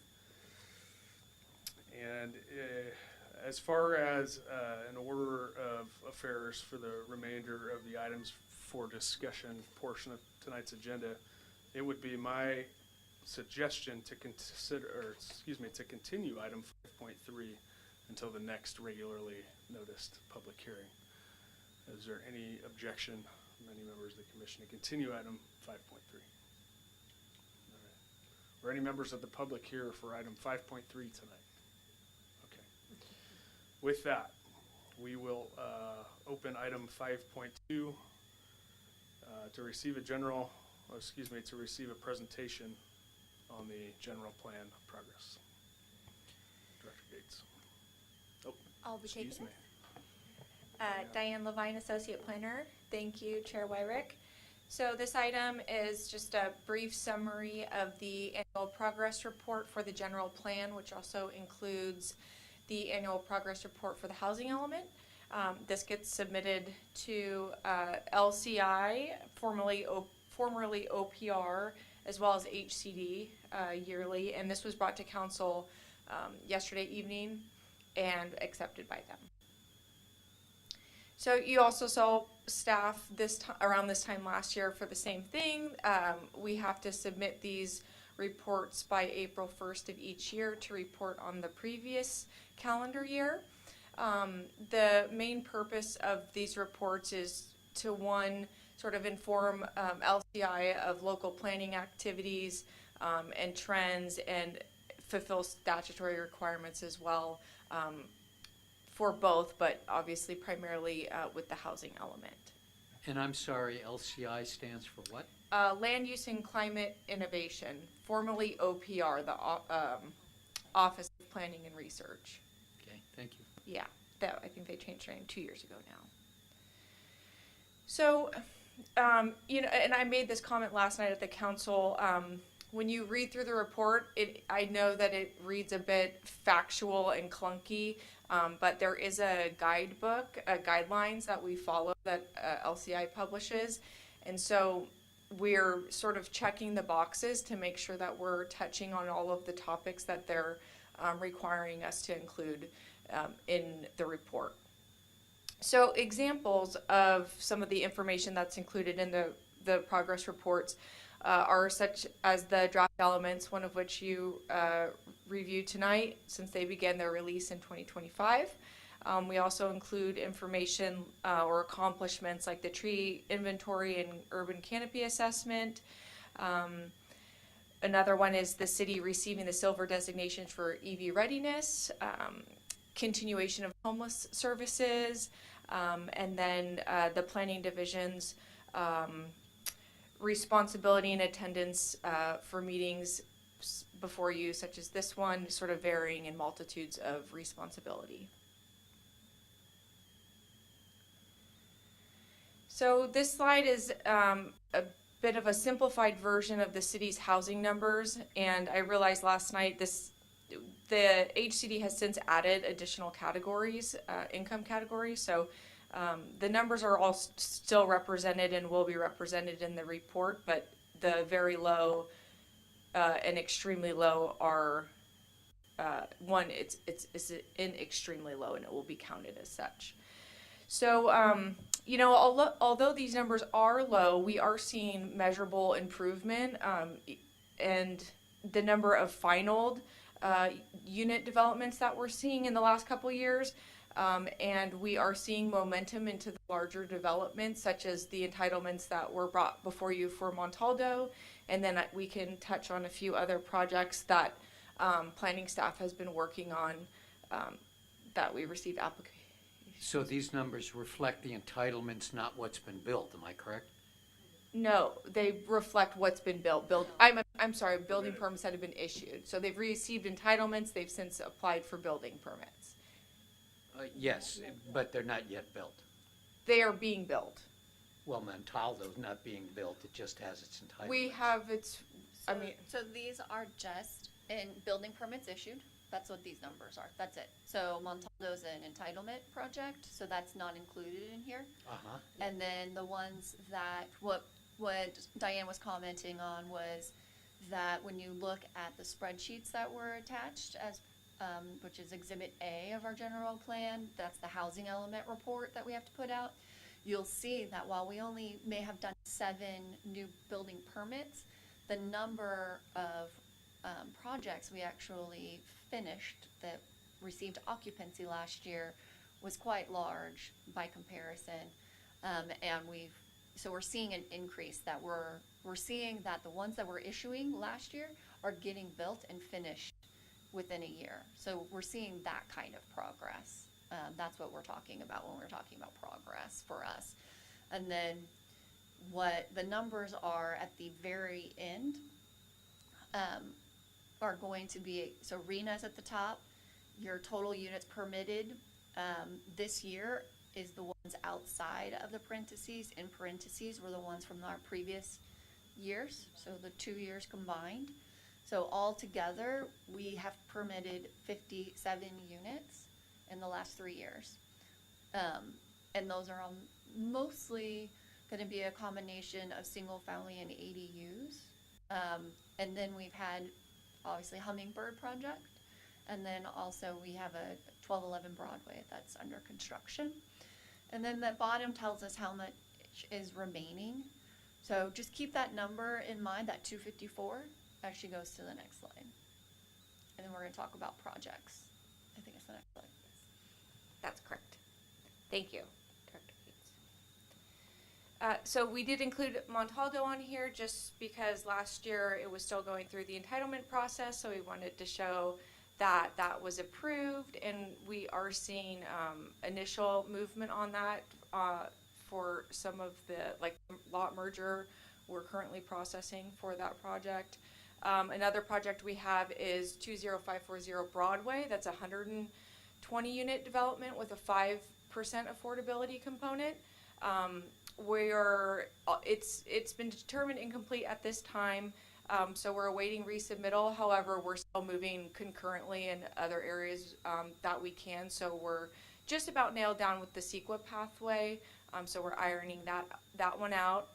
And as far as an order of affairs for the remainder of the items for discussion portion of tonight's agenda, it would be my suggestion to to continue item 5.3 until the next regularly noticed public hearing. Is there any objection from any members of the commission to continue item 5.3? Or any members of the public here for item 5.3 tonight? Okay. With that, we will open item 5.2 to receive to receive a presentation on the general plan progress. Director Gates. Oh, I'll be excuse taking me. it. Diane Levine, Associate Planner. Thank you, Chair WIRICK. So this item is just a brief summary of the annual progress report for the general plan, which also includes the annual progress report for the housing element. This gets submitted to LCI, formerly OPR, as well as HCD yearly, and this was brought to council yesterday evening and accepted by them. So you also saw staff around this time last year for the same thing. We have to submit these reports by April 1st of each year to report on the previous calendar year. The main purpose of these reports is to, one, sort of inform LCI of local planning activities and trends, and fulfill statutory requirements as well for both, but obviously primarily with the housing element. And I'm sorry, LCI stands for what? Land Use and Climate Innovation, formerly OPR, the Office of Planning and Research. Okay, thank you. Yeah, I think they changed their name 2 years ago now. So, and I made this comment last night at the council. When you read through the report, I know that it reads a bit factual and clunky, but there is a guidebook, guidelines that we follow that LCI publishes. And so we're sort of checking the boxes to make sure that we're touching on all of the topics that they're requiring us to include in the report. So examples of some of the information that's included in the progress reports are such as the draft elements, one of which you reviewed tonight since they began their release in 2025. We also include information or accomplishments like the tree inventory and urban canopy assessment. Another one is the city receiving the silver designation for EV readiness, continuation of homeless services, and then the planning division's responsibility and attendance for meetings before you, such as this one, sort of varying in multitudes of responsibility. So this slide is a bit of a simplified version of the city's housing numbers, and I realized last night the HCD has since added additional categories, income categories. So the numbers are all still represented and will be represented in the report, but the very low and extremely low are it's in extremely low, and it will be counted as such. So although these numbers are low, we are seeing measurable improvement, and the number of finaled unit developments that we're seeing in the last couple of years, and we are seeing momentum into the larger developments, such as the entitlements that were brought before you for Montaldo, and then we can touch on a few other projects that planning staff has been working on that we received applications. So these numbers reflect the entitlements, not what's been built, am I correct? No, they reflect what's been built. I'm sorry, building permits that have been issued. So they've received entitlements, they've since applied for building permits. Yes, but they're not yet built. They are being built. Well, Montaldo's not being built, it just has its entitlements. We have So these are just in building permits issued. That's what these numbers are. That's it. So Montaldo's an entitlement project, so that's not included in here. Uh-huh. And then the ones that what Diane was commenting on was that when you look at the spreadsheets that were attached as, which is Exhibit A of our general plan, that's the housing element report that we have to put out, you'll see that while we only may have done 7 new building permits, the number of projects we actually finished that received occupancy last year was quite large by comparison. And so we're seeing an increase that we're seeing that the ones that we're issuing last year are getting built and finished within a year. So we're seeing that kind of progress. That's what we're talking about when we're talking about progress for us. And then what the numbers are at the very end are going to be, so RENA's at the top, your total units permitted this year is the ones outside of the parentheses. In parentheses were the ones from our previous years, so the 2 years combined. So altogether, we have permitted 57 units in the last 3 years. And those are mostly going to be a combination of single family and ADUs. And then we've had, obviously, Hummingbird project. And then also we have a 1211 Broadway that's under construction. And then the bottom tells us how much is remaining. So just keep that number in mind, that 254 actually goes to the next slide. And then we're going to talk about projects. I think it's the next slide. That's correct. Thank you, Director Gates. So we did include Montaldo on here just because last year it was still going through the entitlement process, so we wanted to show that that was approved, and we are seeing initial movement on that for some of the, like, lot merger we're currently processing for that project. Another project we have is 20540 Broadway. That's a 120 unit development with a 5% affordability component. It's been determined incomplete at this time, so we're awaiting resubmittal. However, we're still moving concurrently in other areas that we can. So we're just about nailed down with the CEQA pathway. So we're ironing that one out.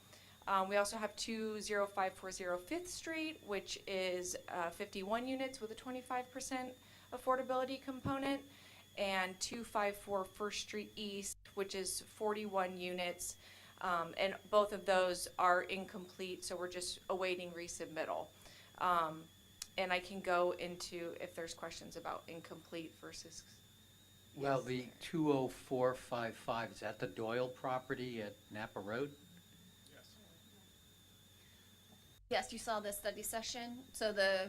We also have 20540 5th Street, which is 51 units with a 25% affordability component, and 254 1st Street East, which is 41 units. And both of those are incomplete, so we're just awaiting resubmittal. And I can go into if there's questions about incomplete versus. Well, the 20455, is that the Doyle property at Napa Road? Yes, you saw the study session. So the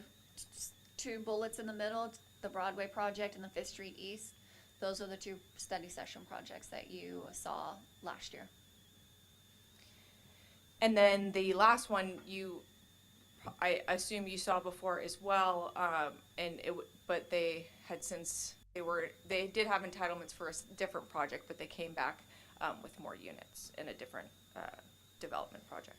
2 bullets in the middle, the Broadway project and the 5th Street East, those are the 2 study session projects that you saw last year. And then the last one I assume you saw before as well, but they had since they did have entitlements for a different project, but they came back with more units in a different development project.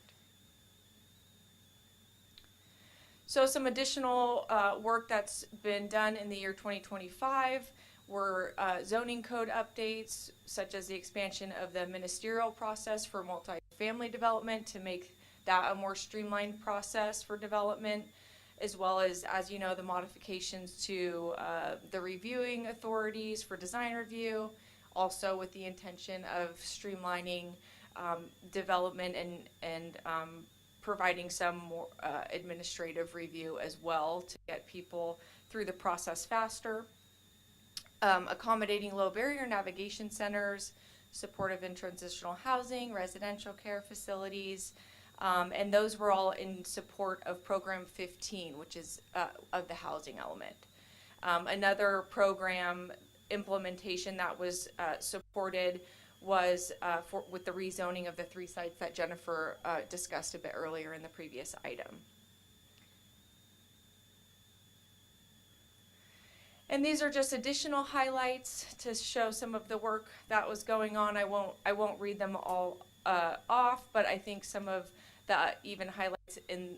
So some additional work that's been done in the year 2025 were zoning code updates, such as the expansion of the ministerial process for multifamily development to make that a more streamlined process for development, as well as you know, the modifications to the reviewing authorities for design review, also with the intention of streamlining development and providing some more administrative review as well to get people through the process faster. Accommodating low barrier navigation centers, supportive and transitional housing, residential care facilities, and those were all in support of Program 15, which is of the housing element. Another program implementation that was supported was with the rezoning of the 3 sites that Jennifer discussed a bit earlier in the previous item. And these are just additional highlights to show some of the work that was going on. I won't read them all off, but I think some of the even highlights in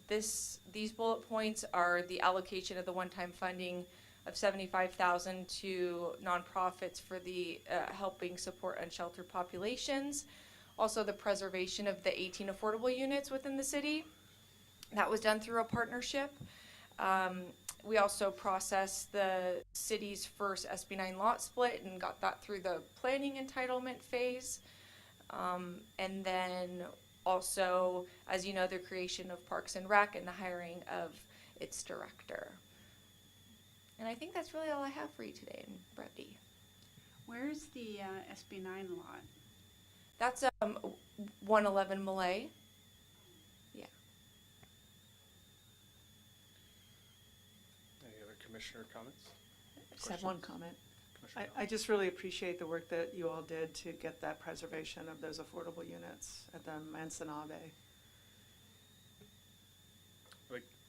these bullet points are the allocation of the one-time funding of $75,000 to nonprofits for the helping support unsheltered populations. Also, the preservation of the 18 affordable units within the city. That was done through a partnership. We also processed the city's first SB9 lot split and got that through the planning entitlement phase. And then also, as you know, the creation of Parks and Rec and the hiring of its director. And I think that's really all I have for you today in brevity. Where's the SB9 lot? That's 111 Malay. Yeah. Any other commissioner comments? Just have one comment. Commissioner I just really appreciate the work that you all did to get that preservation of those affordable units at the Manzanabe.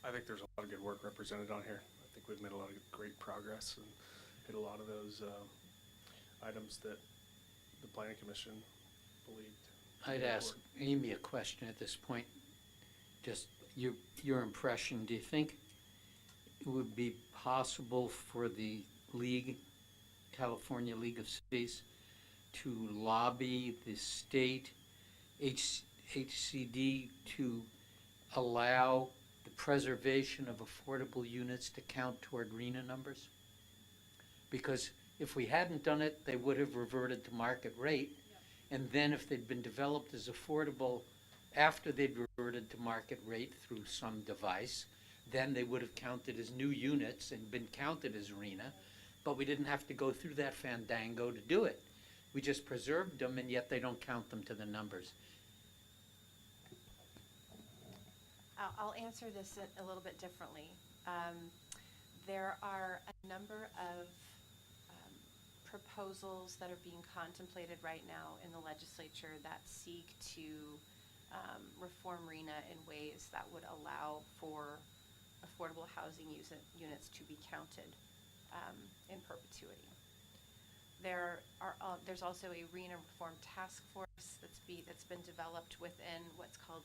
I think there's a lot of good work represented on here. I think we've made a lot of great progress and hit a lot of those items that the planning commission believed. I'd ask Amy a question at this point. Just your impression, do you think it would be possible for the League, California League of Cities, to lobby the state HCD to allow the preservation of affordable units to count toward RENA numbers? Because if we hadn't done it, they would have reverted to market rate. And then if they'd been developed as affordable after they'd reverted to market rate through some device, then they would have counted as new units and been counted as RENA. But we didn't have to go through that fandango to do it. We just preserved them, and yet they don't count them to the numbers. I'll answer this a little bit differently. There are a number of proposals that are being contemplated right now in the legislature that seek to reform RENA in ways that would allow for affordable housing units to be counted in perpetuity. There's also a RENA reform task force that's been developed within what's called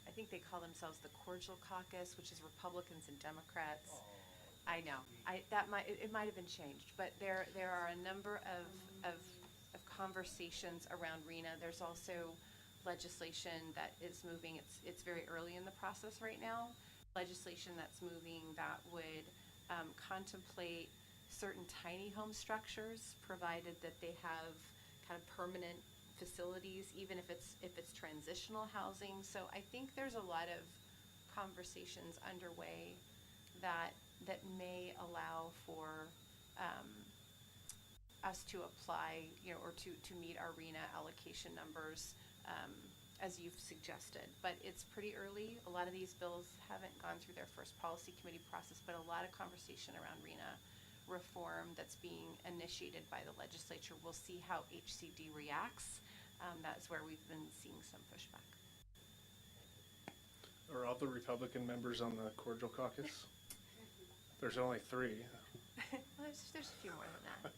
I think they call themselves the Cordial Caucus, which is Republicans and Democrats. I know. It might have been changed, but there are a number of conversations around RENA. There's also legislation that is moving. It's very early in the process right now. Legislation that's moving that would contemplate certain tiny home structures, provided that they have kind of permanent facilities, even if it's transitional housing. So I think there's a lot of conversations underway that may allow for us to apply, or to meet our RENA allocation numbers as you've suggested. But it's pretty early. A lot of these bills haven't gone through their first policy committee process, but a lot of conversation around RENA reform that's being initiated by the legislature. We'll see how HCD reacts. That's where we've been seeing some pushback. Are all the Republican members on the Cordial Caucus? There's only 3. Well, there's a few more than that.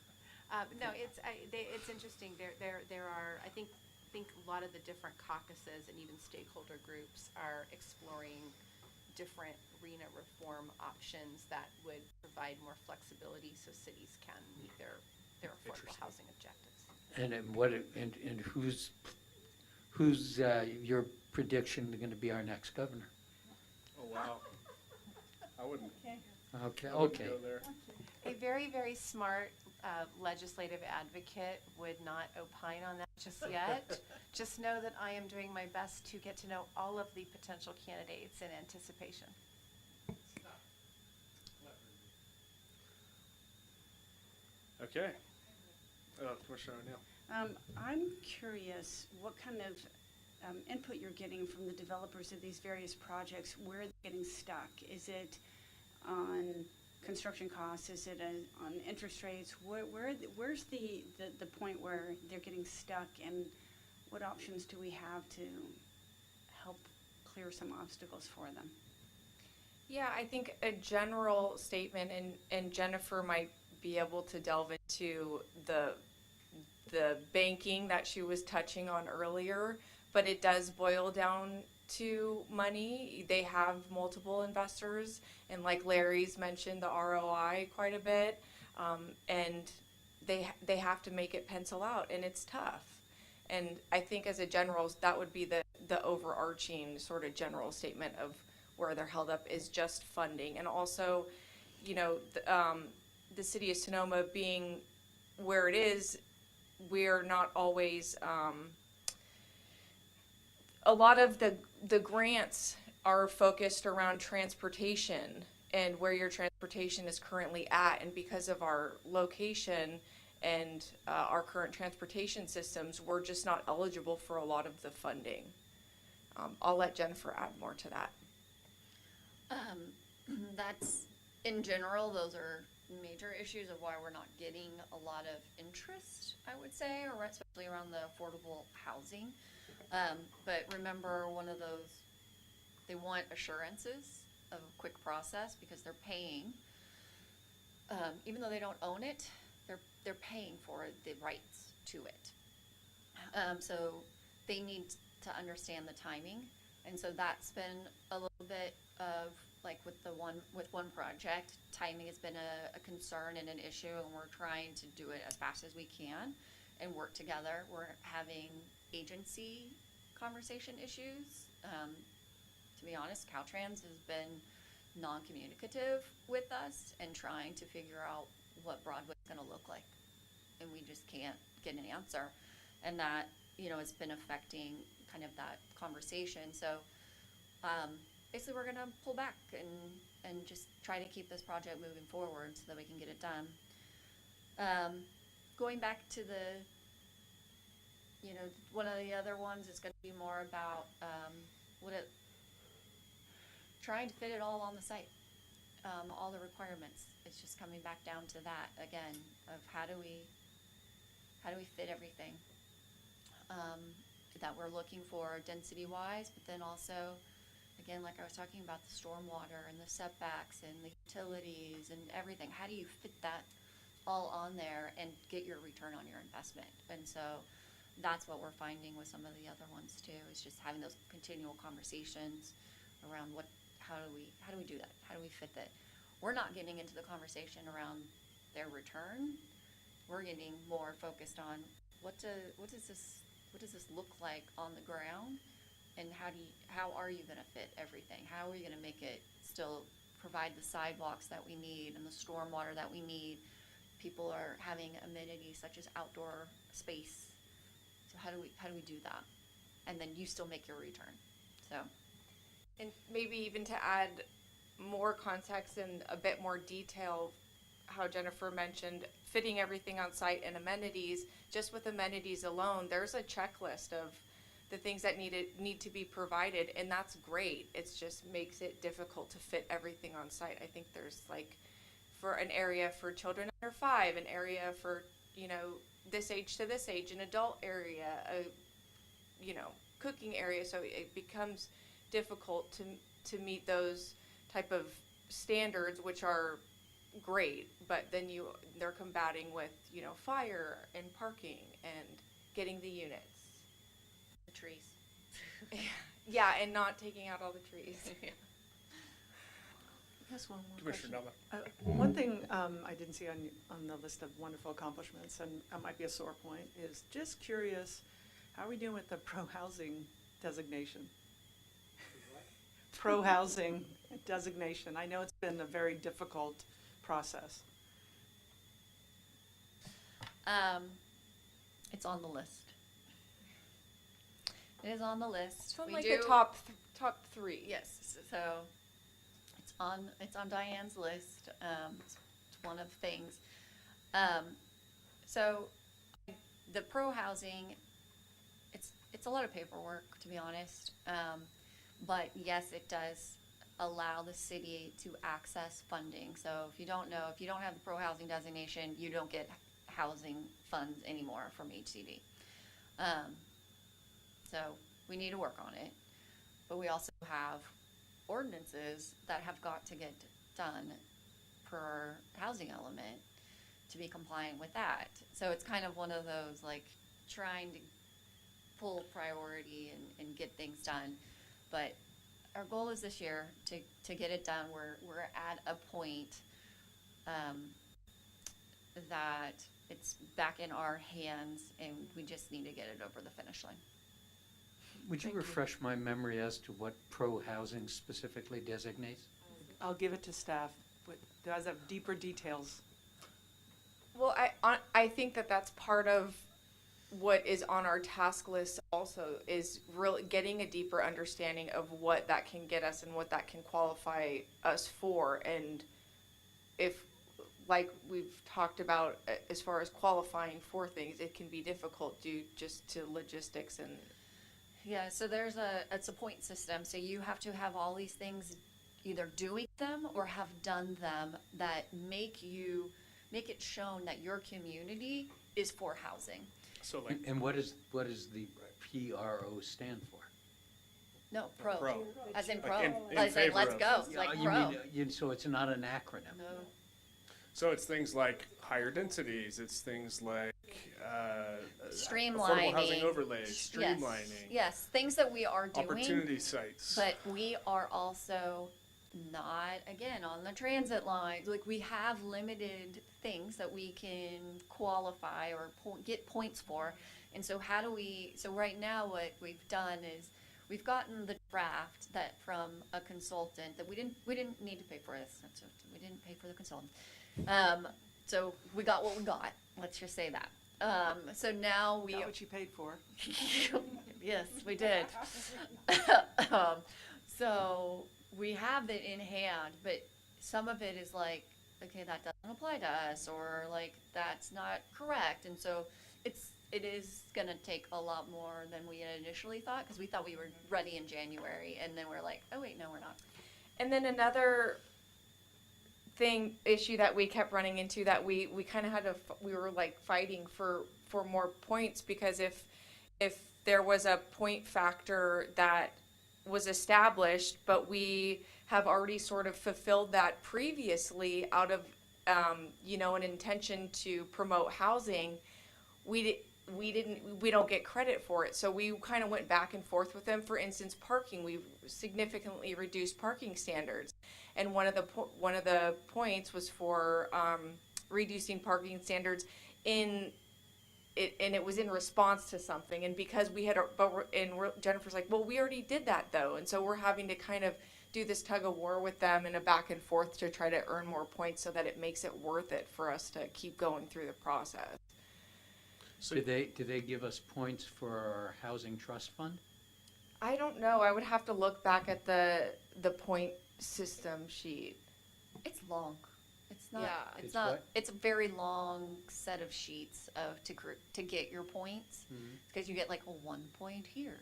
No, it's interesting. There are, I think a lot of the different caucuses and even stakeholder groups are exploring different RENA reform options that would provide more flexibility so cities can meet their affordable housing objectives. And who's your prediction going to be our next governor? Oh, wow. I wouldn't. Okay. Go there. A very, very smart legislative advocate would not opine on that just yet. Just know that I am doing my best to get to know all of the potential candidates in anticipation. Okay. Commissioner O'Neill. I'm curious what kind of input you're getting from the developers of these various projects, where they're getting stuck. Is it on construction costs? Is it on interest rates? Where's the point where they're getting stuck, and what options do we have to help clear some obstacles for them? Yeah, I think a general statement, and Jennifer might be able to delve into the banking that she was touching on earlier, but it does boil down to money. They have multiple investors, and like Larry's mentioned, the ROI quite a bit, and they have to make it pencil out, and it's tough. And I think as a general, that would be the overarching sort of general statement of where they're held up is just funding. And also, you know, the city of Sonoma being where it is, we're not always, a lot of the grants are focused around transportation and where your transportation is currently at. And because of our location and our current transportation systems, we're just not eligible for a lot of the funding. I'll let Jennifer add more to that. That's, in general, those are major issues of why we're not getting a lot of interest, I would say, or especially around the affordable housing. But remember, one of those, they want assurances of a quick process because they're paying. Even though they don't own it, they're paying for the rights to it. So they need to understand the timing. And so that's been a little bit of, like with one project, timing has been a concern and an issue, and we're trying to do it as fast as we can and work together. We're having agency conversation issues. To be honest, Caltrans has been non-communicative with us and trying to figure out what Broadway's gonna look like. And we just can't get an answer. And that, you know, it's been affecting kind of that conversation. So basically we're gonna pull back and just try to keep this project moving forward so that we can get it done. Going back to the, you know, one of the other ones is gonna be more about trying to fit it all on the site. All the requirements. It's just coming back down to that again of how do we fit everything that we're looking for density wise, but then also again, like I was talking about, the stormwater and the setbacks and the utilities and everything. How do you fit that all on there and get your return on your investment? And so that's what we're finding with some of the other ones too, is just having those continual conversations around how do we do that? How do we fit that? We're not getting into the conversation around their return. We're getting more focused on what does this look like on the ground, and how are you going to fit everything? How are you going to make it still provide the sidewalks that we need and the stormwater that we need? People are having amenities such as outdoor space. So how do we do that? And then you still make your return. So, and maybe even to add more context and a bit more detail, how Jennifer mentioned fitting everything on site and amenities. Just with amenities alone, there's a checklist of the things that need to be provided, and that's great. It just makes it difficult to fit everything on site. I think there's like for an area for children under 5, an area for, you know, this age to this age, an adult area, a, you know, cooking area. So it becomes difficult to meet those type of standards, which are great, but then they're combating with, you know, fire and parking and getting the units. the trees. Yeah, and not taking out all the trees. Yes, one more Commissioner question. Nava. One thing I didn't see on the list of wonderful accomplishments, and that might be a sore point, is just curious, how are we doing with the pro-housing designation? Pro-housing designation. I know it's been a very difficult process. It's on the list. It is on the list. It's on We like do- the top 3. Yes, so it's on Diane's list. It's one of the things. So the pro housing, it's a lot of paperwork, to be honest. But yes, it does allow the city to access funding. So if you don't know, if you don't have the pro housing designation, you don't get housing funds anymore from HCD. So we need to work on it. But we also have ordinances that have got to get done per housing element to be compliant with that. So it's kind of one of those, like, trying to pull priority and get things done. But our goal is this year to get it done. We're at a point that it's back in our hands, and we just need to get it over the finish line. Would you Thank you. refresh my memory as to what pro-housing specifically designates? I'll give it to staff, but does have deeper details. Well, I think that that's part of what is on our task list also, is really getting a deeper understanding of what that can get us and what that can qualify us for. And if, like we've talked about, as far as qualifying for things, it can be difficult due just to logistics and. Yeah, so it's a point system, so you have to have all these things, either doing them or have done them, that make it shown that your community is for housing. So like, And what is the PRO stand for? No, pro, Pro. as in Like pro, in as in favor let's of. go, like You pro. mean, so it's not an acronym? No, so it's things like higher densities, it's things like, streamlining. affordable housing overlays, streamlining. Yes, things that we are doing. Opportunity sites. But we are also not, again, on the transit lines. Like, we have limited things that we can qualify or get points for. And so so right now what we've done is we've gotten the draft that from a consultant that we didn't need to pay for this. We didn't pay for the consultant. So we got what we got. Let's just say that. So now we. Got what you paid for. Yes, we did. So we have it in hand, but some of it is like, okay, that doesn't apply to us, or like that's not correct, and so it is gonna take a lot more than we had initially thought, because we thought we were ready in January, and then we're like, oh wait, no, we're not. And then another issue that we kept running into, that we kind of we were like fighting for more points, because if there was a point factor that was established, but we have already sort of fulfilled that previously out of an intention to promote housing, we don't get credit for it. So we kind of went back and forth with them. For instance, parking, we significantly reduced parking standards, and one of the points was for reducing parking standards and it was in response to something. And because Jennifer's like, well, we already did that though, and so we're having to kind of do this tug of war with them and a back and forth to try to earn more points so that it makes it worth it for us to keep going through the process. So Do they give us points for our housing trust fund? I don't know. I would have to look back at the point system sheet. It's long. It's not. Yeah. It's It's not. what? It's a very long set of sheets to get your points, because you get like a 1 point here,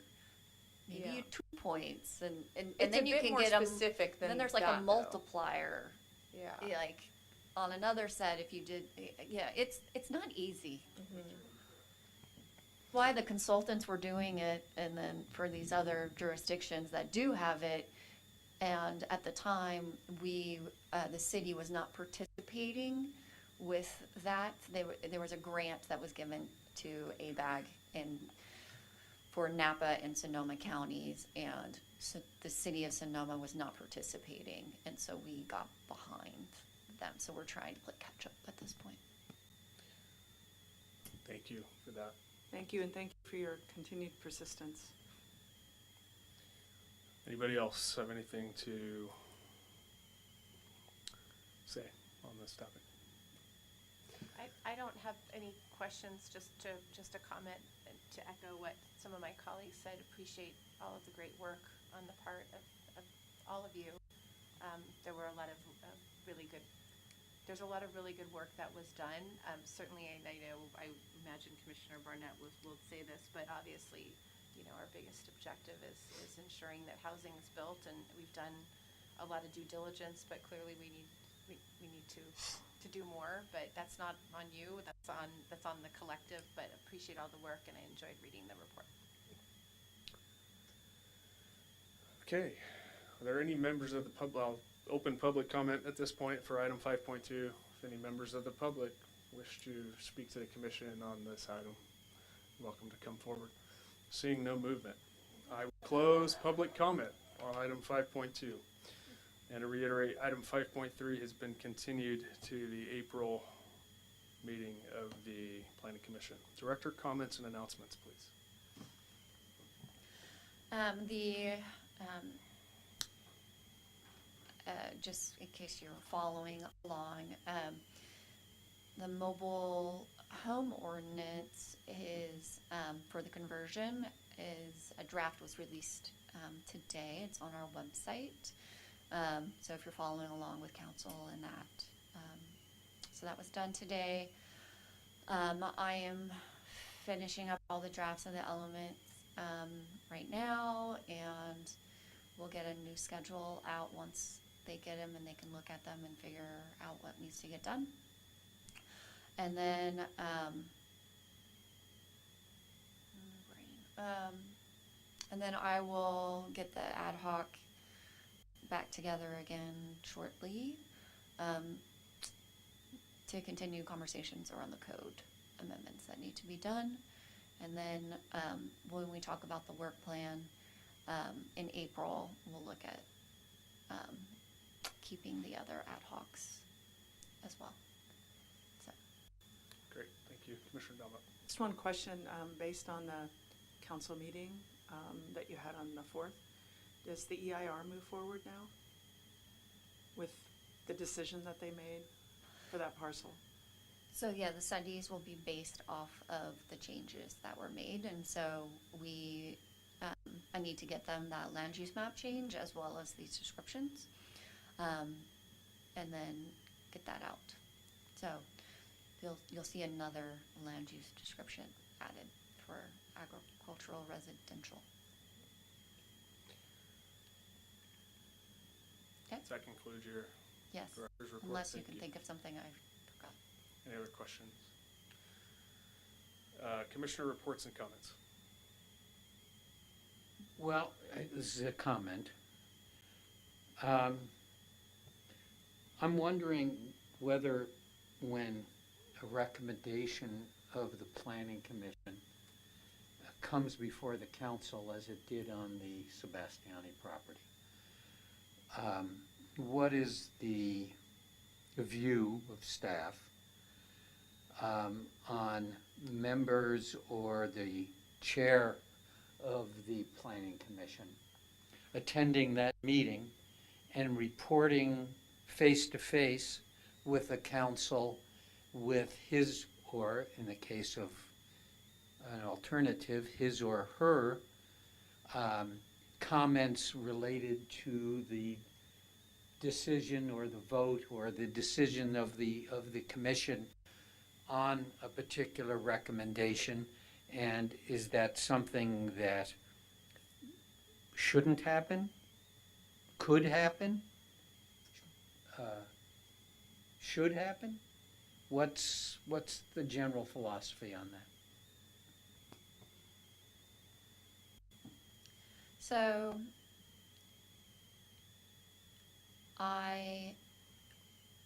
maybe Yeah. 2 points, and It's then a you bit can more get them. specific than Then there's like that, a though. multiplier. Yeah. Like on another set, if you did, yeah, it's not easy. Why the consultants were doing it, and then for these other jurisdictions that do have it, and at the time the city was not participating with that. There was a grant that was given to ABAG and for Napa and Sonoma counties, and so the city of Sonoma was not participating, and so we got behind them. So we're trying to play catch up at this point. thank you for that. Thank you, and thank you for your continued persistence. Anybody else have anything to say on this topic? I don't have any questions, just a comment and to echo what some of my colleagues said. Appreciate all of the great work on the part of all of you. There were a lot of there's a lot of really good work that was done. Certainly, I imagine Commissioner Barnett will say this, but obviously, our biggest objective is ensuring that housing is built, and we've done a lot of due diligence, but clearly we need to do more. But that's not on you, that's on the collective, but appreciate all the work, and I enjoyed reading the report. Okay, are there any members of the public, I'll open public comment at this point for item 5.2. If any members of the public wish to speak to the commission on this item, welcome to come forward. Seeing no movement, I will close public comment on item 5.2. And to reiterate, item 5.3 has been continued to the April meeting of the Planning Commission. Director, comments and announcements, please. Just in case you're following along, the mobile home ordinance is, for the conversion, is, a draft was released today. It's on our website. So if you're following along with council in that. So that was done today. I am finishing up all the drafts of the elements right now, and we'll get a new schedule out once they get them and they can look at them and figure out what needs to get done. And then, I will get the ad hoc back together again shortly to continue conversations around the code amendments that need to be done. And then when we talk about the work plan in April, we'll look at keeping the other ad hocs as well. So. Great, thank you. Commissioner Damba. Just one question, based on the council meeting that you had on the 4th. Does the EIR move forward now with the decision that they made for that parcel? So yeah, the studies will be based off of the changes that were made, and so I need to get them that land use map change as well as these descriptions, and then get that out. So you'll see another land use description added for agricultural residential. Okay. Does that conclude your Yes, director's report? unless you Thank can think of something I forgot. Any other questions? Commissioner reports and comments. Well, this is a comment. I'm wondering whether when a recommendation of the Planning Commission comes before the council as it did on the Sebastiani property, what is the view of staff on members or the chair of the Planning Commission attending that meeting and reporting face-to-face with the council with his, or in the case of an alternative, his or her comments related to the decision or the vote or the decision of the commission on a particular recommendation, and is that something that shouldn't happen, could happen, should happen? What's the general philosophy on that? So I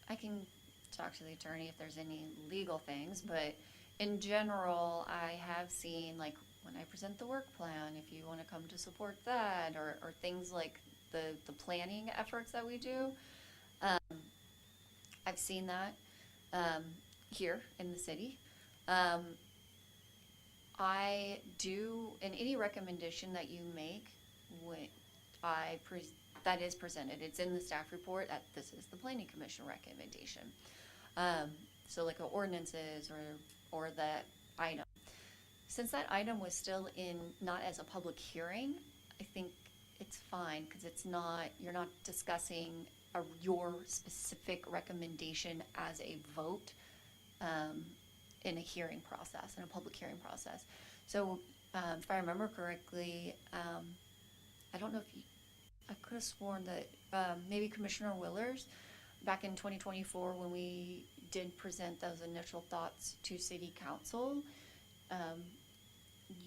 can talk to the attorney if there's any legal things, but in general, I have seen, like, when I present the work plan, if you want to come to support that, or things like the planning efforts that we do, I've seen that here in the city. I do, in any recommendation that you make, that is presented, it's in the staff report that this is the Planning Commission recommendation. So like the ordinances or that item. Since that item was still not as a public hearing, I think it's fine, because you're not discussing your specific recommendation as a vote in a hearing process, in a public hearing process. So if I remember correctly, I don't know if I could have sworn that maybe Commissioner Willers, back in 2024, when we did present those initial thoughts to City Council,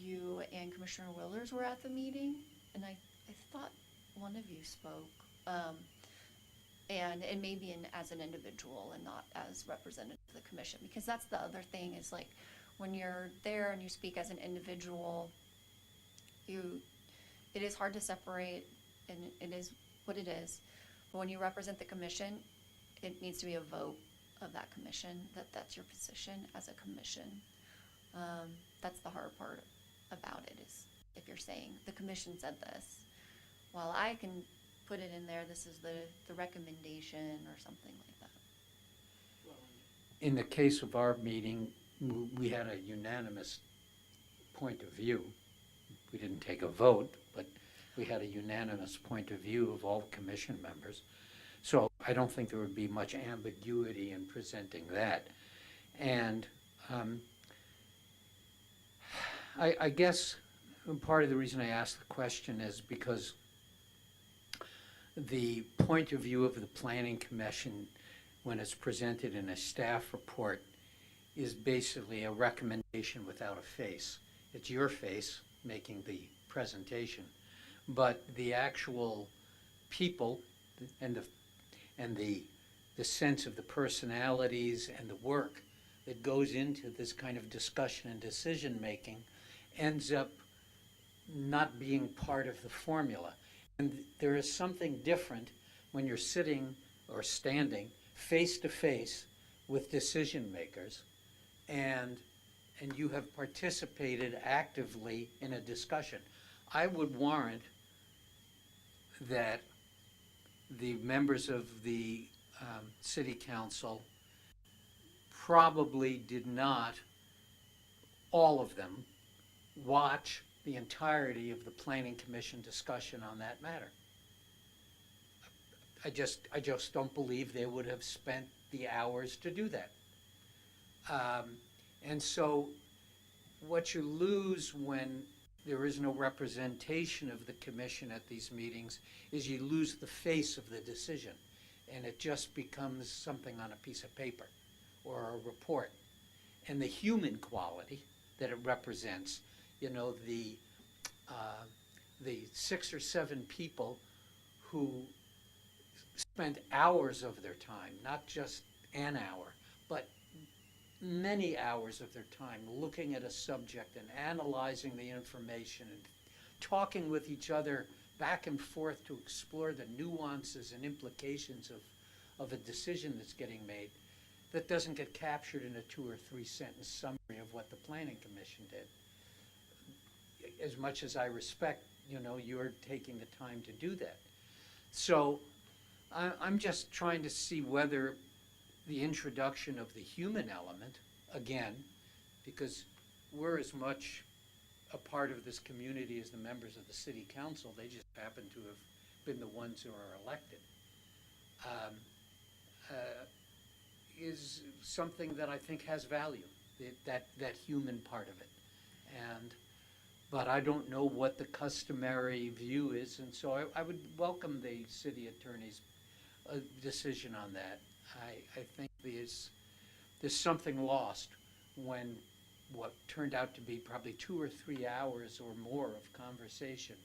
you and Commissioner Willers were at the meeting, and I thought one of you spoke, and maybe as an individual and not as representative of the commission, because that's the other thing is, like, when you're there and you speak as an individual, it is hard to separate, and it is what it is. But when you represent the commission, it needs to be a vote of that commission, that's your position as a commission. That's the hard part about it, is if you're saying, the commission said this. Well, I can put it in there, this is the recommendation or something like that. In the case of our meeting, we had a unanimous point of view. We didn't take a vote, but we had a unanimous point of view of all commission members. So I don't think there would be much ambiguity in presenting that. And I guess part of the reason I asked the question is because the point of view of the Planning Commission, when it's presented in a staff report, is basically a recommendation without a face. It's your face making the presentation, but the actual people and the sense of the personalities and the work that goes into this kind of discussion and decision making ends up not being part of the formula. And there is something different when you're sitting or standing face to face with decision makers and you have participated actively in a discussion. I would warrant that the members of the City Council probably did not, all of them, watch the entirety of the Planning Commission discussion on that matter. I just don't believe they would have spent the hours to do that. And so what you lose when there is no representation of the commission at these meetings is you lose the face of the decision, and it just becomes something on a piece of paper or a report. And the human quality that it represents, you know, the 6 or 7 people who spent hours of their time, not just an hour, but many hours of their time looking at a subject and analyzing the information and talking with each other back and forth to explore the nuances and implications of a decision that's getting made, that doesn't get captured in a 2 or 3 sentence summary of what the Planning Commission did. As much as I respect, you know, you're taking the time to do that. So I'm just trying to see whether the introduction of the human element, again, because we're as much a part of this community as the members of the City Council, they just happen to have been the ones who are elected, is something that I think has value, that human part of it. But I don't know what the customary view is, and so I would welcome the city attorney's decision on that. I think there's something lost when what turned out to be probably 2 or 3 hours or more of conversation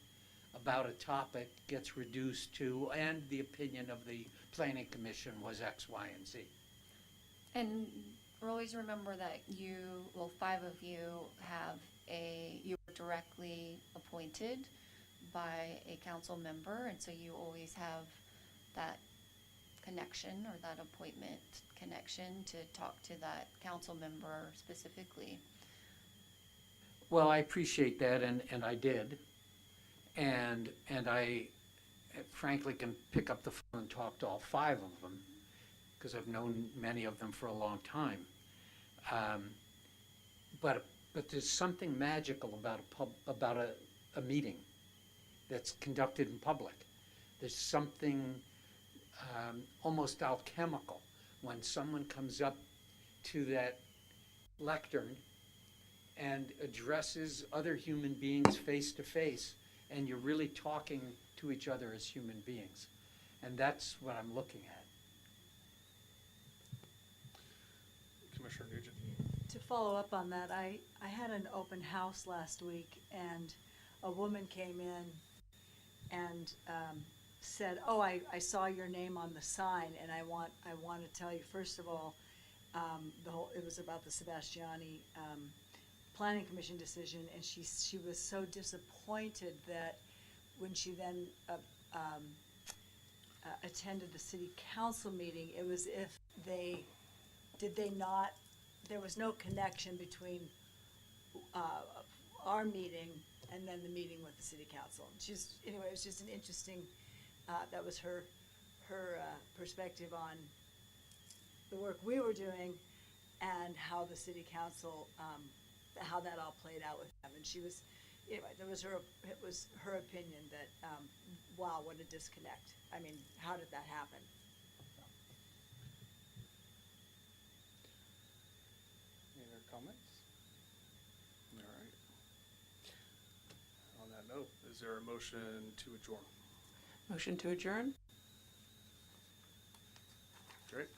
about a topic gets reduced to, and the opinion of the Planning Commission was X, Y, and Z. And always remember that you, well, 5 of you you were directly appointed by a council member, and so you always have that connection or that appointment connection to talk to that council member specifically. Well, I appreciate that, and I did. And I frankly can pick up the phone and talk to all 5 of them, because I've known many of them for a long time. But there's something magical about a meeting that's conducted in public. There's something almost alchemical when someone comes up to that lectern and addresses other human beings face to face, and you're really talking to each other as human beings. And that's what I'm looking at. Commissioner Nugent. To follow up on that, I had an open house last week, and a woman came in and said, "Oh, I saw your name on the sign, and I want to tell you, first of all, it was about the Sebastiani Planning Commission decision, and she was so disappointed that when she then attended the City Council meeting, it was if there was no connection between our meeting and then the meeting with the city council. Anyway, it was just an interesting, that was her perspective on the work we were doing and how the city council, how that all played out with them. And she was, anyway, it was her opinion that, wow, what a disconnect. I mean, how did that happen? Any other comments? All right. On that note, is there a motion to adjourn? Motion to adjourn? Great.